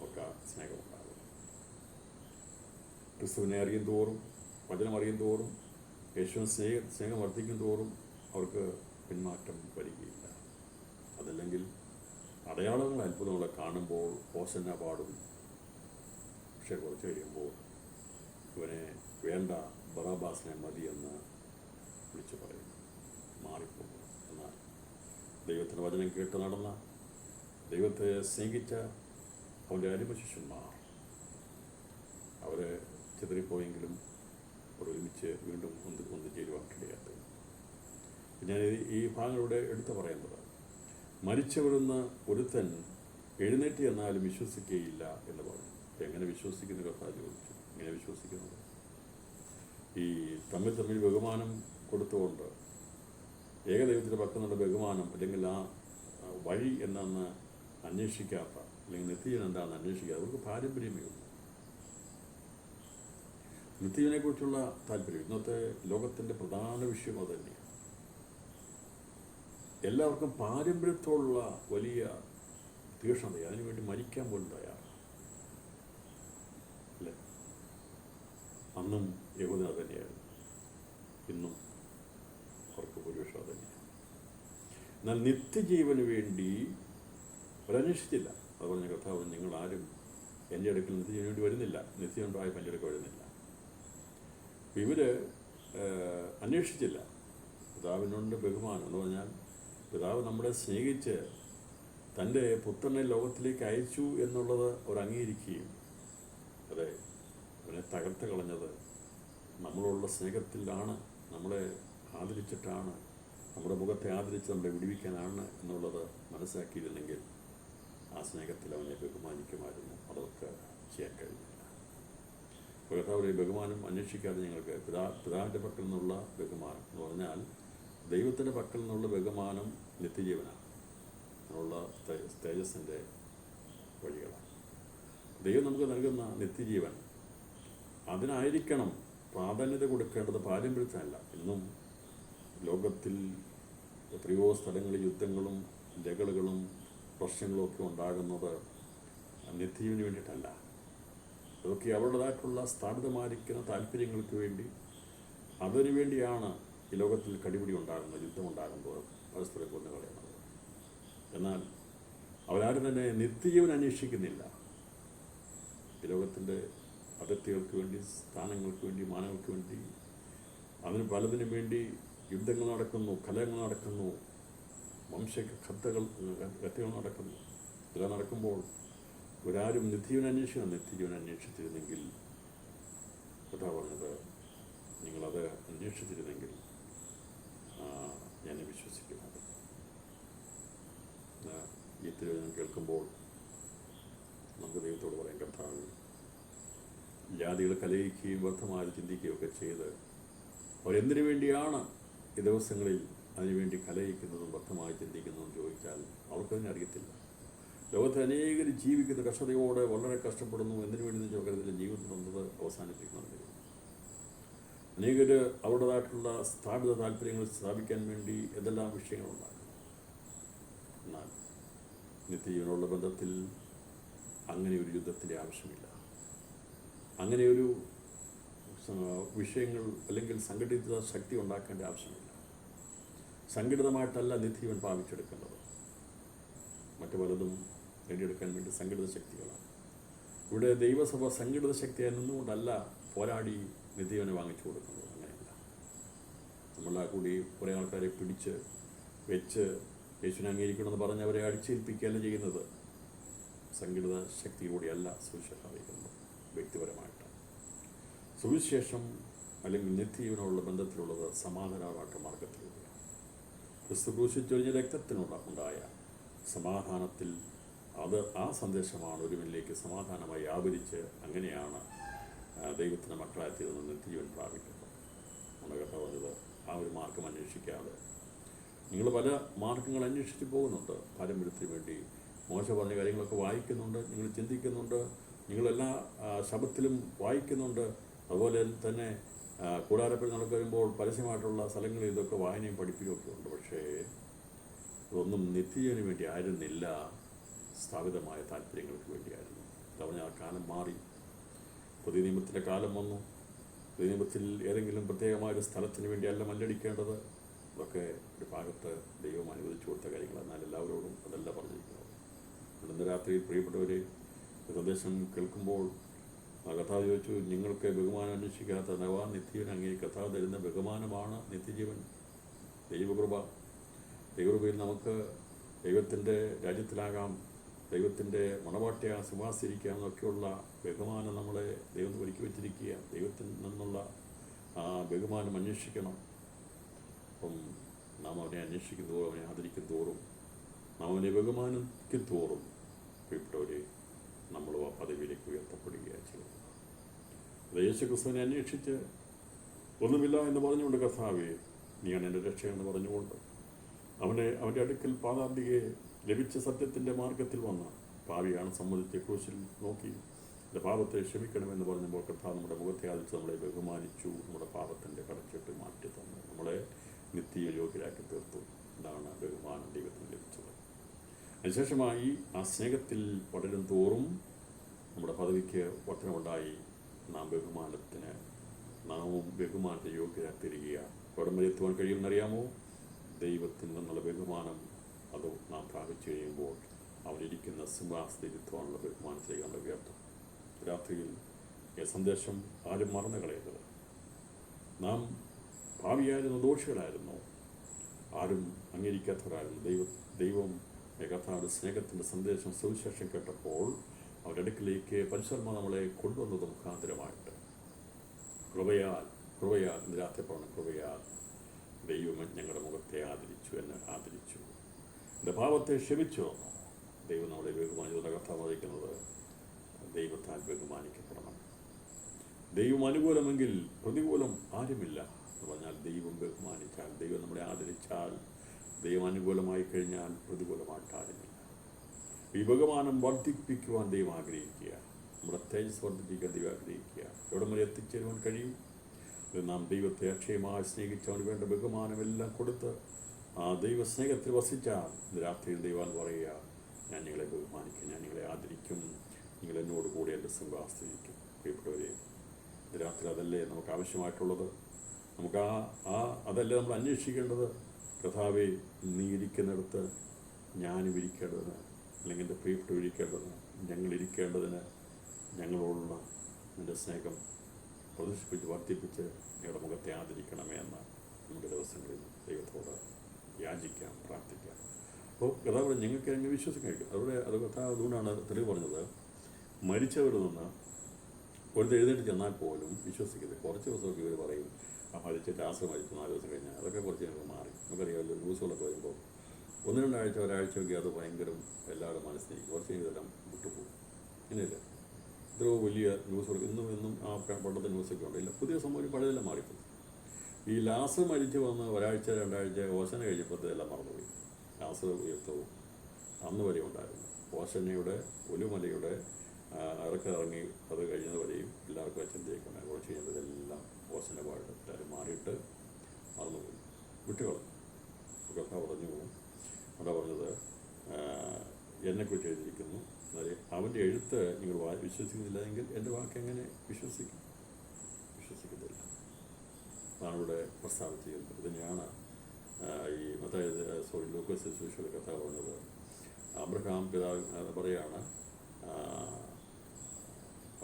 ഒക്കെ സ്നേഹമുണ്ടാകും. ക്രിസ്തുവിനെ അറിയും തോറും, വചനം അറിയും തോറും, യേശുവിനെ സ്നേഹം വർദ്ധിക്കും തോറും അവർക്ക് പിന്മാറ്റം വരികയില്ല. അതല്ലെങ്കിൽ അടയാളങ്ങൾ അത്ഭുതങ്ങളെ കാണുമ്പോൾ ഹോസന്ന പാടും, പക്ഷെ കുറച്ച് കഴിയുമ്പോൾ ഇവനെ വേണ്ട, ബറാബാസിനെ മതിയെന്ന് വിളിച്ചു പറയും, മാറിപ്പോകും. എന്നാൽ ദൈവത്തിൻ്റെ വചനം കേട്ട് നടന്ന, ദൈവത്തെ സ്നേഹിച്ച അവൻ്റെ അടിമ ശിഷ്യന്മാർ അവർ ചിതറിപ്പോയെങ്കിലും അവർ ഒരുമിച്ച് വീണ്ടും ഒന്ന് ചേരുവാൻ കഴിയാത്തത്. ഞാൻ ഈ ഭാഗങ്ങളുടെ എടുത്തു പറയുന്നത്, മരിച്ചവരെന്ന് ഒരുത്തൻ എഴുന്നേറ്റ് എന്നാലും വിശ്വസിക്കുകയില്ല എന്ന് പറഞ്ഞു. എങ്ങനെ വിശ്വസിക്കുന്ന കർത്താവ് ചോദിച്ചു. എങ്ങനെ വിശ്വസിക്കുന്നത്? ഈ തമ്മിൽ ബഹുമാനം കൊടുത്തുകൊണ്ട് ഏകദൈവത്തിൻ്റെ പക്കം നിന്നുള്ള ബഹുമാനം, അല്ലെങ്കിൽ ആ വഴി എന്താണെന്ന് അന്വേഷിക്കാത്ത, അല്ലെങ്കിൽ നിത്യജീവൻ എന്താണെന്ന് അന്വേഷിക്കാത്ത അവർക്ക് പാരമ്പര്യമേ ഉള്ളൂ. നിത്യജീവനെക്കുറിച്ചുള്ള താല്പര്യം ഇന്നത്തെ ലോകത്തിൻ്റെ പ്രധാന വിഷയം അത് തന്നെയാണ്. എല്ലാവർക്കും പാരമ്പര്യത്തോടുള്ള വലിയ തീക്ഷ്ണത, അതിനുവേണ്ടി മരിക്കാൻ പോലും തയ്യാറാണ് അല്ലേ? അന്നും യഹൂദൻ അത് തന്നെയായിരുന്നു, ഇന്നും അവർക്ക് ഭൂരിപക്ഷം അത് തന്നെയാണ്. എന്നാൽ നിത്യജീവന് വേണ്ടി അവരന്വേഷിച്ചില്ല. അത് പറഞ്ഞ കർത്താവ്, നിങ്ങളാരും എൻ്റെ അടുക്കൽ നിത്യജീവന് വേണ്ടി വരുന്നില്ല, നിത്യജീവൻ പ്രായം എൻ്റെ അടുക്കൽ വരുന്നില്ല. ഇവർ അന്വേഷിച്ചില്ല. പിതാവിനോട് ബഹുമാനം എന്ന് പറഞ്ഞാൽ, പിതാവ് നമ്മളെ സ്നേഹിച്ച് തൻ്റെ പുത്രനെ ലോകത്തിലേക്ക് അയച്ചു എന്നുള്ളത് അവർ അംഗീകരിക്കുകയും, അതെ, അവനെ തകർത്ത് കളഞ്ഞത് നമ്മളോടുള്ള സ്നേഹത്തിലാണ്, നമ്മളെ ആദരിച്ചിട്ടാണ്, നമ്മുടെ മുഖത്തെ ആദരിച്ച് നമ്മളെ വിടുവിക്കാനാണ് എന്നുള്ളത് മനസ്സിലാക്കിയിരുന്നെങ്കിൽ ആ സ്നേഹത്തിൽ അവനെ ബഹുമാനിക്കുമായിരുന്നു. അതൊക്കെ ചെയ്യാൻ കഴിഞ്ഞില്ല. കർത്താവിൻ്റെ ബഹുമാനം അന്വേഷിക്കാതെ ഞങ്ങൾക്ക് പിതാവിൻ്റെ പക്കൽ നിന്നുള്ള ബഹുമാനം എന്ന് പറഞ്ഞാൽ, ദൈവത്തിൻ്റെ പക്കൽ നിന്നുള്ള ബഹുമാനം നിത്യജീവനാണ്, അതിനുള്ള തേജസ്സിൻ്റെ വഴികളാണ്. ദൈവം നമുക്ക് നൽകുന്ന നിത്യജീവൻ, അതിനായിരിക്കണം പ്രാധാന്യത കൊടുക്കേണ്ടത്, പാരമ്പര്യത്തിനല്ല. ഇന്നും ലോകത്തിൽ എത്രയോ സ്ഥലങ്ങളിൽ യുദ്ധങ്ങളും ലഹളകളും പ്രശ്നങ്ങളും ഒക്കെ ഉണ്ടാകുന്നത് നിത്യജീവന് വേണ്ടിയിട്ടല്ല. അതൊക്കെ അവരുടേതായിട്ടുള്ള സ്ഥാപിതമായിരിക്കുന്ന താല്പര്യങ്ങൾക്ക് വേണ്ടി, അതിനു വേണ്ടിയാണ് ഈ ലോകത്തിൽ കടിപിടി ഉണ്ടാകുന്നത്, യുദ്ധമുണ്ടാകുമ്പോൾ പരസ്പരം കൊന്നു കളയുന്നത്. എന്നാൽ അവരാരും തന്നെ നിത്യജീവൻ അന്വേഷിക്കുന്നില്ല. ഈ ലോകത്തിൻ്റെ അതിർത്തികൾക്ക് വേണ്ടി, സ്ഥാനങ്ങൾക്ക് വേണ്ടി, മാനങ്ങൾക്ക് വേണ്ടി, അതിന് പലതിനും വേണ്ടി യുദ്ധങ്ങൾ നടക്കുന്നു, കലഹങ്ങൾ നടക്കുന്നു, കത്തുകൾ നടക്കുന്നു. ഇതെല്ലാം നടക്കുമ്പോൾ ഒരാരും നിത്യജീവൻ അന്വേഷിച്ചിരുന്നെങ്കിൽ, കഥാ പറഞ്ഞത്, നിങ്ങളത് അന്വേഷിച്ചിരുന്നെങ്കിൽ ഞാൻ വിശ്വസിക്കുന്നത്. ഈ തിരുവചനം കേൾക്കുമ്പോൾ നമുക്ക് ദൈവത്തോട് പറയാൻ, കർത്താവ്, ജാതികൾ കലഹിക്കുകയും വ്യർത്ഥമായി ചിന്തിക്കുകയൊക്കെ ചെയ്ത് അവരെന്തിനു വേണ്ടിയാണ് ഈ ദിവസങ്ങളിൽ അതിനുവേണ്ടി കലഹിക്കുന്നതും വ്യർത്ഥമായി ചിന്തിക്കുന്നതും ചോദിച്ചാൽ അവർക്കതിനെ അറിയത്തില്ല. ലോകത്തെ അനേകർ ജീവിക്കുന്ന കഷ്ടതയോടെ വളരെ കഷ്ടപ്പെടുന്നു. എന്തിനു വേണ്ടി ചോദിക്കുന്നതിൽ ജീവിതത്തിൽ വന്നത് അവസാനിപ്പിക്കുന്നുണ്ട്. അനേകർ അവരുടേതായിട്ടുള്ള സ്ഥാപിത താല്പര്യങ്ങൾ സ്ഥാപിക്കാൻ വേണ്ടി എന്തെല്ലാം വിഷയങ്ങളുണ്ടാകും. എന്നാൽ നിത്യജീവനുള്ള ബന്ധത്തിൽ അങ്ങനെ ഒരു യുദ്ധത്തിൻ്റെ ആവശ്യമില്ല. അങ്ങനെയൊരു വിഷയങ്ങൾ അല്ലെങ്കിൽ സംഘടിത ശക്തി ഉണ്ടാക്കേണ്ട ആവശ്യമില്ല. സംഘടിതമായിട്ടല്ല നിത്യജീവൻ പ്രാപിച്ചെടുക്കേണ്ടത്. മറ്റു പലതും നേടിയെടുക്കാൻ വേണ്ടി സംഘടിത ശക്തികളാണ്. ഇവിടെ ദൈവസഭ സംഘടിത ശക്തിയായി നിന്നുകൊണ്ടല്ല പോരാടി നിത്യജീവനെ വാങ്ങിച്ചു കൊടുക്കുന്നത്. അങ്ങനെയല്ല. നമ്മളാ കൂടി കുറേ ആൾക്കാരെ പിടിച്ച് വെച്ച് യേശുവിനെ അംഗീകരിക്കണമെന്ന് പറഞ്ഞ് അവരെ അടിച്ചേൽപ്പിക്കുകയല്ല ചെയ്യുന്നത്. സംഘടിത ശക്തിയോടെയല്ല സുവിശേഷം അറിയിക്കുന്നത്, വ്യക്തിപരമായിട്ട്. സുവിശേഷം അല്ലെങ്കിൽ നിത്യജീവനോടുള്ള ബന്ധത്തിലുള്ളത് സമാധാനമായിട്ട് മാർഗത്തിലൂടെയാണ്. ക്രിസ്തു ക്രൂശിൽ ചൊരിഞ്ഞ രക്തത്തിനുണ്ടായ സമാധാനത്തിൽ ആ സന്ദേശമാണ് ഒരുവനിലേക്ക് സമാധാനമായി വ്യാപരിച്ച് അങ്ങനെയാണ് ദൈവത്തിൻ്റെ മക്കളായിത്തീരുന്ന നിത്യജീവൻ പ്രാപിക്കുന്നത്. നമ്മുടെ കഥ പറഞ്ഞത് ആ ഒരു മാർഗം അന്വേഷിക്കാതെ നിങ്ങൾ പല മാർഗങ്ങൾ അന്വേഷിച്ച് പോകുന്നുണ്ട്. പാരമ്പര്യത്തിന് വേണ്ടി മോശ പറഞ്ഞ കാര്യങ്ങളൊക്കെ വായിക്കുന്നുണ്ട്, നിങ്ങൾ ചിന്തിക്കുന്നുണ്ട്, നിങ്ങളെല്ലാ ശബത്തിലും വായിക്കുന്നുണ്ട്. അതുപോലെ തന്നെ കൂടാരപ്പള്ളി നടക്കുമ്പോൾ പരസ്യമായിട്ടുള്ള സ്ഥലങ്ങളിൽ ഇതൊക്കെ വായനയും പഠിപ്പിക്കുകയൊക്കെ ഉണ്ട്. പക്ഷേ ഇതൊന്നും നിത്യജീവന് വേണ്ടി ആയിരുന്നില്ല, സ്ഥാപിതമായ താല്പര്യങ്ങൾക്ക് വേണ്ടിയായിരുന്നു. അതവഞ്ഞ ആ കാലം മാറി. പുതിയ നിയമത്തിൻ്റെ കാലം വന്നു. പുതിയ നിയമത്തിൽ ഏതെങ്കിലും പ്രത്യേകമായൊരു സ്ഥലത്തിന് വേണ്ടിയല്ല മല്ലടിക്കേണ്ടത്. അതൊക്കെ ഒരു ഭാഗത്ത് ദൈവം അനുവദിച്ചു കൊടുത്ത കാര്യങ്ങൾ. എന്നാൽ എല്ലാവരോടും അതല്ല പറഞ്ഞിരിക്കുന്നത്. ഇന്ന് രാത്രി പ്രിയപ്പെട്ടവരെ സന്ദേശം കേൾക്കുമ്പോൾ കഥാവ് ചോദിച്ചു, നിങ്ങൾക്ക് ബഹുമാനം അന്വേഷിക്കാത്ത നിത്യജീവൻ അങ്ങേക്ക് കഥാവ് തരുന്ന ബഹുമാനമാണ് നിത്യജീവൻ. ദൈവകൃപയിൽ നമുക്ക് ദൈവത്തിൻ്റെ രാജ്യത്തിലാകാം, ദൈവത്തിൻ്റെ മണവാട്ടിയാകാൻ സിംഹാസിരിക്കാം എന്നൊക്കെയുള്ള ബഹുമാനം നമ്മളെ ദൈവം ഒരുക്കി വച്ചിരിക്കുക. ദൈവത്തിൽ നിന്നുള്ള ആ ബഹുമാനം അന്വേഷിക്കണം. അപ്പം നാം അവനെ അന്വേഷിക്കും തോറും, അവനെ ആദരിക്കും തോറും, നാം അവനെ ബഹുമാനിക്കും തോറും പ്രിയപ്പെട്ടവരെ നമ്മൾ ആ പദവിയിലേക്ക് ഉയർത്തപ്പെടുകയാണ് ചെയ്യുന്നത്. അത് യേശുക്രിസ്തുവിനെ അന്വേഷിച്ച് ഒന്നുമില്ല എന്ന് പറഞ്ഞുകൊണ്ട്, കർത്താവേ നീയാണ് എൻ്റെ രക്ഷയെന്ന് പറഞ്ഞുകൊണ്ട് അവൻ്റെ അടുക്കൽ പാതാന്തികയെ ലഭിച്ച സത്യത്തിൻ്റെ മാർഗത്തിൽ വന്ന പാവിയാണ് സമ്മതിച്ച് ക്രൂശിൽ നോക്കി എൻ്റെ പാപത്തെ ക്ഷമിക്കണമെന്ന് പറഞ്ഞപ്പോൾ കർത്താവ് നമ്മുടെ മുഖത്തെ ആദിച്ച് നമ്മളെ ബഹുമാനിച്ചു, നമ്മുടെ പാപത്തിൻ്റെ കടച്ചിട്ട് മാറ്റി തന്നു, നമ്മളെ നിത്യ യോഗ്യരാക്കി തീർത്തു. ഇതാണ് ബഹുമാനം ദൈവത്തിന് ലഭിച്ചത്. അതിനുശേഷമായി ആ സ്നേഹത്തിൽ വളരും തോറും നമ്മുടെ പദവിക്ക് വർധനമുണ്ടായി. നാം ബഹുമാനത്തെ യോഗ്യരായി തീരുകയാണ്. എവിടം വരെ എത്തുവാൻ കഴിയുമെന്നറിയാമോ? ദൈവത്തിൽ നിന്നുള്ള ബഹുമാനം അത് നാം പ്രാപിച്ചു കഴിയുമ്പോൾ അവനിരിക്കുന്ന സിംഹാസനത്തിലെത്തുവാനുള്ള ബഹുമാനത്തിലേക്ക് നമ്മൾ ഉയർത്തും. രാത്രിയിൽ ഈ സന്ദേശം ആരും മറന്നു കളയരുത്. നാം ഭാവിയായിരുന്നു, ദോഷികളായിരുന്നു, ആരും അംഗീകരിക്കാത്തവരായിരുന്നു. ദൈവം കർത്താവിന്റെ സ്നേഹത്തിൻ്റെ സന്ദേശം സുവിശേഷം കേട്ടപ്പോൾ അവരുടെ അടുക്കിലേക്ക് പരിശുദ്ധാത്മാ നമ്മളെ കൊണ്ടുവന്നത് മുഖാന്തരമായിട്ട് കൃപയാൽ നിരാത്യപ്രവണ കൃപയാൽ ദൈവം ഞങ്ങളുടെ മുഖത്തെ എന്നെ ആദരിച്ചു, എൻ്റെ പാപത്തെ ക്ഷമിച്ചു വന്നു. ദൈവം നമ്മളെ ബഹുമാനിക്കുന്ന കർത്താവ് വഹിക്കുന്നത് ദൈവത്താൽ ബഹുമാനിക്കപ്പെടണം. ദൈവം അനുകൂലമെങ്കിൽ പ്രതികൂലം ആരുമില്ല എന്ന് പറഞ്ഞാൽ, ദൈവം ബഹുമാനിച്ചാൽ, ദൈവം നമ്മളെ ആദരിച്ചാൽ, ദൈവം അനുകൂലമായി കഴിഞ്ഞാൽ പ്രതികൂലമായിട്ട് ആരുമില്ല. ഈ ബഹുമാനം വർദ്ധിപ്പിക്കുവാൻ ദൈവം ആഗ്രഹിക്കുക, നമ്മുടെ തേജസ് വർദ്ധിപ്പിക്കാൻ ദൈവം ആഗ്രഹിക്കുക. എവിടെ വരെ എത്തിച്ചേരുവാൻ കഴിയും? നാം ദൈവത്തെ അക്ഷയമായി സ്നേഹിച്ചവന് വേണ്ട ബഹുമാനമെല്ലാം കൊടുത്ത് ആ ദൈവസ്നേഹത്തിൽ വസിച്ചാൽ രാത്രിയിൽ ദൈവം പറയുക, ഞാൻ നിങ്ങളെ ബഹുമാനിക്കും, ഞാൻ നിങ്ങളെ ആദരിക്കും, നിങ്ങൾ എന്നോട് കൂടി എൻ്റെ സിംഹാസനത്തിലിരിക്കും. പ്രിയപ്പെട്ടവരെ, രാത്രി അതല്ലേ നമുക്ക് ആവശ്യമായിട്ടുള്ളത്? നമുക്ക് അതല്ലേ നമ്മൾ അന്വേഷിക്കേണ്ടത്? കർത്താവേ, നീ ഇരിക്കുന്നിടത്ത് ഞാനും ഇരിക്കേണ്ടതിന്, അല്ലെങ്കിൽ എൻ്റെ പ്രിയപ്പെട്ടവരിക്കേണ്ടതിന്, ഞങ്ങളിരിക്കേണ്ടതിന്, ഞങ്ങളോടുള്ള നിൻ്റെ സ്നേഹം പ്രദർശിപ്പിച്ച് വർദ്ധിപ്പിച്ച് ഞങ്ങളുടെ മുഖത്തെ ആദരിക്കണമേ എന്ന് നമ്മുടെ ദിവസങ്ങളിൽ ദൈവത്തോട് യാചിക്കാം, പ്രാർത്ഥിക്കാം. അപ്പോൾ കഥാവ് ഞങ്ങൾക്ക് എങ്ങനെ വിശ്വസിക്കാൻ കഴിയും? അത് കഥാവ് അതുകൊണ്ടാണ് തെളിവ് പറഞ്ഞത്, മരിച്ചവരിൽ നിന്ന് ഒരു എഴുന്നേറ്റ് ചെന്നാൽ പോലും വിശ്വസിക്കരുത്. കുറച്ച് ദിവസമൊക്കെ ഇവർ പറയും മരിച്ചിട്ട് മരിച്ചു 4 ദിവസം കഴിഞ്ഞാൽ അതൊക്കെ കുറച്ച് ഞങ്ങൾക്ക് മാറി. നമുക്കറിയാമല്ലോ, ന്യൂസുകളൊക്കെ വരുമ്പോൾ 1-2 ആഴ്ച ഒരാഴ്ചയൊക്കെ അത് ഭയങ്കരം എല്ലാവരും മനസ്സിലേക്ക് കുറച്ച് ഇതെല്ലാം വിട്ടുപോകും. ഇങ്ങനെയല്ല, ഇത്രയോ വലിയ ന്യൂസുകൾ ഇന്നും ആ പണ്ടത്തെ ന്യൂസൊക്കെ ഉണ്ട്. ഇല്ല, പുതിയ സംഭവം പഴയതെല്ലാം മാറിപ്പോയി. ഈ മരിച്ചു വന്ന് 1-2 ആഴ്ച ഓശന കഴിഞ്ഞപ്പോഴത്തേതെല്ലാം മറന്നുപോയി. ഉയർത്തവും അന്ന് വരെ ഉണ്ടായിരുന്നു. ഓശനയുടെ ഒലുമലയുടെ ഇറങ്ങി അത് കഴിയുന്നവരെയും എല്ലാവർക്കും ആ ചിന്തയൊക്കെ കുറച്ച് കഴിയുന്നതെല്ലാം ഓശന പാട്ട് എല്ലാവരും മാറിയിട്ട് മറന്നുപോയി, വിട്ടുകളഞ്ഞു. കഥ പറഞ്ഞു പോകും. അവിടെ പറഞ്ഞത് എന്നെക്കുറിച്ച് എഴുതിയിരിക്കുന്നു, അവൻ്റെ എഴുത്ത് നിങ്ങൾ വിശ്വസിക്കുന്നില്ല എങ്കിൽ എൻ്റെ വാക്ക് എങ്ങനെ വിശ്വസിക്കത്തില്ല. അതാണ് ഇവിടെ പ്രസ്താവിച്ചിരിക്കുന്നത്. ഇതിനെയാണ് ഈ ലൂക്കോസ് സുവിശേഷത്തിലെ കഥ പറഞ്ഞത്. അബ്രഹാം പിതാവ് പറയാണ്,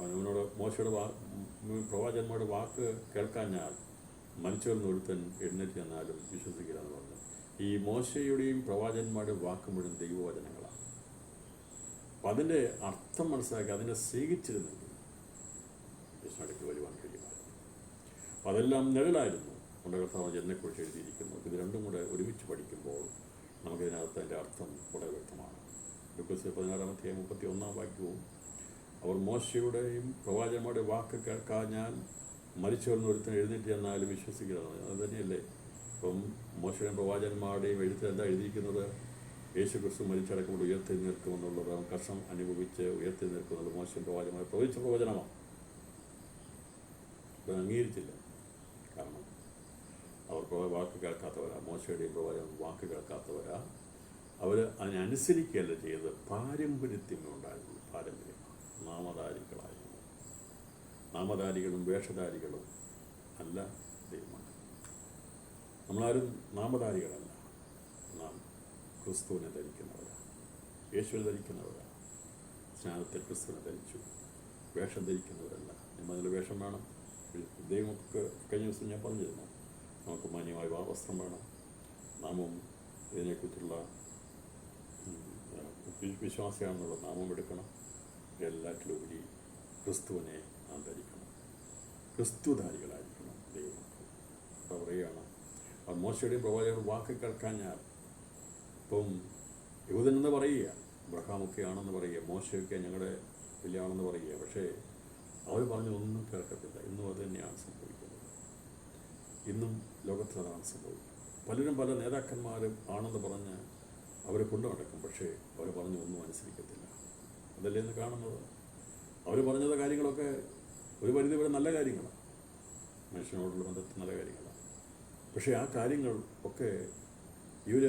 അവനോട് മോശയുടെ പ്രവാചകന്മാരുടെ വാക്ക് കേൾക്കാഞ്ഞാൽ മരിച്ചവരിൽ ഒരുത്തൻ എഴുന്നേറ്റ് ചെന്നാലും വിശ്വസിക്കില്ല എന്ന് പറഞ്ഞു. ഈ മോശയുടെയും പ്രവാചകന്മാരുടെ വാക്ക് മുഴുവൻ ദൈവവചനങ്ങളാണ്. അപ്പം അതിൻ്റെ അർത്ഥം മനസ്സിലാക്കി അതിനെ സ്വീകരിച്ചിരുന്നെങ്കിൽ യേശുവിനടുക്കൽ വരുവാൻ കഴിയുമായിരുന്നു. അപ്പം അതെല്ലാം നിഴലായിരുന്നു. നമ്മുടെ കർത്താവ് എന്നെക്കുറിച്ച് എഴുതിയിരിക്കുന്നു. ഇത് രണ്ടും കൂടെ ഒരുമിച്ച് പഠിക്കുമ്പോൾ നമുക്കിതിനകത്ത് അതിൻ്റെ അർത്ഥം വളരെ വ്യക്തമാണ്. ലൂക്കോസ് 16-31 വാക്യവും, അവർ മോശയുടെയും പ്രവാചകന്മാരുടെ വാക്ക് കേൾക്കാഞ്ഞാൽ മരിച്ചവരിൽ ഒരുത്തൻ എഴുന്നേറ്റ് ചെന്നാലും വിശ്വസിക്കുന്നത്. അത് തന്നെയല്ലേ ഇപ്പം മോശയുടെയും പ്രവാചകന്മാരുടെയും എഴുത്തിൽ എന്താ എഴുതിയിരിക്കുന്നത്? യേശു ക്രിസ്തു മരിച്ചടക്കുമ്പോൾ ഉയർത്തി നിൽക്കുമെന്നുള്ളത്, അവൻ കഷ്ടം അനുഭവിച്ച് ഉയർത്തി നിൽക്കുന്നുള്ളത് മോശയും പ്രവാചകന്മാർ പ്രവചിച്ച പ്രവചനമാണ്. ഇപ്പം അംഗീകരിച്ചില്ല. കാരണം അവർ വാക്ക് കേൾക്കാത്തവരാ, മോശയുടെയും പ്രവാചകൻ വാക്ക് കേൾക്കാത്തവരാ. അവർ അതിനനുസരിക്കുകയല്ല ചെയ്ത് പാരമ്പര്യത്തിന്മേ ഉണ്ടായിരുന്നു. പാരമ്പര്യമാണ്. നാമധാരികളായിരുന്നു. നാമധാരികളും വേഷധാരികളും അല്ല ദൈവമാണ്. നമ്മളാരും നാമധാരികളല്ല. നാം ക്രിസ്തുവിനെ ധരിക്കുന്നവരാണ്, യേശുവിനെ ധരിക്കുന്നവരാണ്. സ്നാനത്തിൽ ക്രിസ്തുവിനെ ധരിച്ചു. വേഷം ധരിക്കുന്നവരല്ല. നമ്മൾ വേഷം വേണം. ദൈവമൊക്കെ കഴിഞ്ഞ ദിവസം ഞാൻ പറഞ്ഞിരുന്നു, നമുക്ക് മാന്യമായ വസ്ത്രം വേണം. നാമം ഇതിനെക്കുറിച്ചുള്ള വിശ്വാസിയാണെന്നുള്ള നാമം എടുക്കണം. എല്ലാറ്റിലുപരി ക്രിസ്തുവിനെ നാം ധരിക്കണം. ക്രിസ്തുധാരികളായിരിക്കണം ദൈവമക്കൾ. അപ്പോൾ പറയുകയാണ്, അത് മോശയുടെയും പ്രവാചകരുടെ വാക്ക് കേൾക്കാഞ്ഞാൽ, ഇപ്പം യഹൂദനെന്ന് പറയുക, അബ്രഹാമൊക്കെയാണെന്ന് പറയുക, മോശയൊക്കെ ഞങ്ങളുടെ വലിയ ആണെന്ന് പറയുക. പക്ഷേ അവർ പറഞ്ഞൊന്നും കേൾക്കത്തില്ല. ഇന്നും അത് തന്നെയാണ് സംഭവിക്കുന്നത്. ഇന്നും ലോകത്തിൽ അതാണ് സംഭവിക്കുന്നത്. പലരും പല നേതാക്കന്മാരും ആണെന്ന് പറഞ്ഞ് അവരെ കൊണ്ടു നടക്കും. പക്ഷേ അവർ പറഞ്ഞ് ഒന്നും അനുസരിക്കത്തില്ല. അതല്ലേ ഇന്ന് കാണുന്നത്. അവർ പറഞ്ഞത് കാര്യങ്ങളൊക്കെ ഒരു പരിധി വരെ നല്ല കാര്യങ്ങളാണ്, മനുഷ്യനോടുള്ള ബന്ധത്തിൽ നല്ല കാര്യങ്ങളാണ്. പക്ഷേ ആ കാര്യങ്ങൾ ഒക്കെ ഇവർ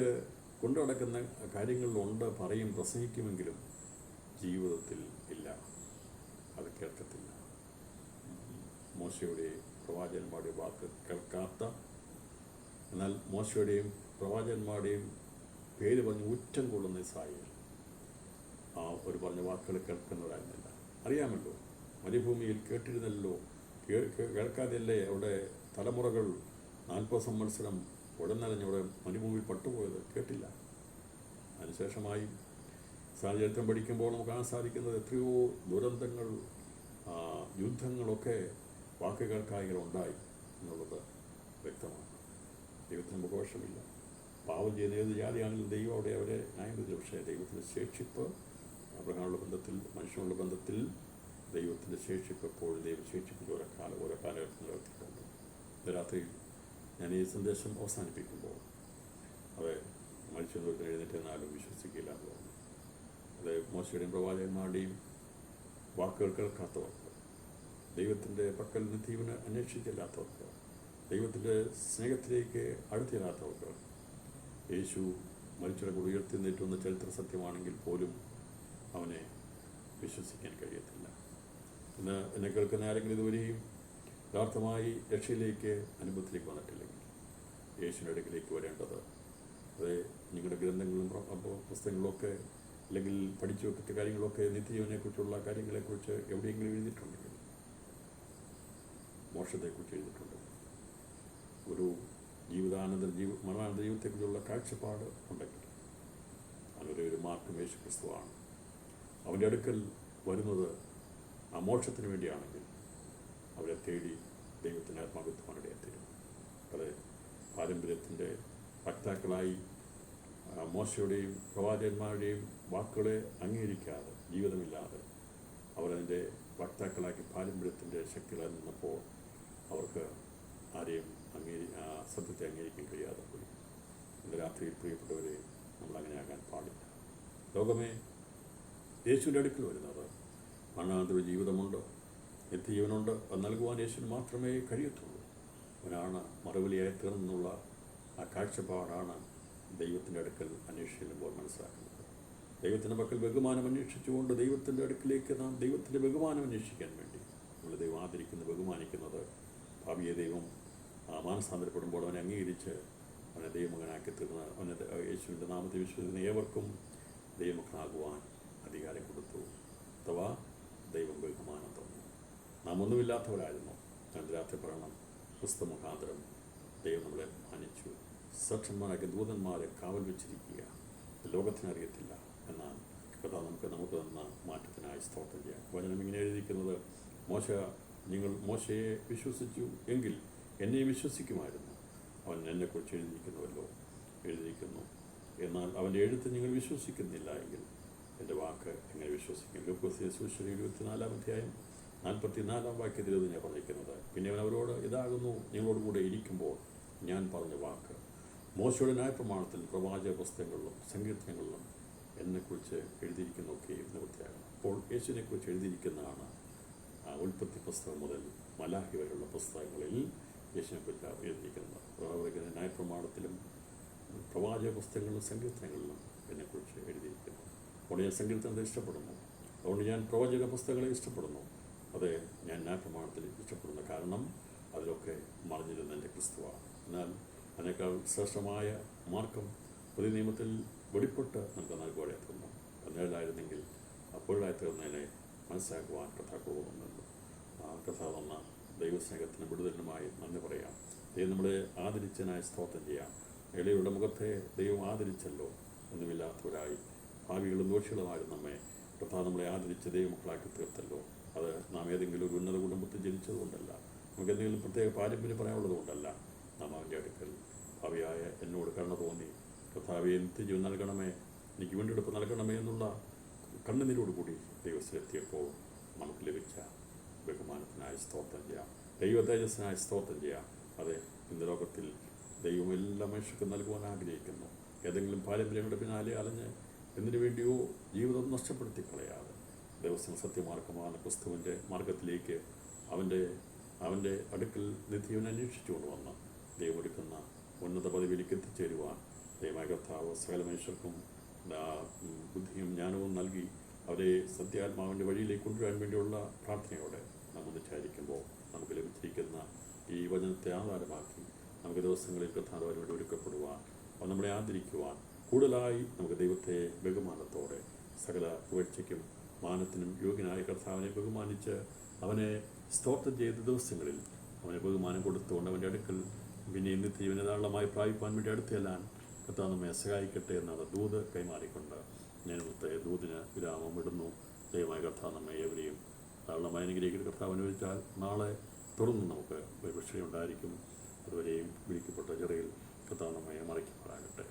കൊണ്ടു നടക്കുന്ന കാര്യങ്ങളിലുണ്ട്, പറയും, പ്രസംഗിക്കുമെങ്കിലും ജീവിതത്തിൽ ഇല്ല. അത് കേൾക്കത്തില്ല. മോശയുടെയും പ്രവാചകന്മാരുടെയും വാക്ക് കേൾക്കാത്ത, എന്നാൽ മോശയുടെയും പ്രവാചകന്മാരുടെയും പേര് പറഞ്ഞ് ഊറ്റം കൊള്ളുന്ന ഇസ്രായേൽ ആ ഒരു പറഞ്ഞ വാക്കുകൾ കേൾക്കുന്നവരായിരുന്നില്ല. അറിയാമല്ലോ, മരുഭൂമിയിൽ കേട്ടിരുന്നല്ലോ, കേൾക്കാതെയല്ലേ അവിടെ തലമുറകൾ 40 സംവത്സരം ഉടനടഞ്ഞവിടെ മരുഭൂമിയിൽ പട്ടുപോയത്? കേട്ടില്ല. അതിനുശേഷമായി ചരിത്രം പഠിക്കുമ്പോൾ നമുക്ക് കാണാൻ സാധിക്കുന്നത് എത്രയോ ദുരന്തങ്ങൾ, യുദ്ധങ്ങളൊക്കെ വാക്ക് കേൾക്കായികളുണ്ടായി എന്നുള്ളത് വ്യക്തമാണ്. ദൈവത്തിന് മുഖവശമില്ല. പാവം ചെയ്യുന്ന ഏത് ജാതിയാണെങ്കിലും ദൈവം അവിടെ അവരെ ന്യായം വിധിച്ചു. പക്ഷേ ദൈവത്തിൻ്റെ ശേഷിപ്പ് അബ്രഹാമുള്ള ബന്ധത്തിൽ, മനുഷ്യനുള്ള ബന്ധത്തിൽ ദൈവത്തിൻ്റെ ശേഷിപ്പ് എപ്പോഴും ദൈവം ശേഷിപ്പിച്ച് ഓരോ കാലഘട്ടത്തിൽ നിലനിർത്തിയിട്ടുണ്ട്. രാത്രിയിൽ ഞാൻ ഈ സന്ദേശം അവസാനിപ്പിക്കുമ്പോൾ അത് മനുഷ്യർക്ക് എഴുന്നേറ്റെന്നാലും വിശ്വസിക്കില്ല എന്ന് പറഞ്ഞു. അത് മോശയുടെയും പ്രവാചകന്മാരുടെയും വാക്കുകൾ കേൾക്കാത്തവർക്ക്, ദൈവത്തിൻ്റെ പക്കൽ നിത്യവിനെ അന്വേഷിച്ചില്ലാത്തവർക്ക്, ദൈവത്തിൻ്റെ സ്നേഹത്തിലേക്ക് അടുത്തില്ലാത്തവർക്ക്, യേശു മരിച്ചവരെ ഉയർത്തിന്നേറ്റുന്ന ചരിത്ര സത്യമാണെങ്കിൽ പോലും അവനെ വിശ്വസിക്കാൻ കഴിയത്തില്ല. ഇന്ന് എന്നെ കേൾക്കുന്ന ആരെങ്കിലും ഇതുവരെയും യഥാർത്ഥമായി രക്ഷയിലേക്ക്, അനുഭവത്തിലേക്ക് വന്നിട്ടില്ലെങ്കിൽ യേശുവിൻ്റെ അടുക്കിലേക്ക് വരേണ്ടത്. അത് നിങ്ങളുടെ ഗ്രന്ഥങ്ങളും പുസ്തകങ്ങളൊക്കെ അല്ലെങ്കിൽ പഠിച്ചു വെക്കുന്ന കാര്യങ്ങളൊക്കെ നിത്യജീവനെക്കുറിച്ചുള്ള കാര്യങ്ങളെക്കുറിച്ച് എവിടെയെങ്കിലും എഴുതിയിട്ടുണ്ടെങ്കിൽ മോക്ഷത്തെക്കുറിച്ച് എഴുതിയിട്ടുണ്ട്. ഒരു മരണാനന്തര ജീവിതത്തെക്കുറിച്ചുള്ള കാഴ്ചപ്പാട് ഉണ്ടെങ്കിൽ അതിനൊരു മാർഗം യേശു ക്രിസ്തുവാണ്. അവൻ്റെ അടുക്കൽ വരുന്നത് ആ മോക്ഷത്തിന് വേണ്ടിയാണെങ്കിൽ അവരെ തേടി ദൈവത്തിൻ്റെ ആത്മാവിത്വമാനിടെ എത്തിരും. അത് പാരമ്പര്യത്തിൻ്റെ വക്താക്കളായി മോശയുടെയും പ്രവാചകന്മാരുടെയും വാക്കുകളെ അംഗീകരിക്കാതെ ജീവിതമില്ലാതെ അവരതിൻ്റെ വക്താക്കളാക്കി പാരമ്പര്യത്തിൻ്റെ ശക്തികളാൽ നിന്നപ്പോൾ അവർക്ക് ആരെയും സത്യത്തെ അംഗീകരിക്കാൻ കഴിയാതെ പോയി. ഇന്ന് രാത്രിയിൽ പ്രിയപ്പെട്ടവരെ, നമ്മളങ്ങനെ ആകാൻ പാടില്ല. ലോകമേ, യേശുവിൻ്റെ അടുക്കൽ വരുന്നത് മരണാനന്തര ജീവിതമുണ്ട്, നിത്യജീവനുണ്ട്. അത് നൽകുവാൻ യേശുവിന് മാത്രമേ കഴിയത്തുള്ളൂ. അവനാണ് മറുപടിയായി തീർന്നുള്ള ആ കാഴ്ചപ്പാടാണ് ദൈവത്തിൻ്റെ അടുക്കൽ അന്വേഷിക്കുമ്പോൾ മനസ്സിലാക്കുന്നത്. ദൈവത്തിൻ്റെ പക്കൽ ബഹുമാനം അന്വേഷിച്ചുകൊണ്ട് ദൈവത്തിൻ്റെ അടുക്കിലേക്ക് നാം ദൈവത്തിൻ്റെ ബഹുമാനം അന്വേഷിക്കാൻ വേണ്ടി നമ്മൾ ദൈവം ആദരിക്കുന്നത്, ബഹുമാനിക്കുന്നത്, ഭാവിയെ ദൈവം മാനസാന്തരപ്പെടുമ്പോൾ അവനെ അംഗീകരിച്ച് അവനെ ദൈവമകനാക്കി തീർന്ന അവനെ യേശുവിൻ്റെ നാമത്തിൽ വിശ്വസിക്കുന്ന ഏവർക്കും ദൈവമകനാകുവാൻ അധികാരം കൊടുത്തു. അഥവാ ദൈവം ബഹുമാനം തന്നു. നാം ഒന്നുമില്ലാത്തവരായിരുന്നു. രാത്രി പറയണം, ക്രിസ്തു മുഖാന്തരം ദൈവം നമ്മളെ മാനിച്ചു. ശ്രേഷ്ഠന്മാരാക്കിയ ദൂതന്മാരെ കാവൽ വെച്ചിരിക്കുക. ലോകത്തിനറിയത്തില്ല, എന്നാൽ കഥ നമുക്ക് തന്ന മാറ്റത്തിനായി സ്തോത്രം ചെയ്യാം. വചനം ഇങ്ങനെ എഴുതിയിരിക്കുന്നത്, നിങ്ങൾ മോശയെ വിശ്വസിച്ചു എങ്കിൽ എന്നെയും വിശ്വസിക്കുമായിരുന്നു. അവൻ എന്നെക്കുറിച്ച് എഴുതിയിരിക്കുന്നു. എന്നാൽ അവൻ്റെ എഴുത്ത് നിങ്ങൾ വിശ്വസിക്കുന്നില്ല എങ്കിൽ എൻ്റെ വാക്ക് എങ്ങനെ വിശ്വസിക്കും? ലൂക്കോസിന്റെ സുവിശേഷം 24-44 വാക്യത്തിൽ ഞാൻ പറഞ്ഞിരിക്കുന്നത്. പിന്നെ അവൻ അവരോട്, ഇതാകുന്നു നിങ്ങളോടുകൂടെ ഇരിക്കുമ്പോൾ ഞാൻ പറഞ്ഞ വാക്ക്. മോശയുടെ ന്യായപ്രമാണത്തിൽ, പ്രവാചക പുസ്തകങ്ങളിലും സങ്കീർത്തനങ്ങളിലും എന്നെക്കുറിച്ച് എഴുതിയിരിക്കുന്നതൊക്കെയും നിവൃത്തിയാകണം. അപ്പോൾ യേശുവിനെക്കുറിച്ച് എഴുതിയിരിക്കുന്നതാണ് ഉൽപ്പത്തി പുസ്തകം മുതൽ മലാഖി വരെയുള്ള പുസ്തകങ്ങളിൽ യേശുവിനെക്കുറിച്ച് എഴുതിയിരിക്കുന്നത്. പ്രവാചകന്റെ ന്യായപ്രമാണത്തിലും പ്രവാചക പുസ്തകങ്ങളിലും സങ്കീർത്തനങ്ങളിലും എന്നെക്കുറിച്ച് എഴുതിയിരിക്കുന്നു. അതുകൊണ്ട് ഞാൻ സങ്കീർത്തനത്തെ ഇഷ്ടപ്പെടുന്നു. അതുകൊണ്ട് ഞാൻ പ്രവാചക പുസ്തകങ്ങളെ ഇഷ്ടപ്പെടുന്നു. അത് ഞാൻ ന്യായപ്രമാണത്തിൽ ഇഷ്ടപ്പെടുന്നു. കാരണം അതിലൊക്കെ മറിഞ്ഞിരുന്ന എൻ്റെ ക്രിസ്തുവാണ്. എന്നാൽ അതിനേക്കാൾ ശ്രേഷ്ഠമായ മാർഗം പുതിയ നിയമത്തിൽ വെളിപ്പെട്ട് നമുക്ക് നൽകുവാനായി തീർന്നു. അതിനായിരുന്നെങ്കിൽ അപ്പോഴായി തീർന്നതിനെ മനസ്സിലാക്കുവാൻ കഥാക്രമമുണ്ട്. ആ കഥ തന്ന ദൈവസ്നേഹത്തിനും വിടുതലിനുമായി നന്ദി പറയാം. ദൈവം നമ്മളെ ആദരിച്ചതിനായി സ്തോത്രം ചെയ്യാം. എളിയവരുടെ മുഖത്തെ ദൈവം ആദരിച്ചല്ലോ. ഒന്നുമില്ലാത്തവരായി ഭാവികളും ദോഷികളുമായിരുന്നു നമ്മെ കർത്താവ് നമ്മളെ ആദരിച്ച് ദൈവമക്കളാക്കി തീർത്തല്ലോ. അത് നാം ഏതെങ്കിലും ഒരു ഉന്നത കുടുംബത്തിൽ ജനിച്ചതുകൊണ്ടല്ല, നമുക്ക് എന്തെങ്കിലും പ്രത്യേക പാരമ്പര്യം പറയാനുള്ളത് കൊണ്ടല്ല. നാം അവൻ്റെ അടുക്കൽ ഭാവിയായ എന്നോട് കരുണ തോന്നി, കർത്താവെ നിത്യജീവൻ നൽകണമേ, എനിക്ക് വീണ്ടെടുപ്പ് നൽകണമേ എന്നുള്ള കണ്ണുനീരോടുകൂടി ദൈവത്തിലെത്തിയപ്പോൾ നമുക്ക് ലഭിച്ച ബഹുമാനത്തിനായി സ്തോത്രം ചെയ്യാം. ദൈവ തേജസ്സിനായി സ്തോത്രം ചെയ്യാം. അതെ, ഇന്ന് ലോകത്തിൽ ദൈവം എല്ലാ മനുഷ്യർക്കും നൽകുവാൻ ആഗ്രഹിക്കുന്നു. ഏതെങ്കിലും പാരമ്പര്യങ്ങളുടെ പിന്നാലെ അലഞ്ഞ് എന്തിനു വേണ്ടിയോ ജീവിതം നഷ്ടപ്പെടുത്തി കളയാതെ ദൈവത്തിന് സത്യമാർഗമാണ് ക്രിസ്തുവിൻ്റെ മാർഗത്തിലേക്ക് അവൻ്റെ അടുക്കൽ നിത്യവൻ അന്വേഷിച്ചുകൊണ്ട് വന്ന് ദൈവം ഒരുക്കുന്ന ഉന്നത പദവിയിലേക്ക് എത്തിച്ചേരുവാൻ ദൈവമായ കർത്താവ് സകല മനുഷ്യർക്കും ബുദ്ധിയും ജ്ഞാനവും നൽകി അവരെ സത്യാത്മാവിൻ്റെ വഴിയിലേക്ക് കൊണ്ടുവരാൻ വേണ്ടിയുള്ള പ്രാർത്ഥനയോടെ നാം ഒന്നിച്ചായിരിക്കുമ്പോൾ നമുക്ക് ലഭിച്ചിരിക്കുന്ന ഈ വചനത്തെ ആധാരമാക്കി നമുക്ക് ദിവസങ്ങളിൽ കർത്താവ് വേണ്ടി ഒരുക്കപ്പെടുവാൻ, അവ നമ്മളെ ആദരിക്കുവാൻ, കൂടുതലായി നമുക്ക് ദൈവത്തെ ബഹുമാനത്തോടെ സകല പുകഴ്ചയ്ക്കും മാനത്തിനും യോഗ്യനായ കർത്താവിനെ ബഹുമാനിച്ച് അവനെ സ്തോത്രം ചെയ്ത ദിവസങ്ങളിൽ അവനെ ബഹുമാനം കൊടുത്തുകൊണ്ട് അവൻ്റെ അടുക്കൽ പിന്നെ ഇന്നത്തെ ജീവനധാരണമായി പ്രാപിപ്പാൻ വേണ്ടി അടുത്തെല്ലാൻ കർത്താവ് നമ്മെ സഹായിക്കട്ടെ എന്നാണ് ദൂത് കൈമാറിക്കൊണ്ട് ഞാൻ ഇന്നത്തെ ദൂതിന് വിരാമം ഇടുന്നു. ദൈവമായ കർത്താവ് നമ്മെ ഏവരെയും ധാരാളമായി അനുഗ്രഹിക്കുന്ന കർത്താവ് അനുവദിച്ചാൽ നാളെ തുടർന്ന് നമുക്ക് ഒരു വിഷയം ഉണ്ടായിരിക്കും. അതുവരെയും വിളിക്കപ്പെട്ട ചെറിയിൽ കർത്താവ് നമ്മെ മറയ്ക്കുമാറാകട്ടെ.